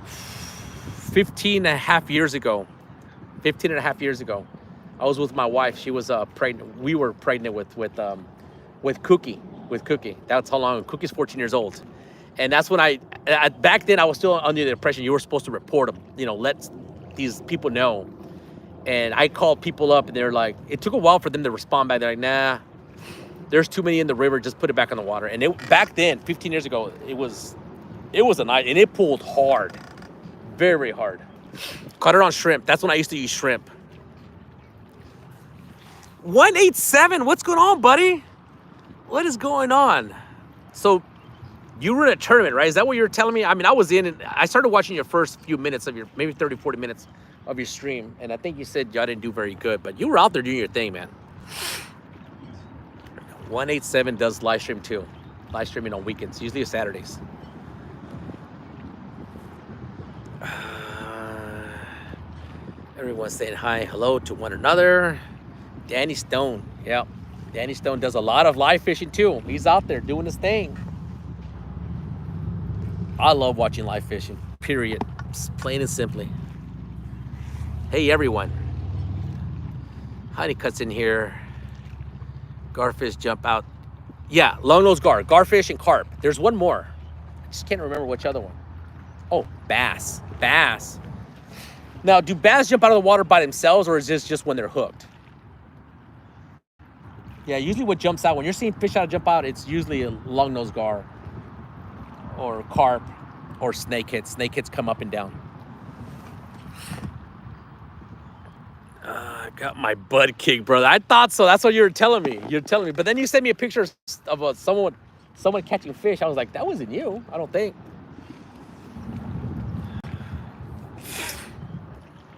15 and a half years ago. 15 and a half years ago. I was with my wife. She was pregnant. We were pregnant with Cookie. With Cookie. That's how long. Cookie's 14 years old. And that's when back then I was still under the impression you were supposed to report them. You know, let these people know. And I called people up and they're like, it took a while for them to respond back. They're like, nah, there's too many in the river. Just put it back in the water. And back then, 15 years ago, it was a night, and it pulled hard, very, very hard. Caught it on shrimp. That's when I used to use shrimp. 187, what's going on, buddy? What is going on? So you were in a tournament, right? Is that what you were telling me? I mean, I was in, and I started watching your first few minutes of maybe 30, 40 minutes of your stream. And I think you said y'all didn't do very good, but you were out there doing your thing, man. 187 does live stream too. Live streaming on weekends, usually Saturdays. Everyone's saying hi, hello to one another. Danny Stone, yeah. Danny Stone does a lot of live fishing too. He's out there doing his thing. I love watching live fishing, period. Just plain and simply. Hey everyone. Honeycutt's in here. Garfish jump out. Yeah, long-nosed garfish and carp. There's one more. I just can't remember which other one. Oh, bass. Now, do bass jump out of the water by themselves, or is this just when they're hooked? Yeah, usually what jumps out, when you're seeing fish jump out, it's usually a long-nosed gar or carp or snakeheads. Snakeheads come up and down. I got my butt kicked, brother. I thought so. That's what you were telling me. But then you sent me a picture of someone catching fish. I was like, that wasn't you. I don't think.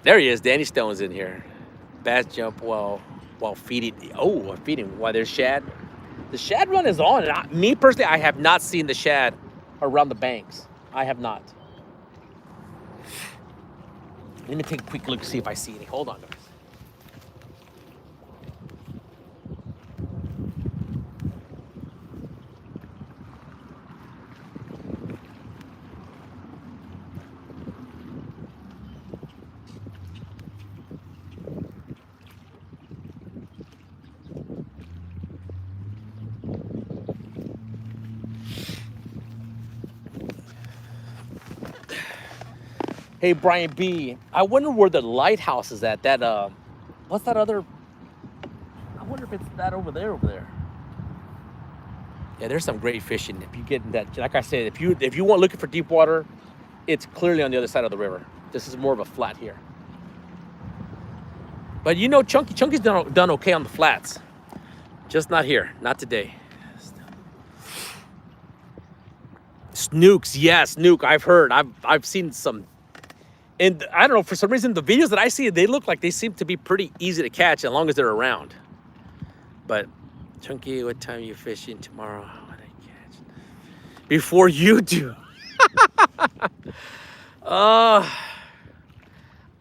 There he is. Danny Stone's in here. Bass jump while feeding. Oh, feeding. Why there's shad. The shad run is on. And me personally, I have not seen the shad around the banks. I have not. Let me take a quick look, see if I see any. Hold on, guys. Hey, Brian B. I wonder where the lighthouse is at. That, what's that other? I wonder if it's that over there. Yeah, there's some great fishing. If you get in that, like I said, if you want looking for deep water, it's clearly on the other side of the river. This is more of a flat here. But you know, Chunky's done okay on the flats. Just not here, not today. Snooks, yeah, snook. I've heard. I've seen some. And I don't know, for some reason, the videos that I see, they look like they seem to be pretty easy to catch as long as they're around. But, Chunky, what time are you fishing tomorrow? What I catch? Before you do. I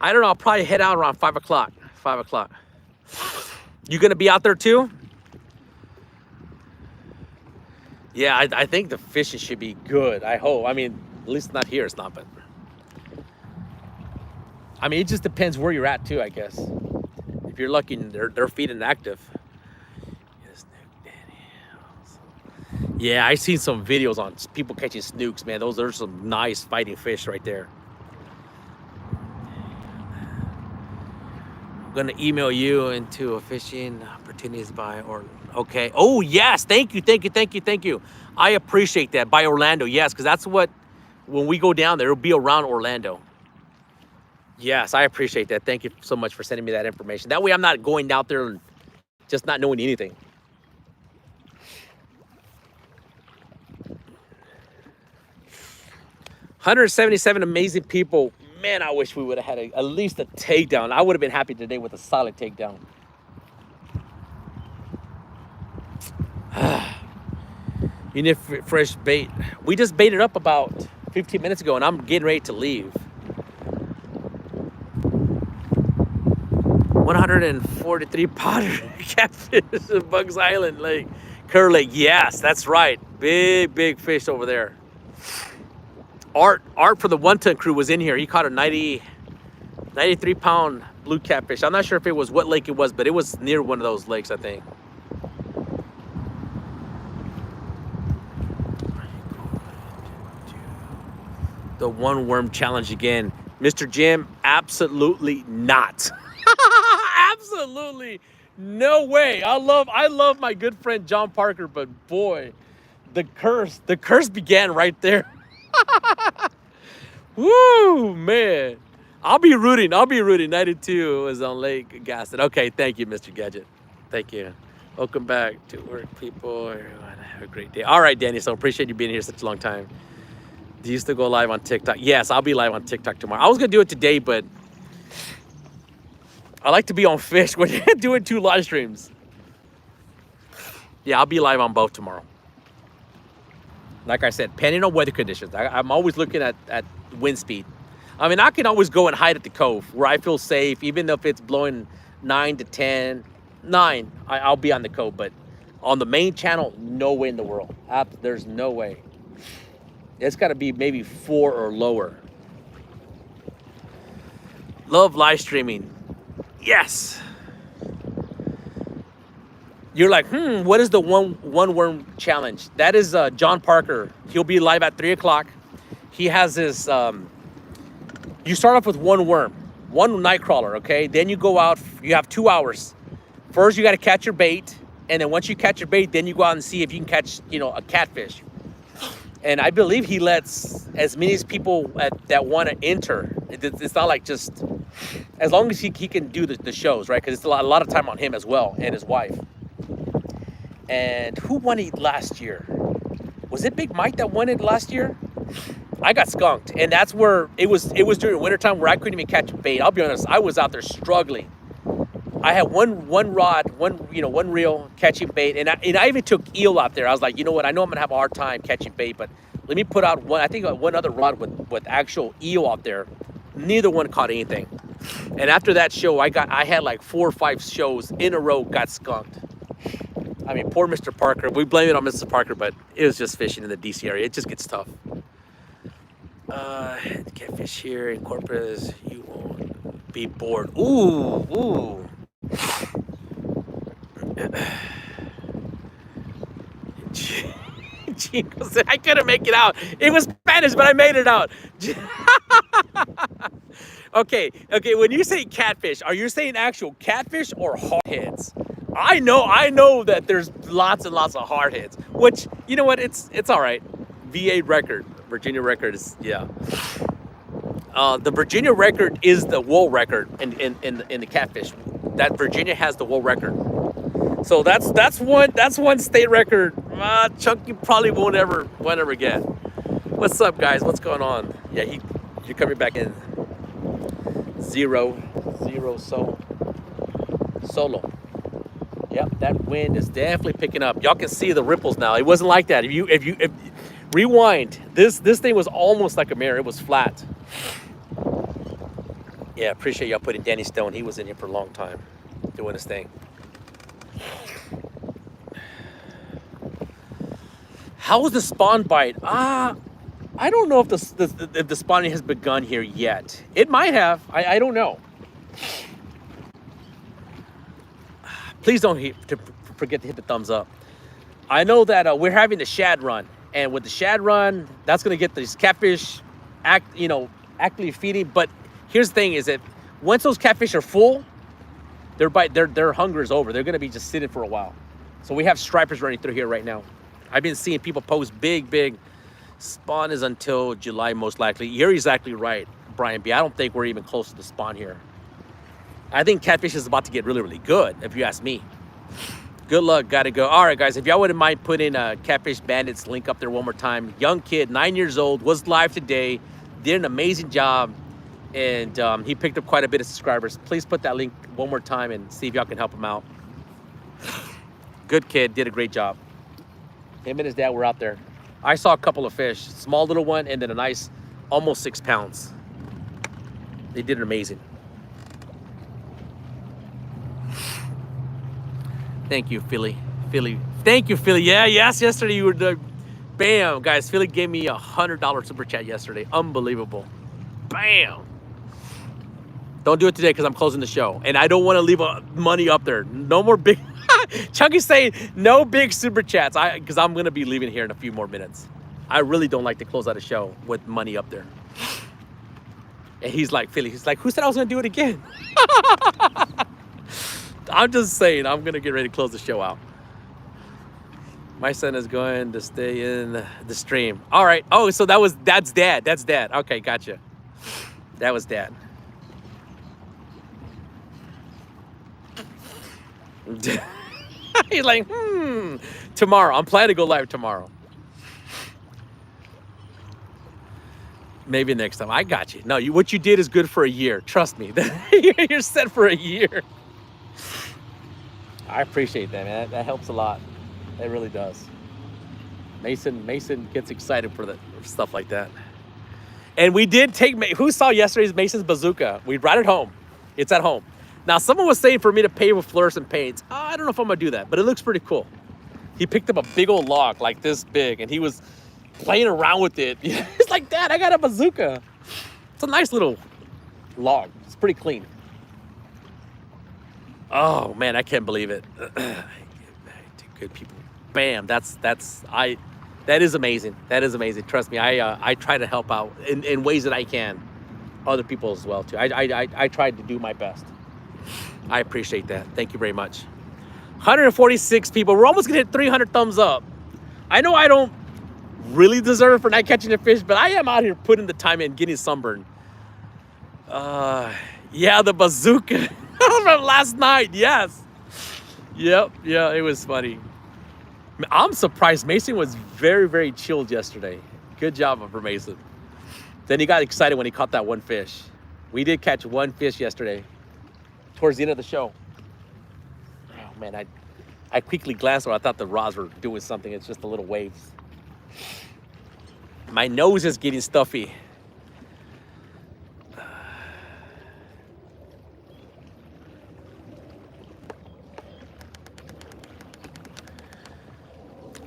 don't know. I'll probably head out around 5 o'clock. 5 o'clock. You going to be out there too? Yeah, I think the fishing should be good. I hope. I mean, at least not here. It's not, but... I mean, it just depends where you're at too, I guess. If you're lucky, they're feeding active. Yeah, I seen some videos on people catching snooks, man. Those are some nice fighting fish right there. I'm gonna email you into a fishing opportunities by or okay. Oh yes, thank you. I appreciate that. By Orlando, yes, because that's what when we go down there, it'll be around Orlando. Yes, I appreciate that. Thank you so much for sending me that information. That way I'm not going out there and just not knowing anything. $177 amazing people. Man, I wish we would have had at least a takedown. I would have been happy today with a solid takedown. You need fresh bait. We just baited up about 15 minutes ago and I'm getting ready to leave. 143 pounder catfish at Bugs Island Lake. Kerr Lake, yes, that's right. Big fish over there. Art for the 1-ton crew was in here. He caught a 93-pound blue catfish. I'm not sure if it was what lake it was, but it was near one of those lakes, I think. The one worm challenge again. Mr. Jim, absolutely not. Absolutely no way. I love my good friend John Parker, but boy, the curse began right there. Woo, man. I'll be rooting. 92 was on Lake Gaston. Okay, thank you, Mr. Gadget. Thank you. Welcome back to work, people. Everyone, have a great day. All right, Danny, so appreciate you being here such a long time. Do you still go live on TikTok? Yes, I'll be live on TikTok tomorrow. I was going to do it today, but I like to be on Fish when you're doing 2 live streams. Yeah, I'll be live on both tomorrow. Like I said, depending on weather conditions. I'm always looking at wind speed. I mean, I can always go and hide at the cove where I feel safe, even if it's blowing 9 to 10. 9, I'll be on the cove. But on the main channel, no way in the world. There's no way. It's got to be maybe 4 or lower. Love live streaming. Yes. You're like, what is the one worm challenge? That is John Parker. He'll be live at 3 o'clock. He has this, you start off with 1 worm, 1 night crawler, okay? Then you go out, you have 2 hours. First, you got to catch your bait. And then once you catch your bait, then you go out and see if you can catch, a catfish. And I believe he lets as many people that want to enter. It's not like just, as long as he can do the shows, right? Because it's a lot of time on him as well and his wife. And who won it last year? Was it Big Mike that won it last year? I got skunked, and that's where it was during wintertime where I couldn't even catch a bait. I'll be honest, I was out there struggling. I had one rod, one reel catching bait, and I even took eel out there. I was like, you know what? I know I'm gonna have a hard time catching bait, but let me put out one other rod with actual eel out there. Neither one caught anything. And after that show, I had like 4 or 5 shows in a row got skunked. I mean, poor Mr. Parker. We blame it on Mr. Parker, but it was just fishing in the DC area. It just gets tough. Catfish here in Corpus. You won't be bored. Ooh. Chico said, I couldn't make it out. It was Spanish, but I made it out. Okay. When you say catfish, are you saying actual catfish or hardheads? I know that there's lots and lots of hardheads, which, you know what, it's all right. VA record, Virginia record is, yeah. The Virginia record is the world record in the catfish. That Virginia has the world record. So that's one state record. Chuck, you probably won't ever get. What's up, guys? What's going on? Yeah, you're coming back in. Zero solo. Yep, that wind is definitely picking up. Y'all can see the ripples now. It wasn't like that. If you rewind, this thing was almost like a mirror. It was flat. Yeah, appreciate y'all putting Danny Stone. He was in here for a long time doing his thing. How was the spawn bite? I don't know if if the spawning has begun here yet. It might have. I don't know. Please don't forget to hit the thumbs up. I know that we're having the shad run, and with the shad run, that's gonna get these catfish actively feeding. But here's the thing: is that once those catfish are full, their hunger is over. They're gonna be just sitting for a while. So we have stripers running through here right now. I've been seeing people post big spawn is until July most likely. You're exactly right, Brian B. I don't think we're even close to the spawn here. I think catfish is about to get really good, if you ask me. Good luck, gotta go. All right, guys, if y'all wouldn't mind putting Catfish Bandits link up there one more time. Young kid, 9 years old, was live today, did an amazing job, and he picked up quite a bit of subscribers. Please put that link one more time and see if y'all can help him out. Good kid, did a great job. Him and his dad were out there. I saw a couple of fish, small little one, and then a nice, almost 6 pounds. They did amazing. Thank you, Philly. Thank you, Philly. Yeah, yes, yesterday you were the... Bam, guys, Philly gave me $100 super chat yesterday. Unbelievable. Bam. Don't do it today because I'm closing the show. And I don't want to leave money up there. No more big... Chunky's saying no big super chats because I'm going to be leaving here in a few more minutes. I really don't like to close out a show with money up there. And he's like, Philly, he's like, who said I was going to do it again? I'm just saying, I'm going to get ready to close the show out. My son is going to stay in the stream. All right. Oh, so that's dad. That's dad. Okay, gotcha. That was dad. He's like, tomorrow. I'm planning to go live tomorrow. Maybe next time. I got you. No, what you did is good for a year. Trust me. You're set for a year. I appreciate that, man. That helps a lot. It really does. Mason gets excited for stuff like that. And we did take, who saw yesterday's Mason's bazooka? We brought it home. It's at home. Now, someone was saying for me to paint with fluorescent paints. I don't know if I'm gonna do that, but it looks pretty cool. He picked up a big old log like this big, and he was playing around with it. He's like, Dad, I got a bazooka. It's a nice little log. It's pretty clean. Oh man, I can't believe it. Good people. Bam. That is amazing. That is amazing. Trust me. I try to help out in ways that I can. Other people as well too. I tried to do my best. I appreciate that. Thank you very much. 146 people. We're almost gonna hit 300 thumbs up. I know I don't really deserve it for not catching a fish, but I am out here putting the time in, getting sunburned. Yeah, the bazooka from last night. Yes. Yep. Yeah, it was funny. I'm surprised. Mason was very chilled yesterday. Good job for Mason. Then he got excited when he caught that one fish. We did catch one fish yesterday towards the end of the show. Oh man, I quickly glanced over. I thought the rods were doing something. It's just the little waves. My nose is getting stuffy.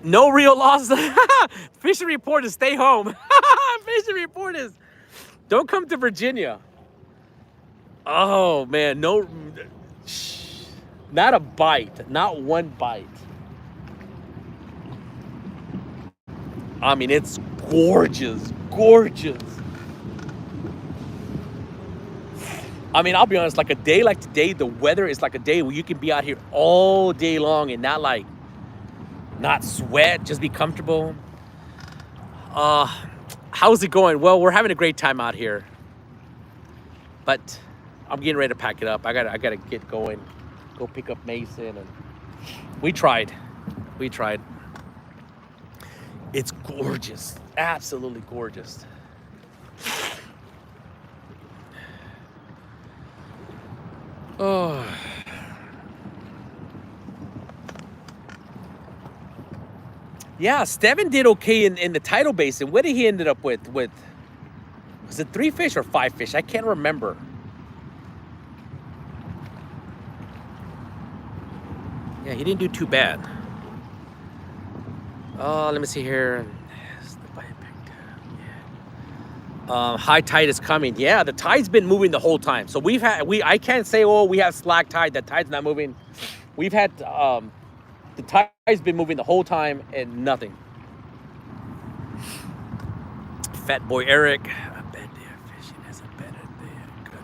No real loss. Fishing report is stay home. Fishing report is don't come to Virginia. Oh man, no, not a bite, not one bite. I mean, it's gorgeous. I mean, I'll be honest, like a day like today, the weather is like a day where you can be out here all day long and not sweat, just be comfortable. How's it going? Well, we're having a great time out here, but I'm getting ready to pack it up. I gotta get going, go pick up Mason, and we tried. It's gorgeous, absolutely gorgeous. Oh. Yeah, Steven did okay in the tidal basin. What did he ended up with? Was it 3 fish or 5 fish? I can't remember. Yeah, he didn't do too bad. Oh, let me see here. High tide is coming. Yeah, the tide's been moving the whole time. So I can't say, oh, we have slack tide. The tide's not moving. We've had, the tide's been moving the whole time and nothing. Fat boy Eric. I bet they're fishing is a better day.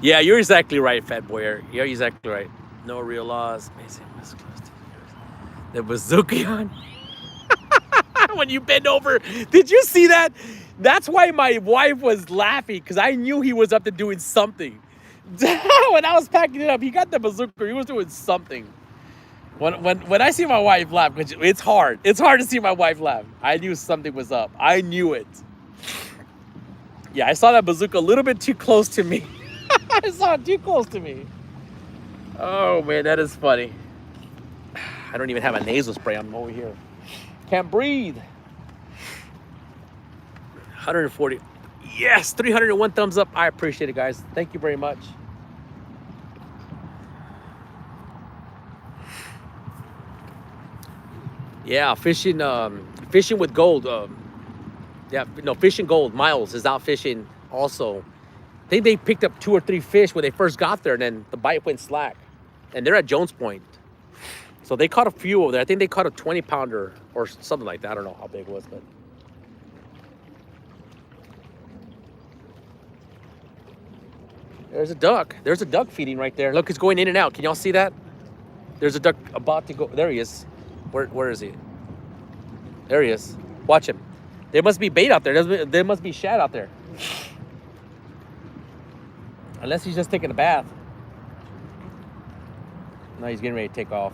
Yeah, you're exactly right, Fat boy Eric. You're exactly right. No real laws. Amazing was close to yours. The bazooka on. When you bend over. Did you see that? That's why my wife was laughing, because I knew he was up to doing something. When I was packing it up, he got the bazooka. He was doing something. When I see my wife laugh, which it's hard. It's hard to see my wife laugh. I knew something was up. I knew it. Yeah, I saw that bazooka a little bit too close to me. I saw it too close to me. Oh, man, that is funny. I don't even have a nasal spray. I'm over here. Can't breathe. 140. Yes, 301 thumbs up. I appreciate it, guys. Thank you very much. Yeah, fishing with gold. Fishing gold. Miles is out fishing also. I think they picked up 2 or 3 fish when they first got there, and then the bite went slack. And they're at Jones Point. So they caught a few over there. I think they caught a 20-pounder or something like that. I don't know how big it was, but. There's a duck. There's a duck feeding right there. Look, it's going in and out. Can y'all see that? There's a duck about to go. There he is. Where is he? There he is. Watch him. There must be bait out there. There must be shad out there. Unless he's just taking a bath. No, he's getting ready to take off.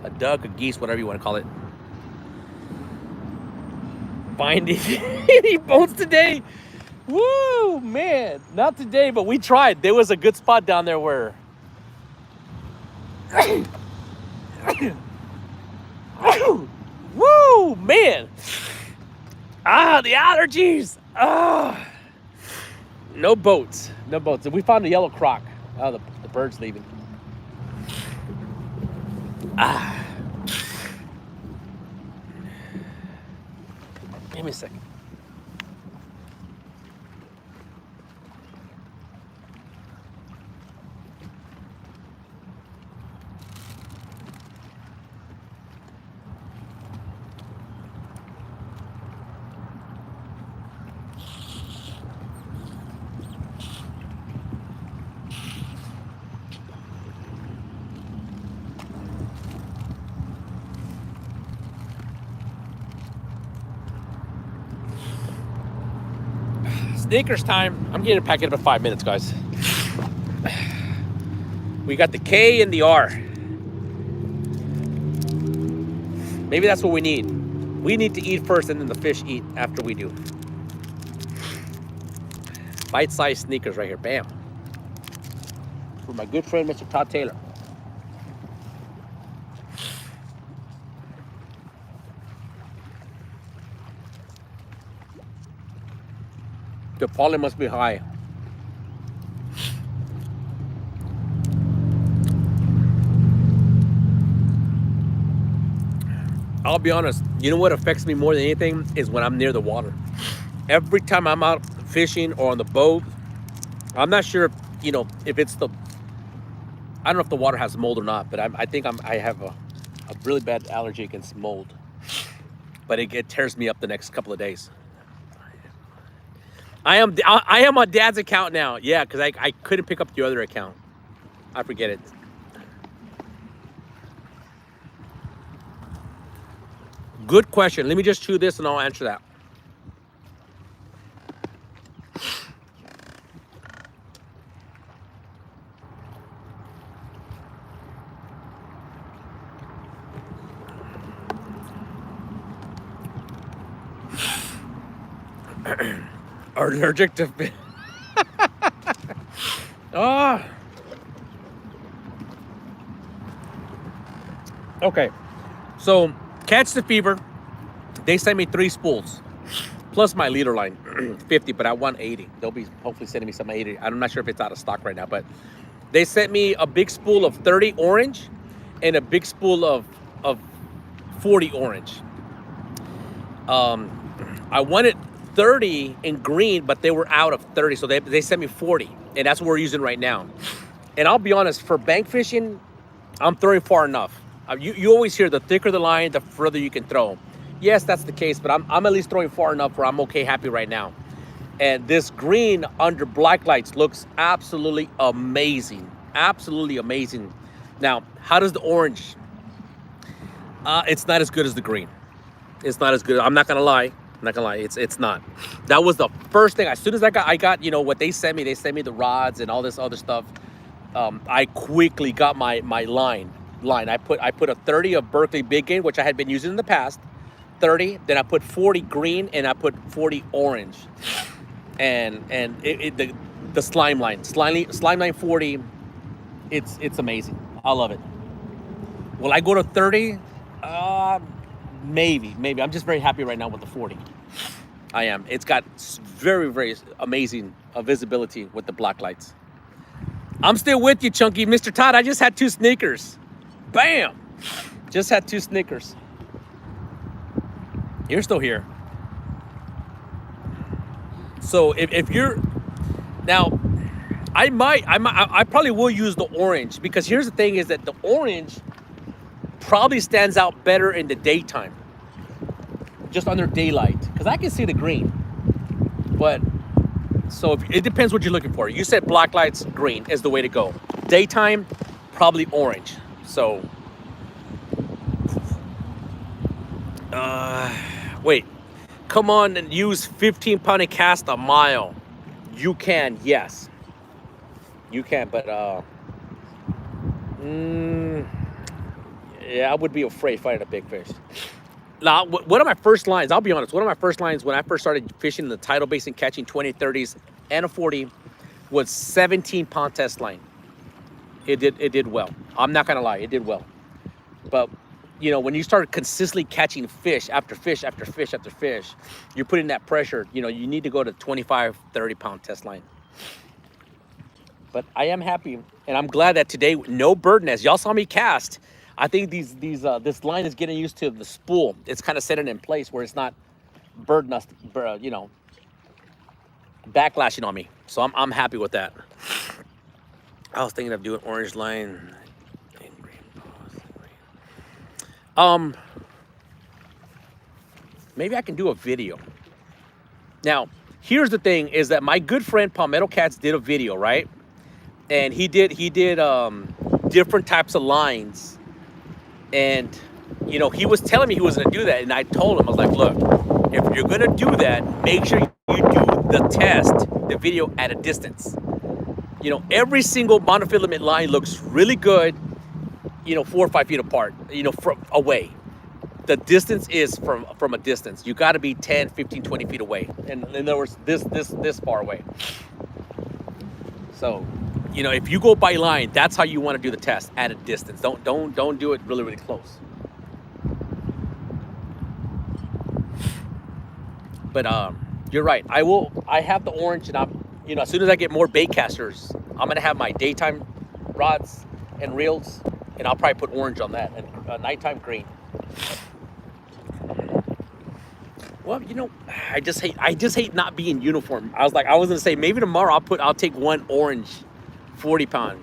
A duck, a geese, whatever you want to call it. Finding any boats today. Woo, man. Not today, but we tried. There was a good spot down there where... Woo, man. The allergies. No boats. No boats. We found a yellow croc. Oh, the bird's leaving. Give me a second. Snickers time. I'm getting a packet up in 5 minutes, guys. We got the K and the R. Maybe that's what we need. We need to eat first and then the fish eat after we do. Bite-sized sneakers right here. Bam. For my good friend, Mr. Todd Taylor. The pollen must be high. I'll be honest, you know what affects me more than anything is when I'm near the water. Every time I'm out fishing or on the boat, I'm not sure, if it's I don't know if the water has mold or not, but I think I have a really bad allergy against mold. But it tears me up the next couple of days. I am on Dad's account now. Yeah, because I couldn't pick up the other account. I forget it. Good question. Let me just chew this and I'll answer that. Are allergic to fish. Okay, so Catch the Fever, they sent me 3 spools plus my leader line 50, but I want 80. They'll be hopefully sending me some 80. I'm not sure if it's out of stock right now, but they sent me a big spool of 30 orange and a big spool of 40 orange. I wanted 30 in green, but they were out of 30, so they sent me 40, and that's what we're using right now. And I'll be honest, for bank fishing, I'm throwing far enough. You always hear the thicker the line, the further you can throw. Yes, that's the case, but I'm at least throwing far enough where I'm okay, happy right now. And this green under black lights looks absolutely amazing. Absolutely amazing. Now, how does the orange? It's not as good as the green. It's not as good. I'm not gonna lie. I'm not gonna lie. It's not. That was the first thing. As soon as I got what they sent me. They sent me the rods and all this other stuff. I quickly got my line. I put a 30 of Berkeley Big Game, which I had been using in the past. 30. Then I put 40 green and I put 40 orange. And the slime line 40. It's amazing. I love it. Will I go to 30? Maybe. I'm just very happy right now with the 40. I am. It's got very, very amazing visibility with the black lights. I'm still with you, Chunky. Mr. Todd, I just had 2 sneakers. Bam! Just had 2 sneakers. You're still here. So if you're now, I probably will use the orange, because here's the thing is that the orange probably stands out better in the daytime, just under daylight, because I can see the green. But so it depends what you're looking for. You said black lights, green is the way to go. Daytime, probably orange. So wait, come on and use 15-pound and cast a mile. You can, yes, you can, but yeah, I would be afraid fighting a big fish. Now, one of my first lines, I'll be honest, one of my first lines when I first started fishing in the tidal basin, catching 20, 30s, and a 40, was 17-pound test line. It did well. I'm not gonna lie, it did well. But when you start consistently catching fish after fish after fish after fish, you're putting that pressure. You need to go to 25, 30-pound test line. But I am happy, and I'm glad that today, no bird nest. Y'all saw me cast. I think this line is getting used to the spool. It's kind of setting in place where it's not bird nest, backlashing on me. So I'm happy with that. I was thinking of doing orange line. Maybe I can do a video. Now, here's the thing: is that my good friend Palmetto Cats did a video, right? And he did different types of lines. And, he was telling me he was going to do that. And I told him, I was like, look, if you're going to do that, make sure you do the test, the video at a distance. Every single monofilament line looks really good, 4 or 5 feet apart, from away. The distance is from a distance. You got to be 10, 15, 20 feet away. And in other words, this far away. So, if you go by line, that's how you want to do the test, at a distance. Don't do it really, really close. But you're right. I have the orange, and as soon as I get more bait casters, I'm gonna have my daytime rods and reels, and I'll probably put orange on that, and nighttime green. Well, I just hate not being uniform. I was gonna say maybe tomorrow I'll take one orange 40-pound,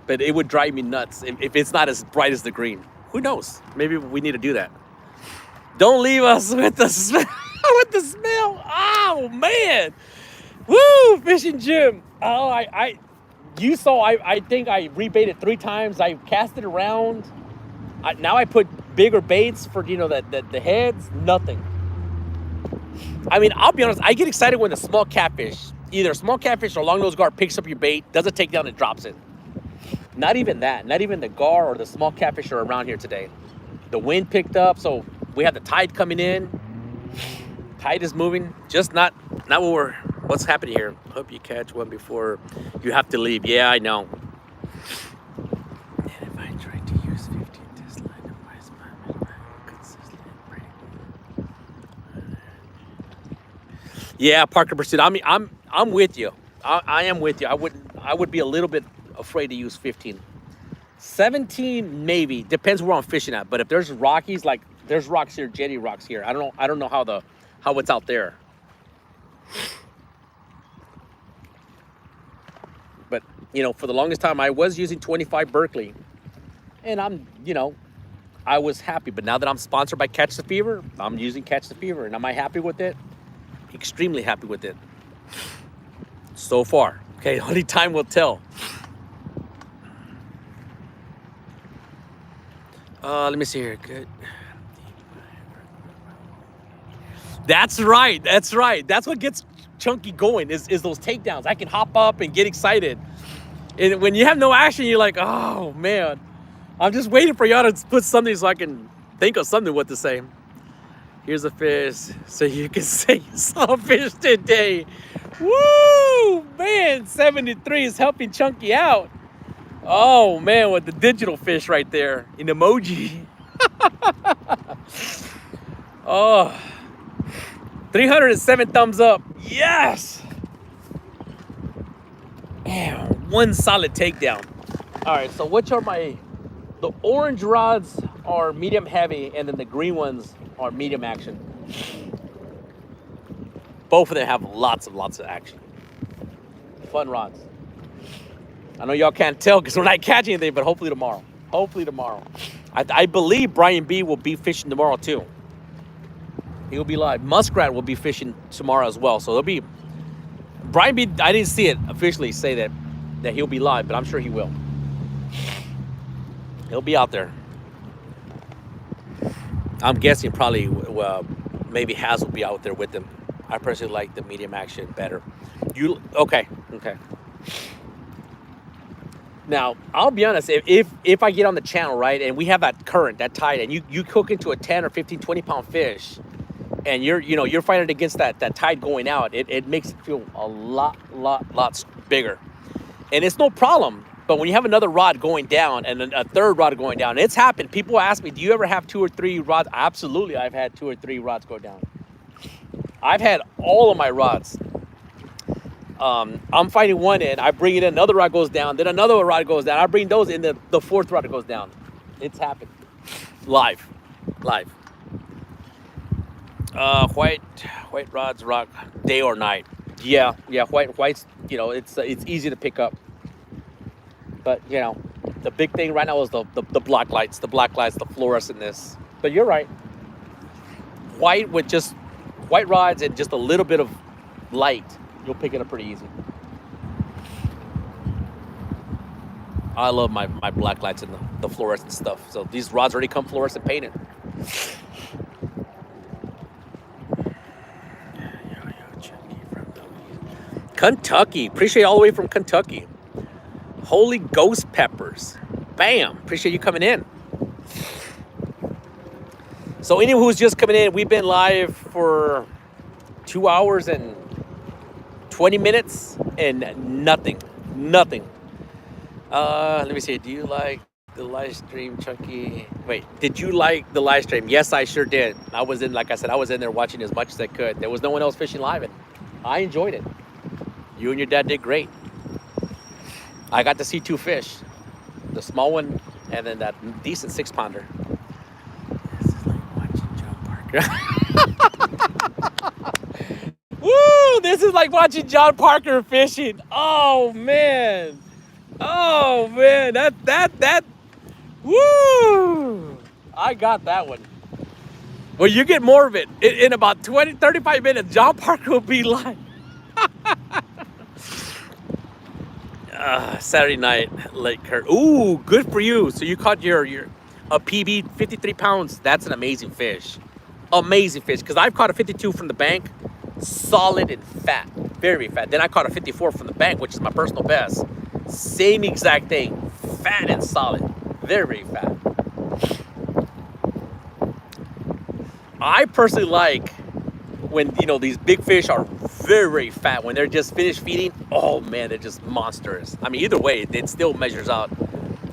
but it would drive me nuts if it's not as bright as the green. Who knows? Maybe we need to do that. Don't leave us with the smell. With the smell. Oh man. Woo! Fishing Jim. Oh, you saw. I think I rebaited 3 times. I cast it around. Now I put bigger baits for the heads. Nothing. I mean, I'll be honest. I get excited when the small catfish, either a small catfish or long-nosed gar, picks up your bait, does a takedown, and drops it. Not even that. Not even the gar or the small catfish are around here today. The wind picked up, so we have the tide coming in. Tide is moving. Just not what's happening here. Hope you catch one before you have to leave. Yeah, I know. And if I try to use 15 test line, why is my consistent break? Yeah, Parker Pursuit. I mean, I'm with you. I am with you. I would be a little bit afraid to use 15. 17 maybe, depends where I'm fishing at. But if there's Rockies, like there's rocks here, jetty rocks here. I don't know how the how it's out there. But, you know, for the longest time, I was using 25 Berkeley. And I'm, you know, I was happy. But now that I'm sponsored by Catch the Fever, I'm using Catch the Fever. And am I happy with it? Extremely happy with it. So far. Okay, only time will tell. Let me see here. Good. That's right. That's right. That's what gets Chunky going is those takedowns. I can hop up and get excited. And when you have no action, you're like, oh, man. I'm just waiting for y'all to put something so I can think of something what to say. Here's a fish so you can say you saw a fish today. Woo! Man, 73 is helping Chunky out. Oh, man, with the digital fish right there in emoji. Oh, 307 thumbs up. Yes! Man, one solid takedown. All right, so which are the orange rods are medium heavy, and then the green ones are medium action. Both of them have lots of action. Fun rods. I know y'all can't tell because we're not catching anything, but hopefully tomorrow. Hopefully tomorrow. I believe Brian B will be fishing tomorrow too. He'll be live. Muskrat will be fishing tomorrow as well. So there'll be Brian B. I didn't see it officially say that he'll be live, but I'm sure he will. He'll be out there. I'm guessing probably maybe Haz will be out there with him. I personally like the medium action better. Okay. Now, I'll be honest, if I get on the channel, right, and we have that current, that tide, and you hook into a 10 or 15, 20 pound fish, and you're fighting against that tide going out, it makes it feel a lot bigger. And it's no problem. But when you have another rod going down and a third rod going down, it's happened. People ask me, do you ever have 2 or 3 rods? Absolutely, I've had 2 or 3 rods go down. I've had all of my rods. I'm fighting one end, I bring it in, another rod goes down, then another rod goes down. I bring those in, the fourth rod goes down. It's happened. Live. White rods rock day or night. Yeah, white's, you know, it's easy to pick up. But, you know, the big thing right now is the black lights, the fluorescentness. But you're right. White with just white rods and just a little bit of light, you'll pick it up pretty easy. I love my black lights and the fluorescent stuff. So these rods already come fluorescent painted. Kentucky. Appreciate all the way from Kentucky. Holy Ghost Peppers. Bam. Appreciate you coming in. So anyone who's just coming in, we've been live for 2 hours and 20 minutes and nothing. Let me see. Do you like the live stream, Chunky? Wait, did you like the live stream? Yes, I sure did. I was in there watching as much as I could. There was no one else fishing live, and I enjoyed it. You and your dad did great. I got to see 2 fish. The small one and then that decent 6-pounder. This is like watching John Parker. Woo! This is like watching John Parker fishing. Oh man. That woo! I got that one. Well, you get more of it. In about 35 minutes, John Parker will be live. Saturday night, Lake Kurt. Ooh, good for you. So you caught your a PB, 53 pounds. That's an amazing fish. Amazing fish. Because I've caught a 52 from the bank. Solid and fat. Very fat. Then I caught a 54 from the bank, which is my personal best. Same exact thing. Fat and solid. Very, very fat. I personally like when, you know, these big fish are very, very fat. When they're just finished feeding, oh man, they're just monsters. I mean, either way, it still measures out.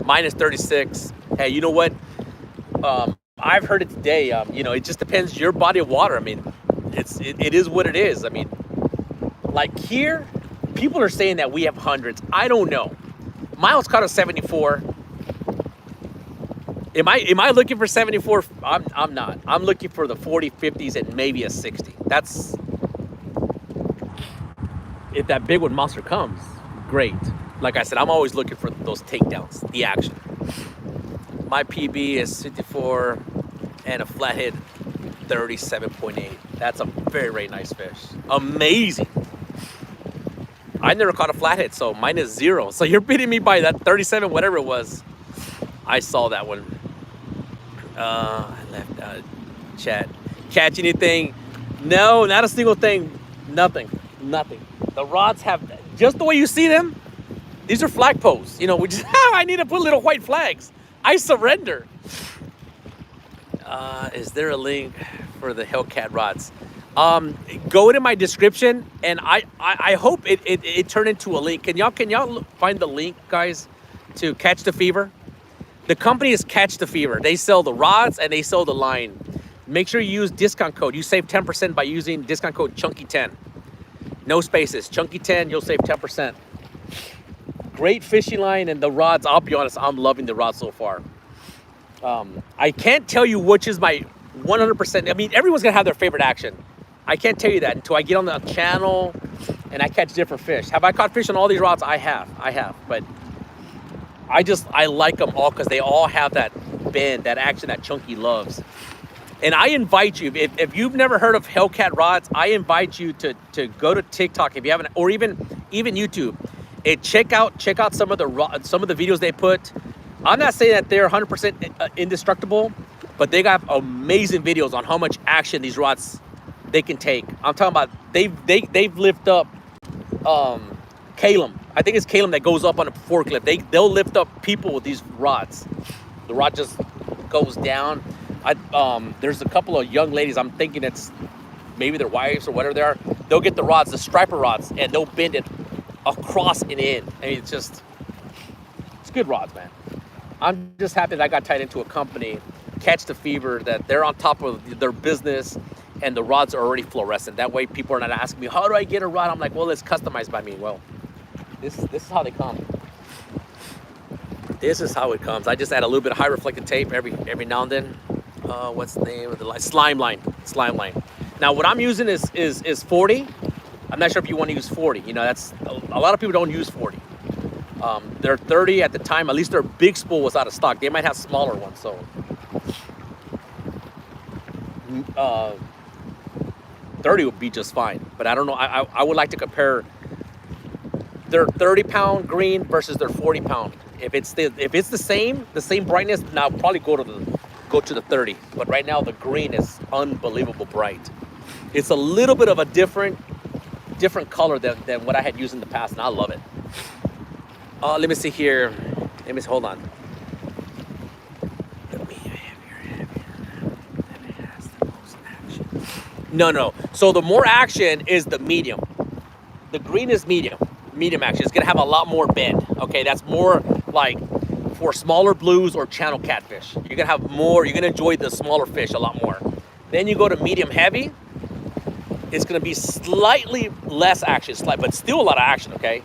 Mine is 36. Hey, you know what? I've heard it today. You know, it just depends your body of water. I mean, it is what it is. I mean, like here, people are saying that we have hundreds. I don't know. Miles caught a 74. Am I looking for 74? I'm not. I'm looking for the 40, 50s, and maybe a 60. That's if that big one monster comes, great. Like I said, I'm always looking for those takedowns, the action. My PB is 54 and a flathead 37.8. That's a very, very nice fish. Amazing. I never caught a flathead, so mine is 0. So you're beating me by that 37, whatever it was. I saw that one. I left chat. Catch anything? No, not a single thing. Nothing. The rods have, just the way you see them, these are flagpoles. You know, we just, I need to put little white flags. I surrender. Is there a link for the Hellcat rods? Go into my description, and I hope it turned into a link. Can y'all find the link, guys, to Catch the Fever? The company is Catch the Fever. They sell the rods and they sell the line. Make sure you use discount code. You save 10% by using discount code Chunky10. No spaces. Chunky10, you'll save 10%. Great fishing line, and the rods, I'll be honest, I'm loving the rods so far. I can't tell you which is my 100%. I mean, everyone's going to have their favorite action. I can't tell you that until I get on the channel and I catch different fish. Have I caught fish on all these rods? I have. But I like them all because they all have that bend, that action that Chunky loves. And I invite you, if you've never heard of Hellcat rods, I invite you to go to TikTok if you haven't, or even YouTube, and check out some of the videos they put. I'm not saying that they're 100% indestructible, but they got amazing videos on how much action these rods they can take. I'm talking about they've lifted up Calum. I think it's Calum that goes up on a forklift. They'll lift up people with these rods. The rod just goes down. There's a couple of young ladies, I'm thinking it's maybe their wives or whatever they are. They'll get the rods, the striper rods, and they'll bend it across and in. I mean, it's good rods, man. I'm just happy that I got tied into a company, Catch the Fever, that they're on top of their business and the rods are already fluorescent. That way people are not asking me, how do I get a rod? I'm like, well, it's customized by me. Well, this is how they come. This is how it comes. I just add a little bit of high reflective tape every now and then. What's the name of the line? Slime line. Now what I'm using is 40. I'm not sure if you want to use 40. You know, that's a lot of people don't use 40. They're 30 at the time. At least their big spool was out of stock. They might have smaller ones. So 30 would be just fine. But I don't know. I would like to compare their 30-pound green versus their 40-pound. If it's the same brightness, then I'll probably go to the 30. But right now the green is unbelievable bright. It's a little bit of a different color than what I had used in the past, and I love it. Let me see here. Hold on. No. So the more action is the medium. The green is medium action. It's gonna have a lot more bend. Okay, that's more like for smaller blues or channel catfish. You're gonna have more. You're gonna enjoy the smaller fish a lot more. Then you go to medium heavy. It's gonna be slightly less action, but still a lot of action. Okay,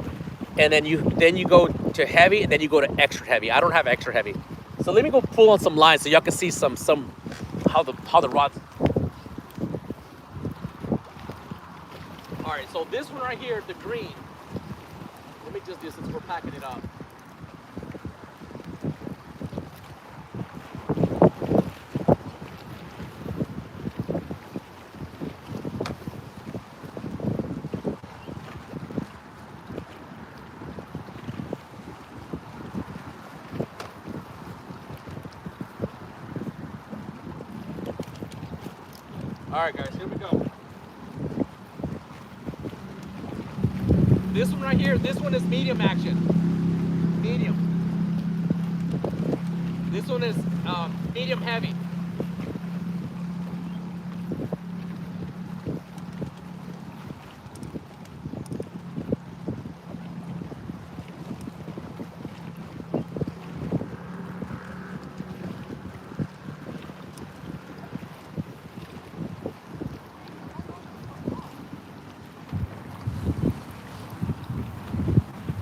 and then you go to heavy, and then you go to extra heavy. I don't have extra heavy, so let me go pull on some lines so y'all can see some how the rods. All right, so this one right here, the green. Let me just do this since we're packing it up. All right, guys, here we go. This one right here, this one is medium action. Medium. This one is medium heavy.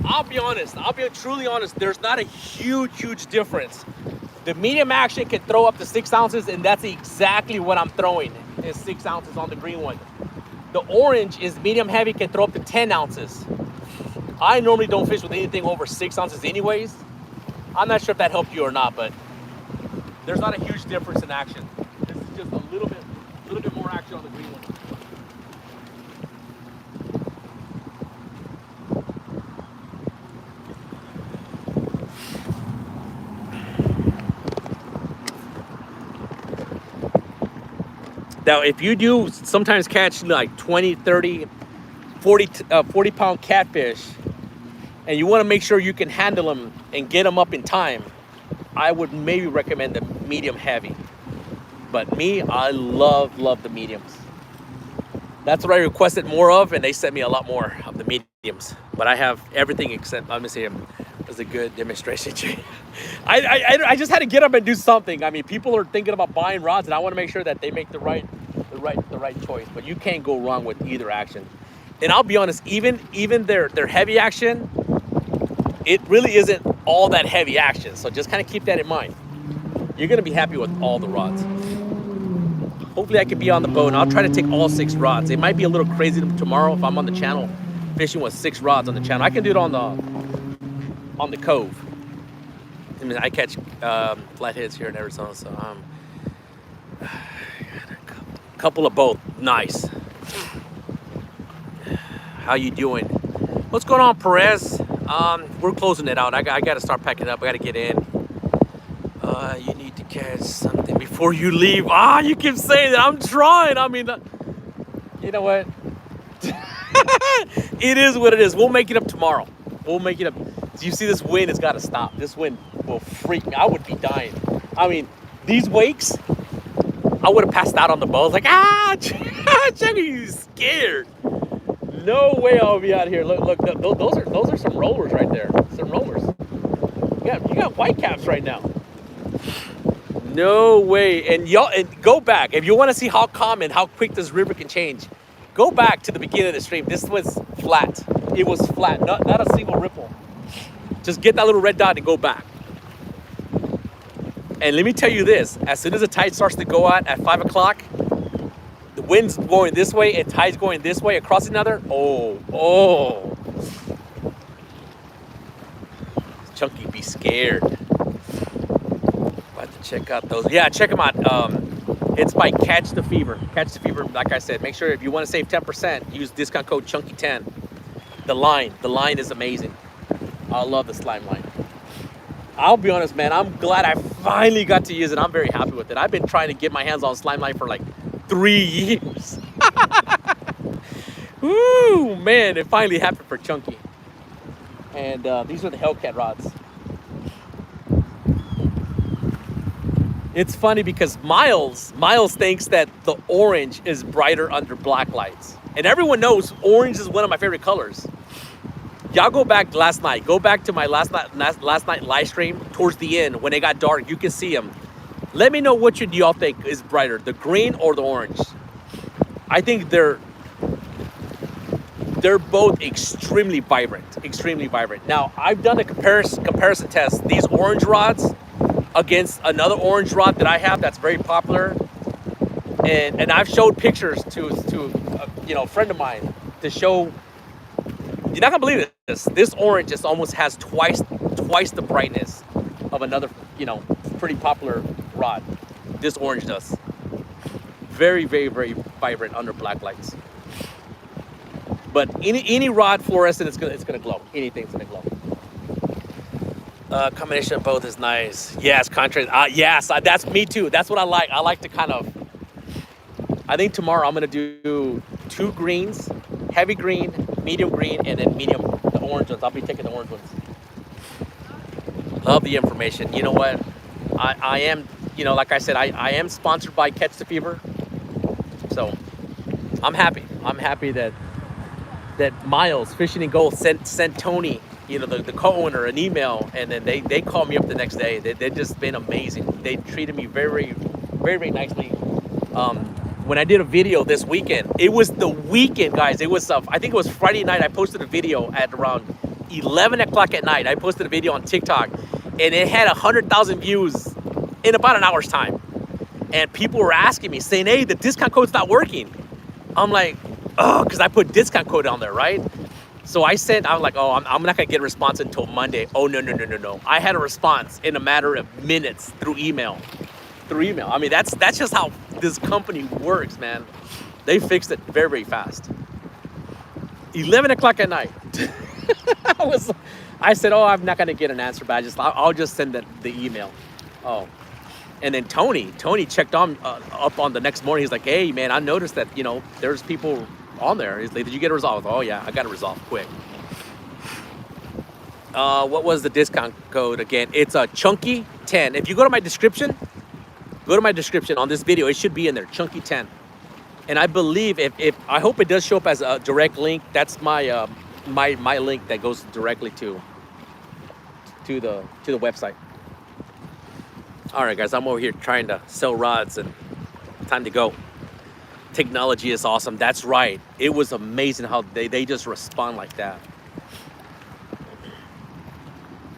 I'll be honest, I'll be truly honest, there's not a huge difference The medium action can throw up to 6 ounces, and that's exactly what I'm throwing, is 6 ounces on the green one. The orange is medium heavy, can throw up to 10 ounces. I normally don't fish with anything over 6 ounces anyways. I'm not sure if that helped you or not, but there's not a huge difference in action. This is just a little bit more action on the green one. Now, if you do sometimes catch like 20, 30, 40 pound catfish, and you want to make sure you can handle them and get them up in time, I would maybe recommend the medium heavy. But me, I love the mediums. That's what I requested more of, and they sent me a lot more of the mediums. But I have everything except, let me see, it was a good demonstration. I just had to get up and do something. I mean, people are thinking about buying rods, and I want to make sure that they make the right choice. But you can't go wrong with either action. And I'll be honest, even their heavy action, it really isn't all that heavy action. So just kind of keep that in mind. You're gonna be happy with all the rods. Hopefully I can be on the boat, and I'll try to take all 6 rods. It might be a little crazy tomorrow if I'm on the channel fishing with 6 rods on the channel. I can do it on the cove. I mean, I catch flatheads here in Arizona, so a couple of both. Nice. How you doing? What's going on, Perez? We're closing it out. I got to start packing up. I got to get in. You need to catch something before you leave. You keep saying that. I'm trying. I mean, you know what? It is what it is. We'll make it up tomorrow. We'll make it up. Do you see this wind? It's got to stop. This wind will freak me. I would be dying. I mean, these wakes, I would have passed out on the boat. I was like, Chucky, you scared. No way I'll be out here. Look, those are some rollers right there. Some rollers. You got white caps right now. No way. And y'all, and go back if you want to see how calm and how quick this river can change. Go back to the beginning of the stream. This was flat. It was flat. Not a single ripple. Just get that little red dot and go back. And let me tell you this: as soon as the tide starts to go out at 5 o'clock, the wind's going this way and tide's going this way across another. Oh. Chunky, be scared. I'll have to check out those. Yeah, check them out. It's by Catch the Fever. Catch the Fever, like I said, make sure if you want to save 10%, use discount code Chunky10. The line is amazing. I love the slime line. I'll be honest, man, I'm glad I finally got to use it. I'm very happy with it. I've been trying to get my hands on slime line for like 3 years. Woo, man, it finally happened for Chunky. And these are the Hellcat rods. It's funny because Miles thinks that the orange is brighter under black lights. And everyone knows orange is one of my favorite colors. Y'all go back last night. Go back to my last night live stream towards the end when it got dark. You can see them. Let me know which one do y'all think is brighter, the green or the orange. I think they're both extremely vibrant. Now, I've done a comparison test. These orange rods against another orange rod that I have that's very popular. And I've showed pictures to a friend of mine to show. You're not gonna believe this. This orange just almost has twice the brightness of another, pretty popular rod. This orange does. Very, very, very vibrant under black lights. But any rod fluorescent, it's gonna glow. Anything's gonna glow. Combination of both is nice. Yes, contrast. Yes, that's me too. That's what I like. I like to kind of. I think tomorrow I'm gonna do 2 greens, heavy green, medium green, and then the orange ones. I'll be taking the orange ones. Love the information. You know what? I am, like I said, I am sponsored by Catch the Fever. So I'm happy. I'm happy that Miles Fishing and Gold sent Tony, the co-owner, an email, and then they called me up the next day. They've just been amazing. They treated me very, very, very nicely. When I did a video this weekend, it was the weekend, guys. It was, I think it was Friday night. I posted a video at around 11 o'clock at night. I posted a video on TikTok, and it had 100,000 views in about an hour's time. And people were asking me, saying, hey, the discount code's not working. I'm like, oh, because I put discount code on there, right? So I was like, oh, I'm not going to get a response until Monday. Oh, no. I had a response in a matter of minutes through email. I mean, that's just how this company works, man. They fixed it very, very fast. 11 o'clock at night. I said, oh, I'm not going to get an answer, but I'll just send the email. Oh. And then Tony checked up on the next morning. He's like, hey, man, I noticed that, there's people on there. He's like, did you get it resolved? Oh, yeah, I got it resolved quick. What was the discount code again? It's a Chunky 10. If you go to my description on this video, it should be in there, Chunky 10. And I believe I hope it does show up as a direct link. That's my my link that goes directly to the website. All right, guys, I'm over here trying to sell rods and time to go. Technology is awesome. That's right. It was amazing how they just respond like that.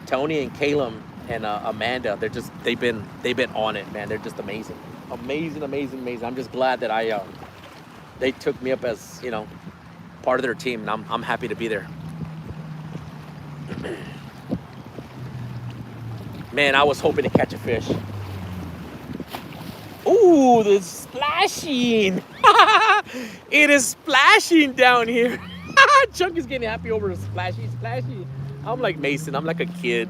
Tony and Caleb and Amanda, they've been on it, man. They're just amazing. Amazing. I'm just glad that they took me up as, part of their team, and I'm happy to be there. Man, I was hoping to catch a fish. Ooh, the splashing. It is splashing down here. Chunky's getting happy over the splashy. I'm like Mason. I'm like a kid.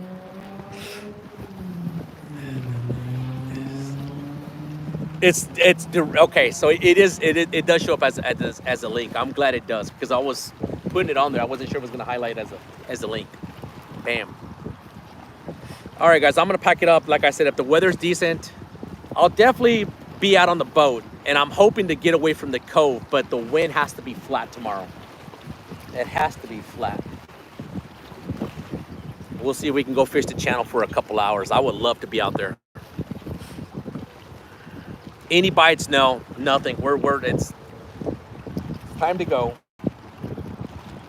It's okay. So it does show up as a link. I'm glad it does, because I was putting it on there. I wasn't sure it was gonna highlight as a link. Bam. All right, guys, I'm gonna pack it up. Like I said, if the weather's decent, I'll definitely be out on the boat, and I'm hoping to get away from the cove, but the wind has to be flat tomorrow. It has to be flat. We'll see if we can go fish the channel for a couple hours. I would love to be out there. Any bites? No, nothing. It's time to go.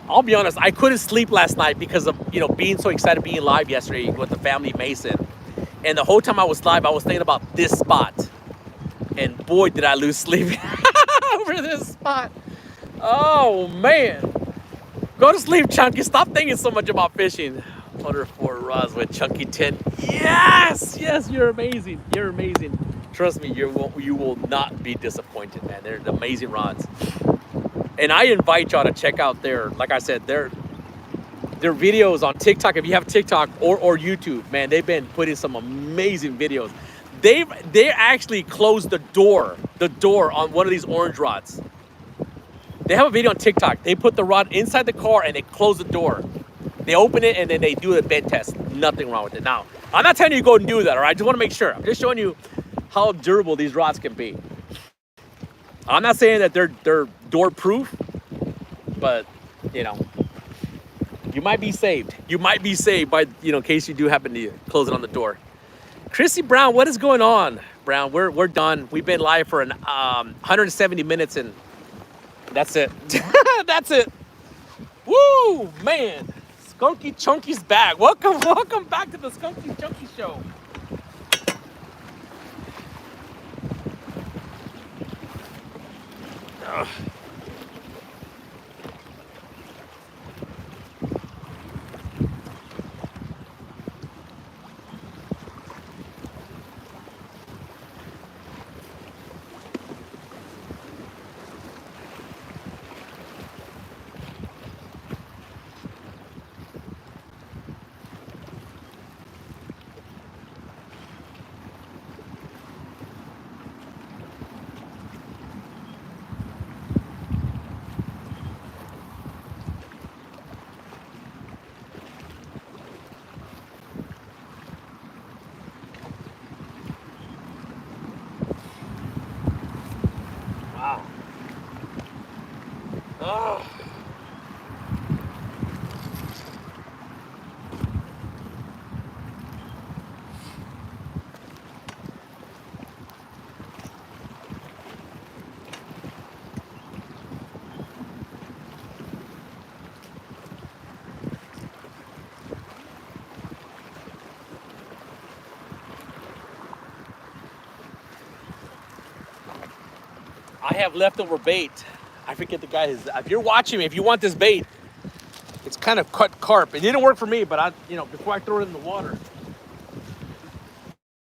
I'll be honest, I couldn't sleep last night because of, being so excited being live yesterday with the family Mason. And the whole time I was live, I was thinking about this spot. And boy, did I lose sleep over this spot. Oh, man. Go to sleep, Chunky. Stop thinking so much about fishing. Under 4 rods with Chunky 10. Yes, you're amazing. You're amazing. Trust me, you will not be disappointed, man. They're amazing rods. And I invite y'all to check out like I said, their videos on TikTok. If you have TikTok or YouTube, man, they've been putting some amazing videos. They actually closed the door on one of these orange rods. They have a video on TikTok. They put the rod inside the car and they close the door. They open it and then they do a bend test. Nothing wrong with it. Now, I'm not telling you to go and do that, all right? I just want to make sure. I'm just showing you how durable these rods can be. I'm not saying that they're door proof, but you might be saved. You might be saved by in case you do happen to close it on the door. Chrissy Brown, what is going on? Brown, we're done. We've been live for 170 minutes and that's it. That's it. Woo, man. Skunky Chunky's back. Welcome back to the Skunky Chunky Show. Ugh. I have leftover bait. I forget the guy. If you're watching me, if you want this bait, it's kind of cut carp. It didn't work for me, but before I throw it in the water,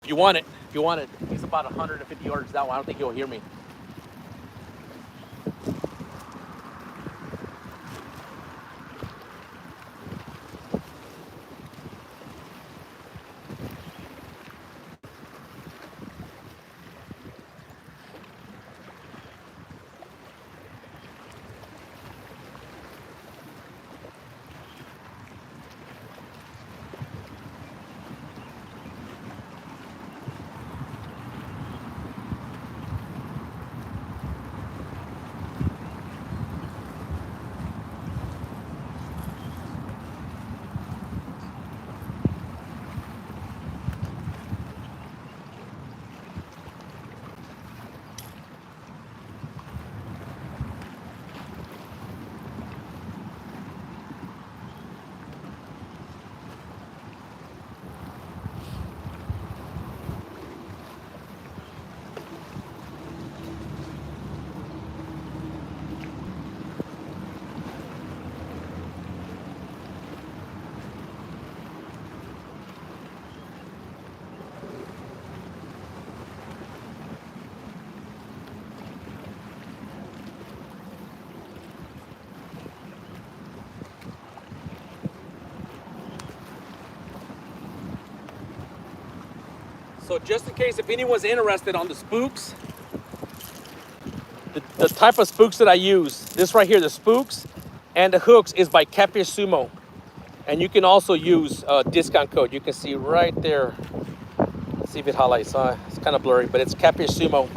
if you want it, he's about 150 yards that one. I don't think he'll hear me. So just in case if anyone's interested on the spooks, the type of spooks that I use, this right here, the spooks and the hooks is by Catfish Sumo. And you can also use a discount code. You can see right there. Let's see if it highlights. It's kind of blurry, but it's Catfish Sumo.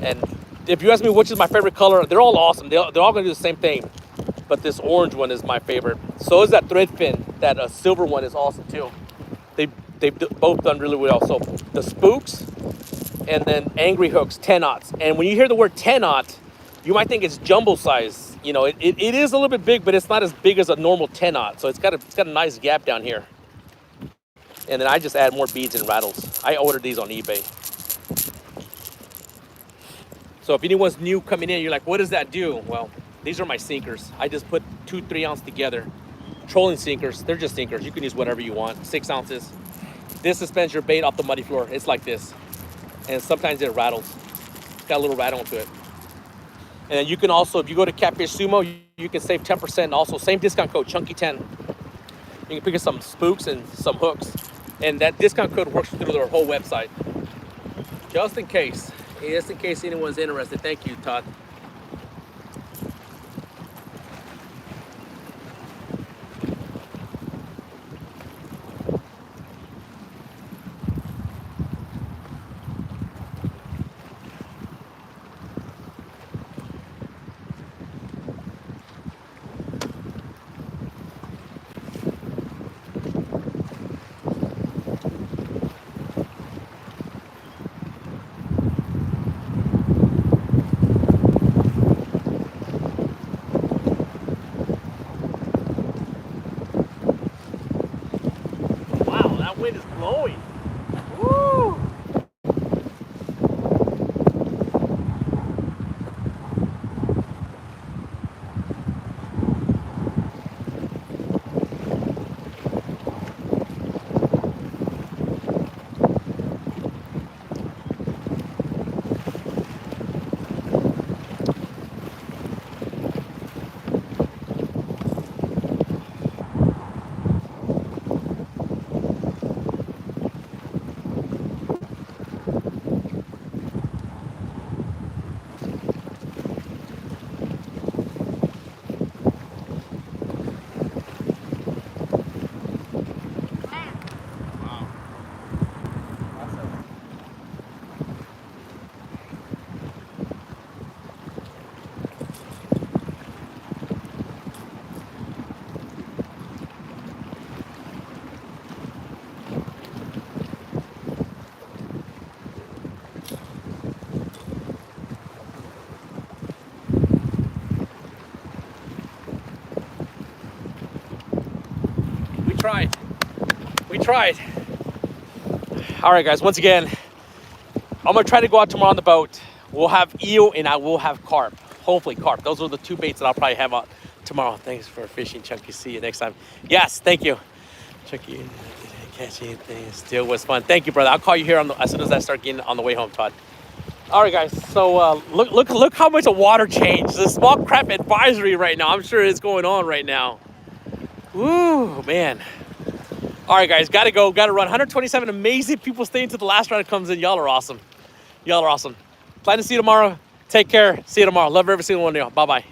And if you ask me which is my favorite color, they're all awesome. They're all gonna do the same thing. But this orange one is my favorite. So is that thread fin. That silver one is awesome too. They've both done really well. So the spooks and then angry hooks, 10-aughts. And when you hear the word 10-aught, you might think it's jumbo size. You know, it is a little bit big, but it's not as big as a normal 10-aught. So it's got a nice gap down here. And then I just add more beads and rattles. I ordered these on eBay. So if anyone's new coming in, you're like, what does that do? Well, these are my sinkers. I just put 2 3-ounce together. Trolling sinkers, they're just sinkers. You can use whatever you want, 6 ounces. This suspends your bait off the muddy floor. It's like this. And sometimes it rattles. It's got a little rattle to it. And then you can also, if you go to Catfish Sumo, you can save 10%. Also, same discount code, Chunky10. You can pick up some spooks and some hooks. And that discount code works through their whole website. Just in case anyone's interested. Thank you, Todd. Wind is blowing. Woo! We tried. All right, guys, once again, I'm gonna try to go out tomorrow on the boat. We'll have eel and I will have carp. Hopefully carp. Those are the 2 baits that I'll probably have out tomorrow. Thanks for fishing, Chunky. See you next time. Yes, thank you. Chunky, didn't catch anything. Still was fun. Thank you, brother. I'll call you here as soon as I start getting on the way home, Todd. All right, guys. So look how much the water changed. The small crap advisory right now. I'm sure it's going on right now. Woo, man. All right, guys. Got to go. Got to run. 127 amazing people staying to the last round comes in. Y'all are awesome. Y'all are awesome. Plan to see you tomorrow. Take care. See you tomorrow. Love every single one of y'all. Bye-bye.